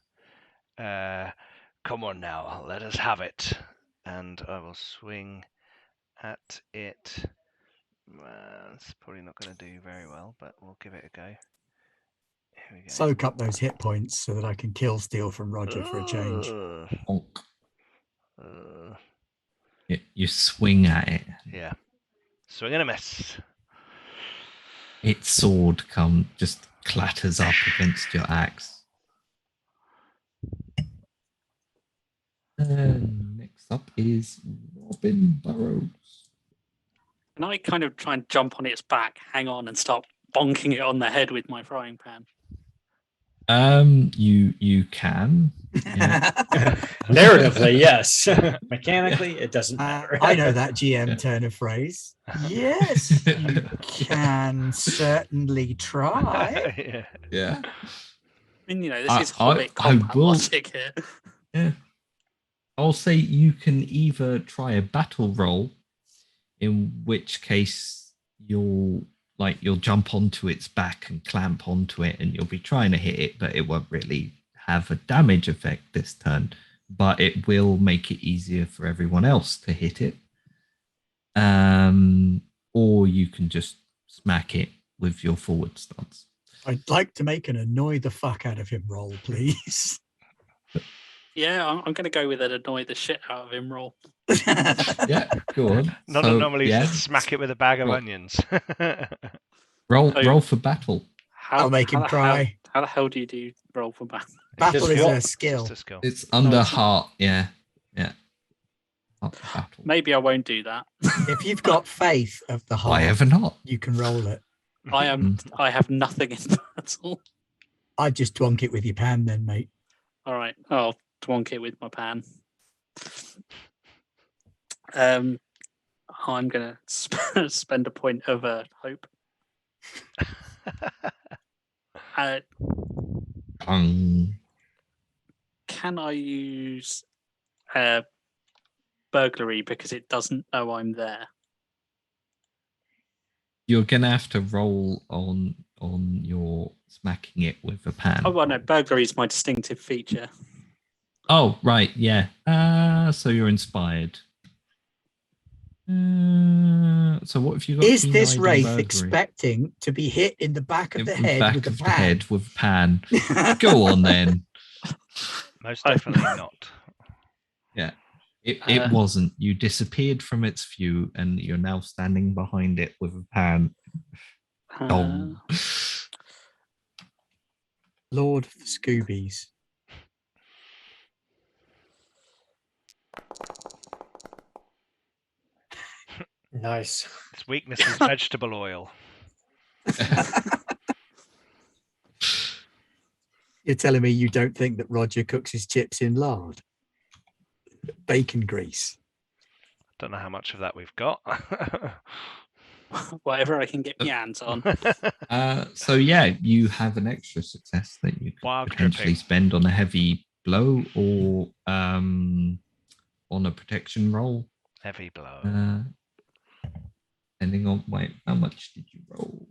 Come on now, let us have it. And I will swing at it. It's probably not going to do very well, but we'll give it a go. Here we go. Soak up those hit points so that I can kill steal from Roger for a change. Bonk. Uh, You swing at it. yeah. Swing and a miss. Its sword just clatters up against your axe. Next up is Robin Burrows. And I kind of try and jump on its back, hang on, and start bonking it on the head with my frying pan. You can. Yeah. Narratively, yes. Mechanically, it doesn't matter. I know that GM turn of phrase. Yes, you can certainly try. Yeah. Yeah. I mean, this I- is Hobbit I combat will- logic here. Yeah. I'll say you can either try a battle roll, in which case you'll jump onto its back and clamp onto it, and you'll be trying to hit it, but it won't really have a damage effect this turn. But it will make it easier for everyone else to hit it. Or you can just smack it with your forward stance. I'd like to make an annoy the fuck out of him roll, please. Yeah, I'm going to go with an annoy the shit out of him roll. Yeah, go on. Not So, normally yeah, smack it with a bag of Roll. onions. roll for battle. I'll make him cry. How the hell do you do roll for battle? Battle Just is roll. a It's skill. just a skill. It's under it's- heart. Yeah. Heart battle. Maybe I won't do that. If you've got faith of the Why heart, ever not? you can roll it. I have nothing in battle. I'd just twonk it with your pan then, mate. All right, I'll twonk it with my pan. I'm gonna spend a point of hope. Can I use burglary because it doesn't know I'm there? You're gonna have to roll on your smacking it with a pan. Oh, well, no, burglary is my distinctive feature. Oh, right, yeah. So you're inspired. So what have you got? Is this keen-eyed wraith burglary? expecting to be hit in the back of the In head back with a of the pan? head with a pan. Go on then. Most definitely not. Yeah. It wasn't. You disappeared from its view and you're now standing behind it with a pan. Dong. Lord of the Scoobies. Nice. Its weakness is vegetable oil. You're telling me you don't think that Roger cooks his chips in lard? Bacon grease. Don't know how much of that we've got. Whatever I can get my hands on. So yeah, you have an extra success that you could Wild potentially dripping. spend on a heavy blow or on a protection roll. Heavy blow. Depending on how much did you roll?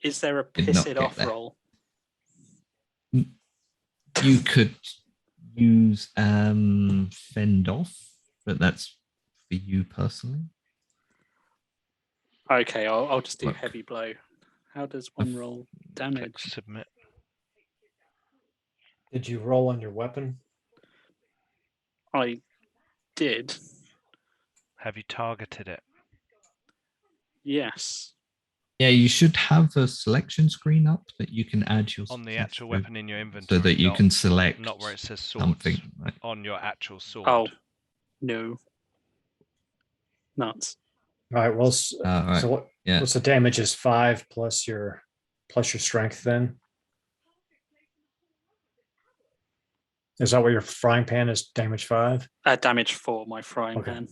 Is there a Did piss not it get off that. roll? You could use fend off, but that's for you personally. Okay, I'll just do Look. heavy blow. How does one roll Click damage? submit. Did you roll on your weapon? I did. Have you targeted it? Yes. Yeah, you should have a selection screen up that you can add your On the success actual to, weapon in your inventory. so that you can select Not where it says sword. something. Right? On your actual sword. Oh, no. Nuts. All right. Well, Right. so what? Yeah. What's the damage? Is 5 plus your strength? Then is that what your frying pan is? Damage 5. Damage 4, my frying Okay. pan.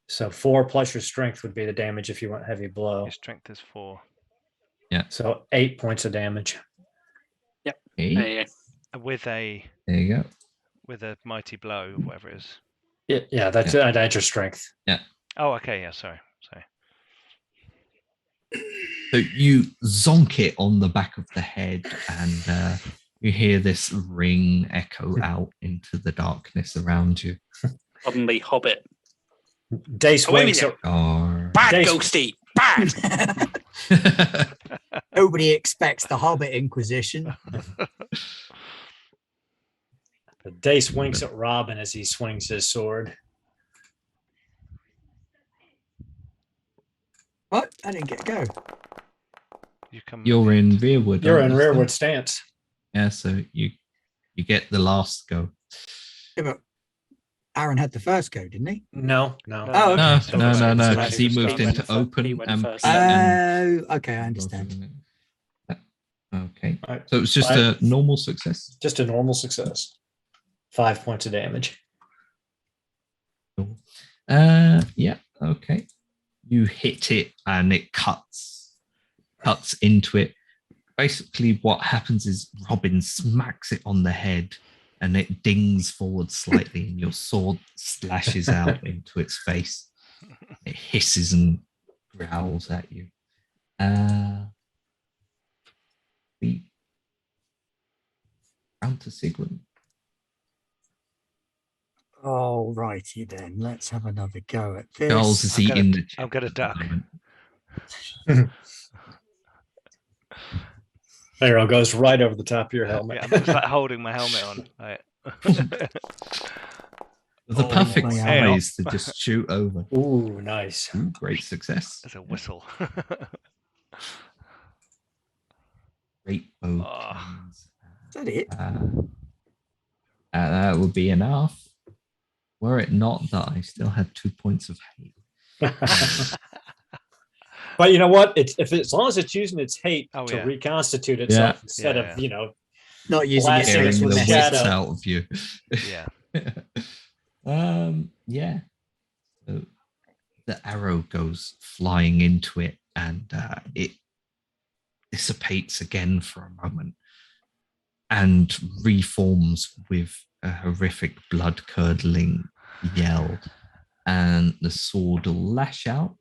So 4 plus your strength would be the damage if you went heavy blow. Your strength is 4. So 8 points of damage. Yep. Okay. There you go. With a There you go. with a mighty blow, whatever it is. Yeah, that's your strength. Oh, okay, yeah, sorry. So you zonk it on the back of the head, and you hear this ring echo out into the darkness around you. Suddenly, Hobbit. Dace Away wakes with up. Bad, Dace- Ghosty! Bad! Nobody expects the Hobbit Inquisition. Dace winks at Robin as he swings his sword. What? I didn't get a go. You're in rearward. You're aren't in you, rearward still? stance. Yeah, so you get the last go. Yeah, but Aaron had the first go, didn't he? No. Oh, okay. No, So no, it's- because he moved He went into fir- open he went and first. Okay, I understand. Okay, All right. so it was just a normal success. Just a normal success. 5 points of damage. Yeah, okay. You hit it and it cuts into it. Basically, what happens is Robin smacks it on the head and it dings forward slightly, and your sword slashes out into its face. It hisses and growls at you. Round to Sigwin. All righty then. Let's have another go at this. Charles is eating the chip. I'm gonna duck. Arrow goes right over the top of your helmet. Yeah, I'm just like holding my helmet on. Right. The perfect my size to just shoot over. Ooh, nice. Ooh, great success. There's a whistle. Great bow. Oh. Is that it? That would be enough. Were it not that I still had 2 points of hate. But you know what? As long as it's using its hate to yeah. reconstitute itself instead of not using it blasting us Scaring with the shadow. wits out of you. Yeah. Yeah. So the arrow goes flying into it, and it dissipates again for a moment and reforms with a horrific blood-curdling yell, and the sword will lash out.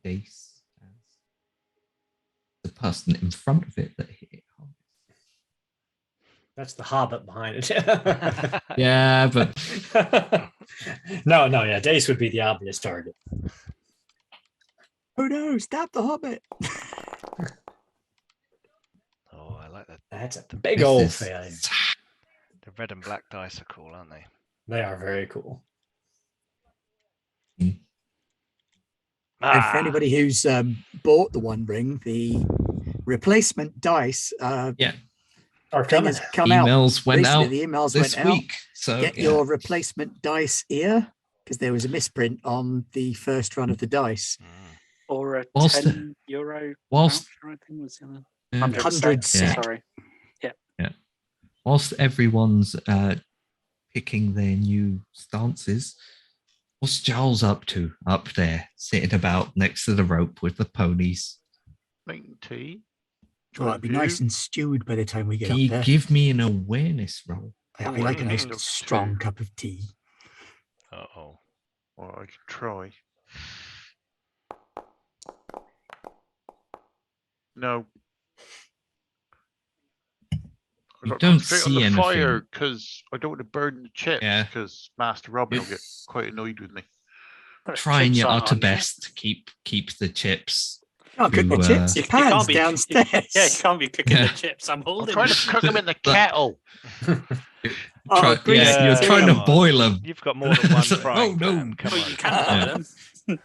Dace as the person in front of it that hit it hard. That's the hobbit behind it. Yeah, but no, Dace would be the obvious target. Oh no, stop the hobbit. Oh, I like that. That's a big old failure. The red and black dice are cool, aren't they? They are very cool. And for anybody who's bought the One Ring, the replacement dice are thing has come emails out. Went recently. out The emails this went week. out. So get your replacement dice here, because there was a misprint on the first run of the dice. Or a Whilst- €10 whilst voucher, I think was the other. 100 SEK. SEK. Sorry. Whilst everyone's picking their new stances, what's Giles up to up there, sitting about next to the rope with the ponies? Making tea. Oh, it'd be nice and stewed by the time we get Can up you there. give me an awareness roll? I like a nice Of strong two. cup of tea. Uh-oh. Well, I could try. No. You I've got to don't concentrate on see the anything. fire because I don't want to burn the chips Yeah. because Master Robin will get quite annoyed with me. Trying Chips your aren't utter on best to keep the chips. Oh, cook the to, chips. You Your pan's can't be downstairs. you can't be cooking Yeah. the chips. I'm I'm holding. trying to cook them in the kettle. Grease You're the trying to cereal. boil them. You've got more than one So- frying oh, no. pan. Come Well, on. you can boil them.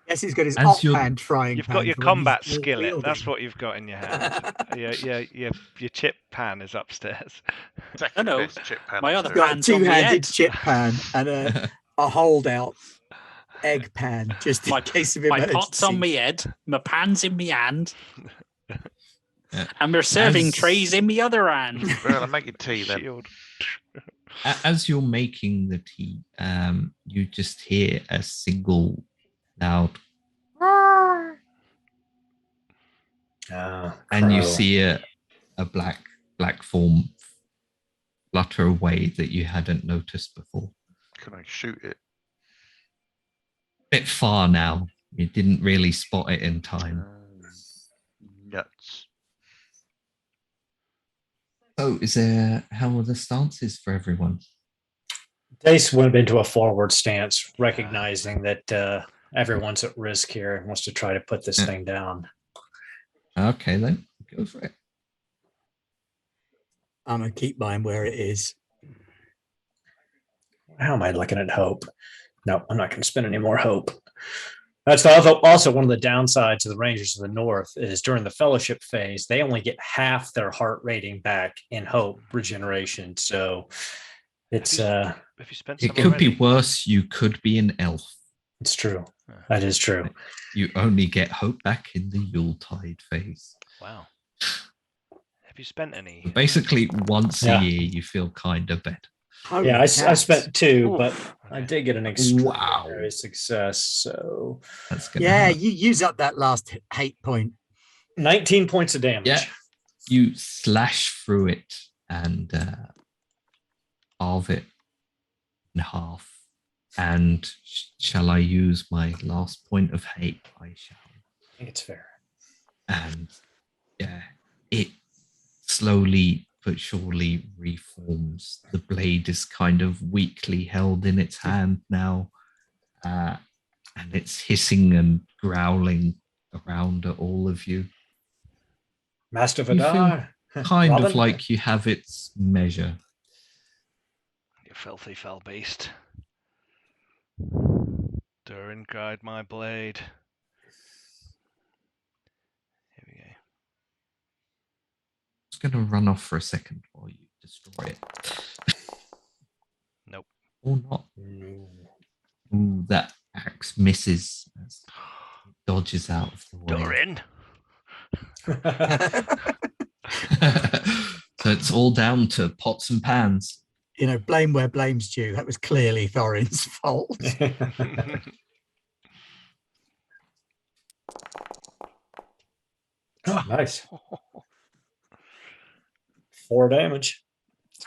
Yes, he's got his As hot you're- pan frying You've pan got your for when he's combat dual skillet. wielding. That's what you've got in your hand. Your chip pan is upstairs. Second no. best chip pan My other upstairs. Got a pan's on the two-handed edge. chip pan and a hold-out egg pan, just in case of My emergency. pot's on my head, my pan's in my hand, Yeah. and we're serving As- trays in my other hand. Well, I'm making tea then. Shield. As you're making the tea, you just hear a single loud, and you see a black form flutter away that you hadn't noticed before. Can I shoot it? Bit far now. You didn't really spot it in time. Nuts. So, how are the stances for everyone? Dace went into a forward stance, recognizing that everyone's at risk here and wants to try to put this thing down. Okay, then go for it. I'm going to keep mine where it is. How am I looking at hope? No, I'm not going to spend any more hope. That's also one of the downsides of the Rangers of the North is during the fellowship phase, they only get half their heart rating back in hope regeneration. So it's Have you spent It some could already? be worse. You could be an elf. it's true. That is true. You only get hope back in the Yuletide phase. Wow. Have you spent any? Basically, once Yeah. a year, you feel kind of better. Holy Yeah, I cats. spent 2, Oof. but I Okay. did get an extraordinary success. So That's gonna Yeah, hurt. you use up that last hate point. 19 points of damage. Yeah. You slash through it and halve it in half. And shall I use my last point of hate? I shall. I think it's fair. And yeah, it slowly but surely reforms. The blade is kind of weakly held in its hand now, and it's hissing and growling around at all of you. Master You feel Vidar. kind of Robin? like you have its measure. You filthy fell beast. Durin, guide my blade. Here we go. just going to run off for a second while you destroy it. Nope. Or not. No. Ooh, that axe misses as it dodges out of the way. Doran. So it's all down to pots and pans. You know, blame where blame's due. That was clearly Thorin's fault. Oh, nice. 4 damage.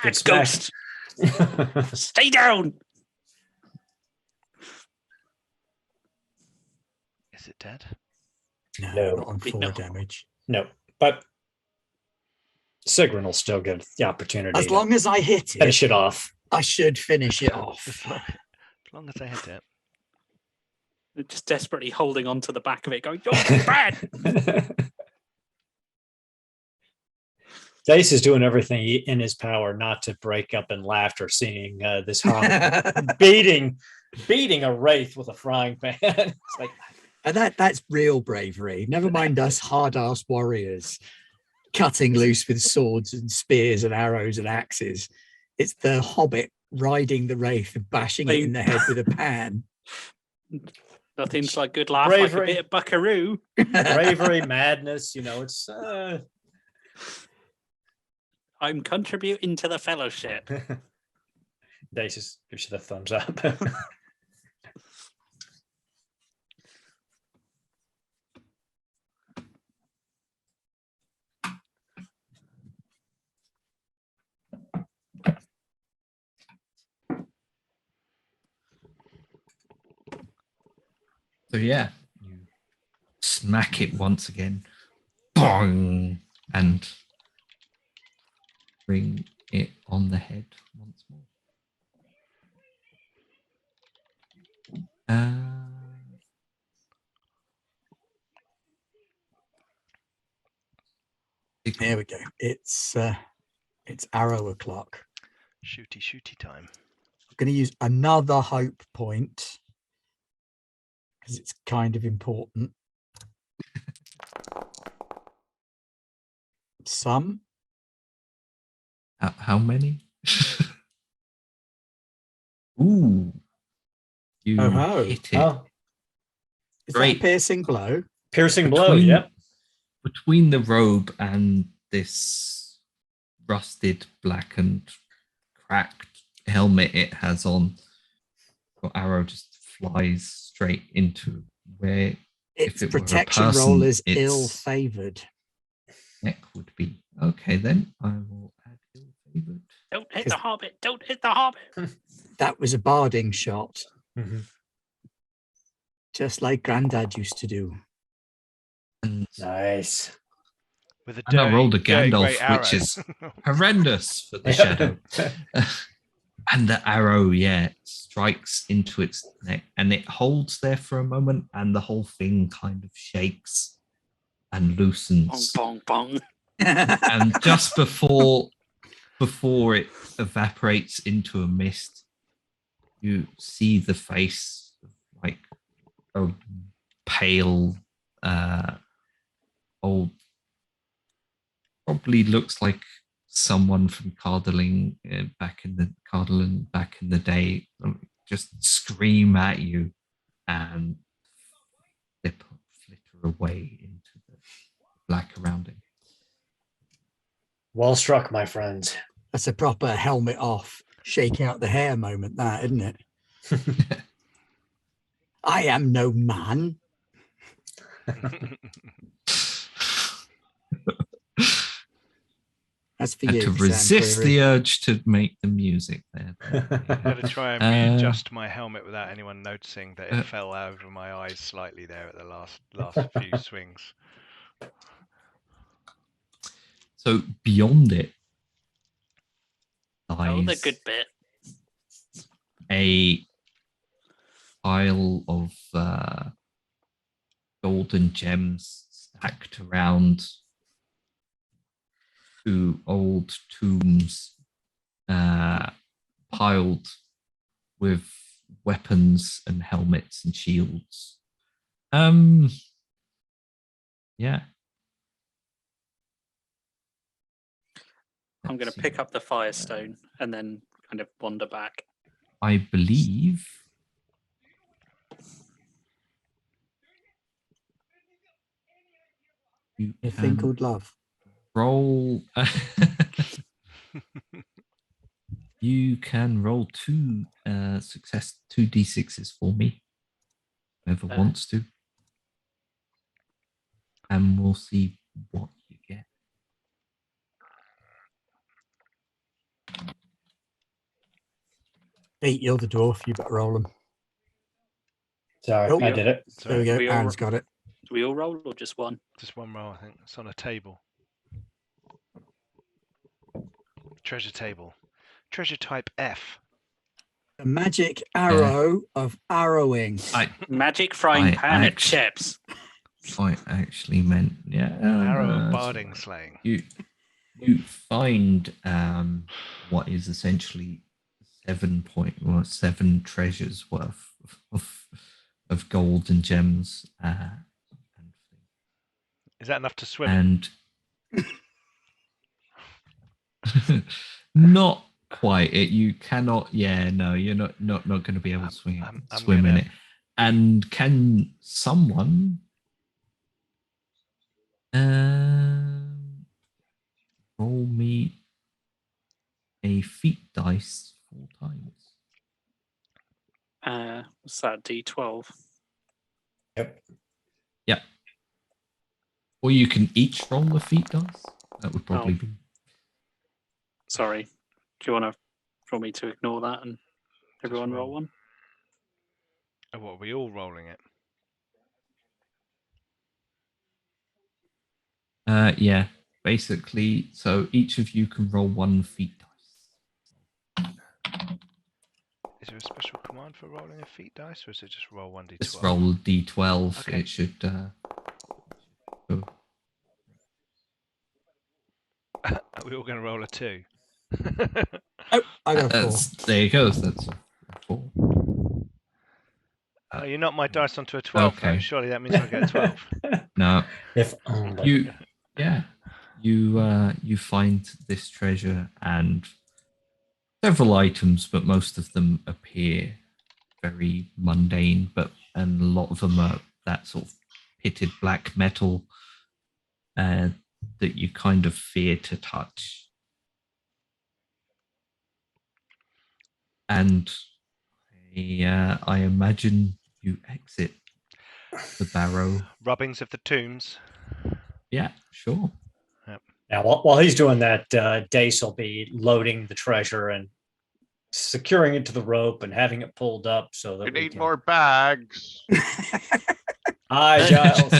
Axe ghost. Stay down. Is it dead? No, not on 4 No. damage. No, but Sigrun will still get the opportunity As long as I hit to it, finish it off. I should finish it off. As long as I hit it. They're just desperately holding on to the back of it, going, "Oh, bad!" Dice is doing everything in his power not to break up in laughter, seeing this hobbit beating a wraith with a frying pan. It's like, And that's real bravery. Never mind us hard-ass warriors cutting loose with swords and spears and arrows and axes. It's the hobbit riding the wraith and bashing it in the head with a pan. Nothing's like good laugh, like a Bravery. bit of buckaroo. bravery, madness, it's I'm contributing to the fellowship. Dice just gives you the thumbs up. So yeah, you smack it once again, bong, and bring it on the head once more. There we go. It's arrow o'clock. Shooty time. I'm going to use another hope point because it's kind of important. Some. How many? Ooh. You Oh, hit it. Oh, Is Great. that a piercing blow? piercing blow, Between- yep. Between the robe and this rusted, blackened, cracked helmet it has on, your arrow just flies straight into where Its it were a protection person, roll is it's- ill-favored. neck would be. Okay, then I will add ill-favored. Don't hit the hobbit. Don't hit the hobbit. That was a barding shot, Mhm. just like Grandad used to do. And, Nice. With a and I rolled a dirty Gandalf, great arrow. which is horrendous for the shadow. And the arrow, strikes into its neck and it holds there for a moment and the whole thing kind of shakes and loosens. Bong, bong, bong. And just before it evaporates into a mist, you see the face of like a pale old, probably looks like someone from Cardoling back in the day, just scream at you and flitter away into the black around him. Well struck, my friends. That's a proper helmet off, shake out the hair moment, that, isn't it? I am no man. That's for Had you. to Sam resist Query. the urge to make the music there. I'm going to try and readjust my helmet without anyone noticing that it fell over my eyes slightly there at the last few swings. So beyond it Oh, the lies good bit. a pile of golden gems stacked around two old tombs piled with weapons and helmets and shields. Yeah. I'm going to pick up the Firestone and then kind of wander back. I believe you A thing called love. roll. You can roll 2 2d6s for me. Whoever wants to. And we'll see what you get. Hey, you're the dwarf. You better roll them. Sorry, Oh, I did it. There we go. Anne's got it. Do we all roll or just one? Just one roll, I think. It's on a table. Treasure table. Treasure type F. A magic arrow of arrowing. Magic frying pan at chips. I actually meant, Arrow of barding slaying. You find what is essentially 7 treasures worth of gold and gems. Is that enough to swim? And not quite. You cannot. Yeah, no, you're not going to be able to swim in it. And can someone roll me a feat dice 4 times? What's that? D12. Yep. Yeah. Or you can each roll a feat dice. That would probably be. Sorry. Do you want me to ignore that and everyone roll one? Oh, what, are we all rolling it? Yeah. Basically, so each of you can roll 1 feat dice. Is there a special command for rolling a feat dice, or is it just roll 1d12? Just roll a d12. Okay. It should go. Are we all going to roll a 2? Oh, I got 4. There you go. That's 4. Oh, you knocked my dice onto a 12. Okay. Though. Surely that means I get a 12. No. If you find this treasure and several items, but most of them appear very mundane. And a lot of them are that sort of pitted black metal that you kind of fear to touch. And I imagine you exit the barrow. Rubbings of the tombs. Yeah, sure. Now, while he's doing that, Dace will be loading the treasure and securing it to the rope and having it pulled up so that You we need can... more bags. Hi, Giles.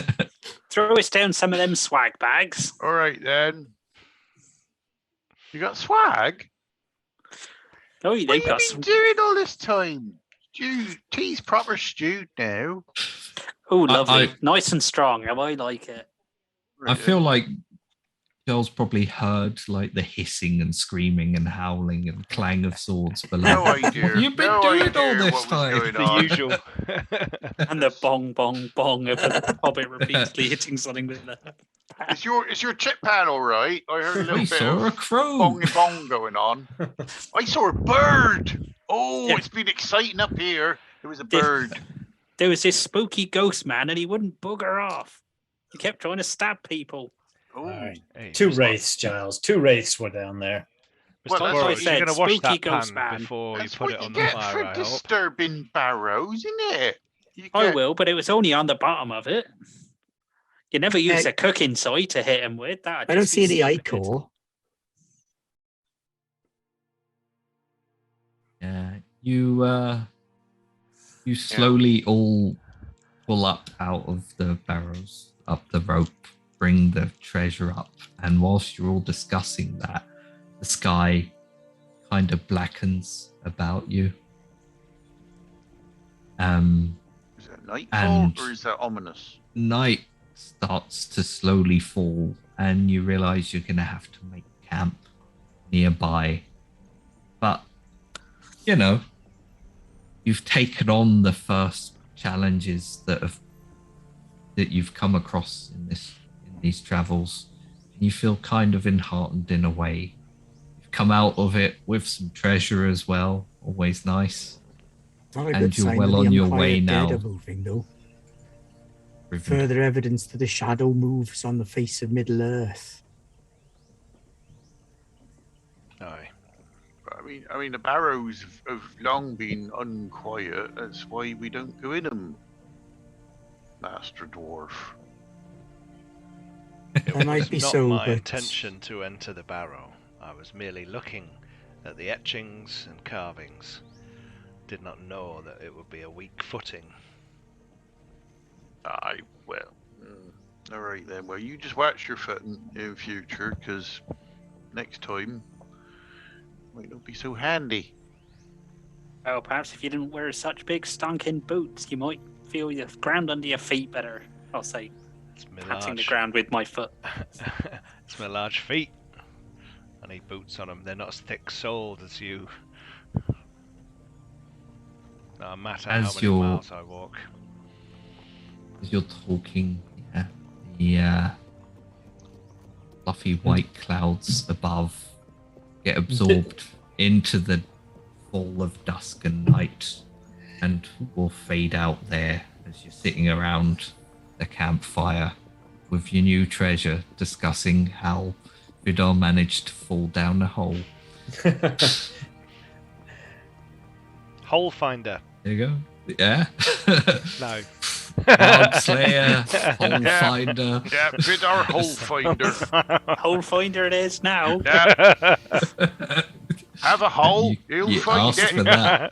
Throw us down some of them swag bags. All right, then. You got swag? Oh, What they've have got you some. been doing all this time? Tea's proper stewed now. Oh, lovely. Nice and strong. How I like it. I feel like Joel's probably heard like the hissing and screaming and howling and clang of swords below. No idea. You've been no doing idea all this what was time. going The on. usual. And the bong, bong, bong of the hobbit repeatedly hitting something with the... Is your chip pad all right? I heard a little We bit saw a of crow. bong and bong going on. I saw a bird. Oh, Yeah. it's been exciting up here. There was a bird. There was this spooky ghost man and he wouldn't bugger off. He kept trying to stab people. Oh, All right. Hey, 2 Mr. wraiths, Giles. 2 wraiths were down there. Well, Mr. that's what I Burrows, you're said, going to wash spooky that ghost pan man. before that's you put what it you on the get fire, for I hope. disturbing barrows, isn't it? You I get- will, but it was only on the bottom of it. You never use a cooking side to hit him with. That I don't see any ichor. Yeah, you slowly all pull up out of the barrows, up the rope, bring the treasure up, and whilst you're all discussing that, the sky kind of blackens about you. Is it nightfall and- or is that ominous? Night starts to slowly fall, and you realize you're going to have to make camp nearby. But, you know, you've taken on the first challenges that you've come across in these travels. And you feel kind of enheartened in a way. come out of it with some treasure as well. Always nice. Not a And good you're sign well that the on your Empire way dead now. are moving, though. Rivendell. Further evidence that the shadow moves on the face of Middle-earth. Aye. I mean, the barrows have long been unquiet. That's why we don't go in them, Master Dwarf. It That might was be not so, my but- intention to enter the barrow. I was merely looking at the etchings and carvings. Did not know that it would be a weak footing. Aye, well, all right then. Well, you just watch your foot in future, because next time might not be so handy. Well, perhaps if you didn't wear such big stonking boots, you might feel the ground under your feet better. I'll say, It's my patting the large, ground with my foot. it's my large feet. I need boots on them. They're not as thick-soled as you. No matter how As many you're- miles I walk. As you're talking, the fluffy white clouds above get absorbed into the fall of dusk and night, and will fade out there as you're sitting around the campfire with your new treasure, discussing how Vidal managed to fall down a hole. Hole finder. There you go. Yeah. No. Wild Slayer, Hole Yeah. Finder. Yeah, bid our hole finder. Hole finder it is now. Yeah, have a hole, you'll You find asked it. for that.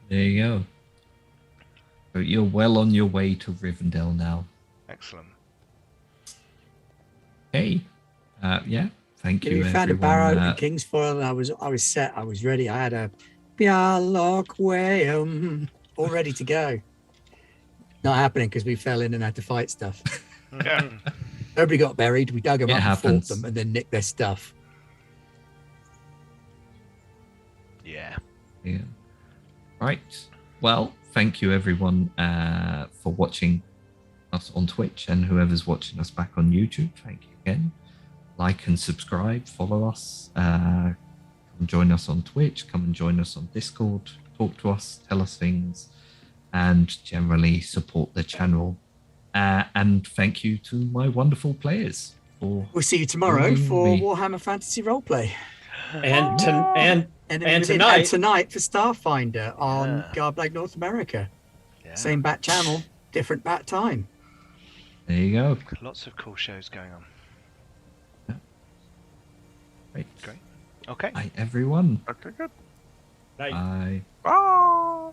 There you go. So you're well on your way to Rivendell now. Excellent. Hey, yeah. Thank Yeah, you, we found a everyone. barrow in Kingsfoil, and I was set. I was ready. I had a Bialok Wayham all ready to go. Not happening because we fell in and had to fight stuff. Yeah. Nobody got buried. We dug them It up happens. and fought them, and then nicked their stuff. Yeah. Yeah. Right. Well, thank you, everyone, for watching us on Twitch, and whoever's watching us back on YouTube. Thank you again. Like and subscribe. Follow us. Come join us on Twitch. Come and join us on Discord. Talk to us. Tell us things. And generally support the channel. And thank you to my wonderful players. We'll see you tomorrow joining for me. Warhammer Fantasy Roleplay. And And tonight- tonight for Starfinder on Yeah. Garblag North America. Yeah. Same bat channel, different bat time. There you go. Lots of cool shows going on. Great. Great. Okay. Bye, everyone. Okay, good. night. Bye. Bye.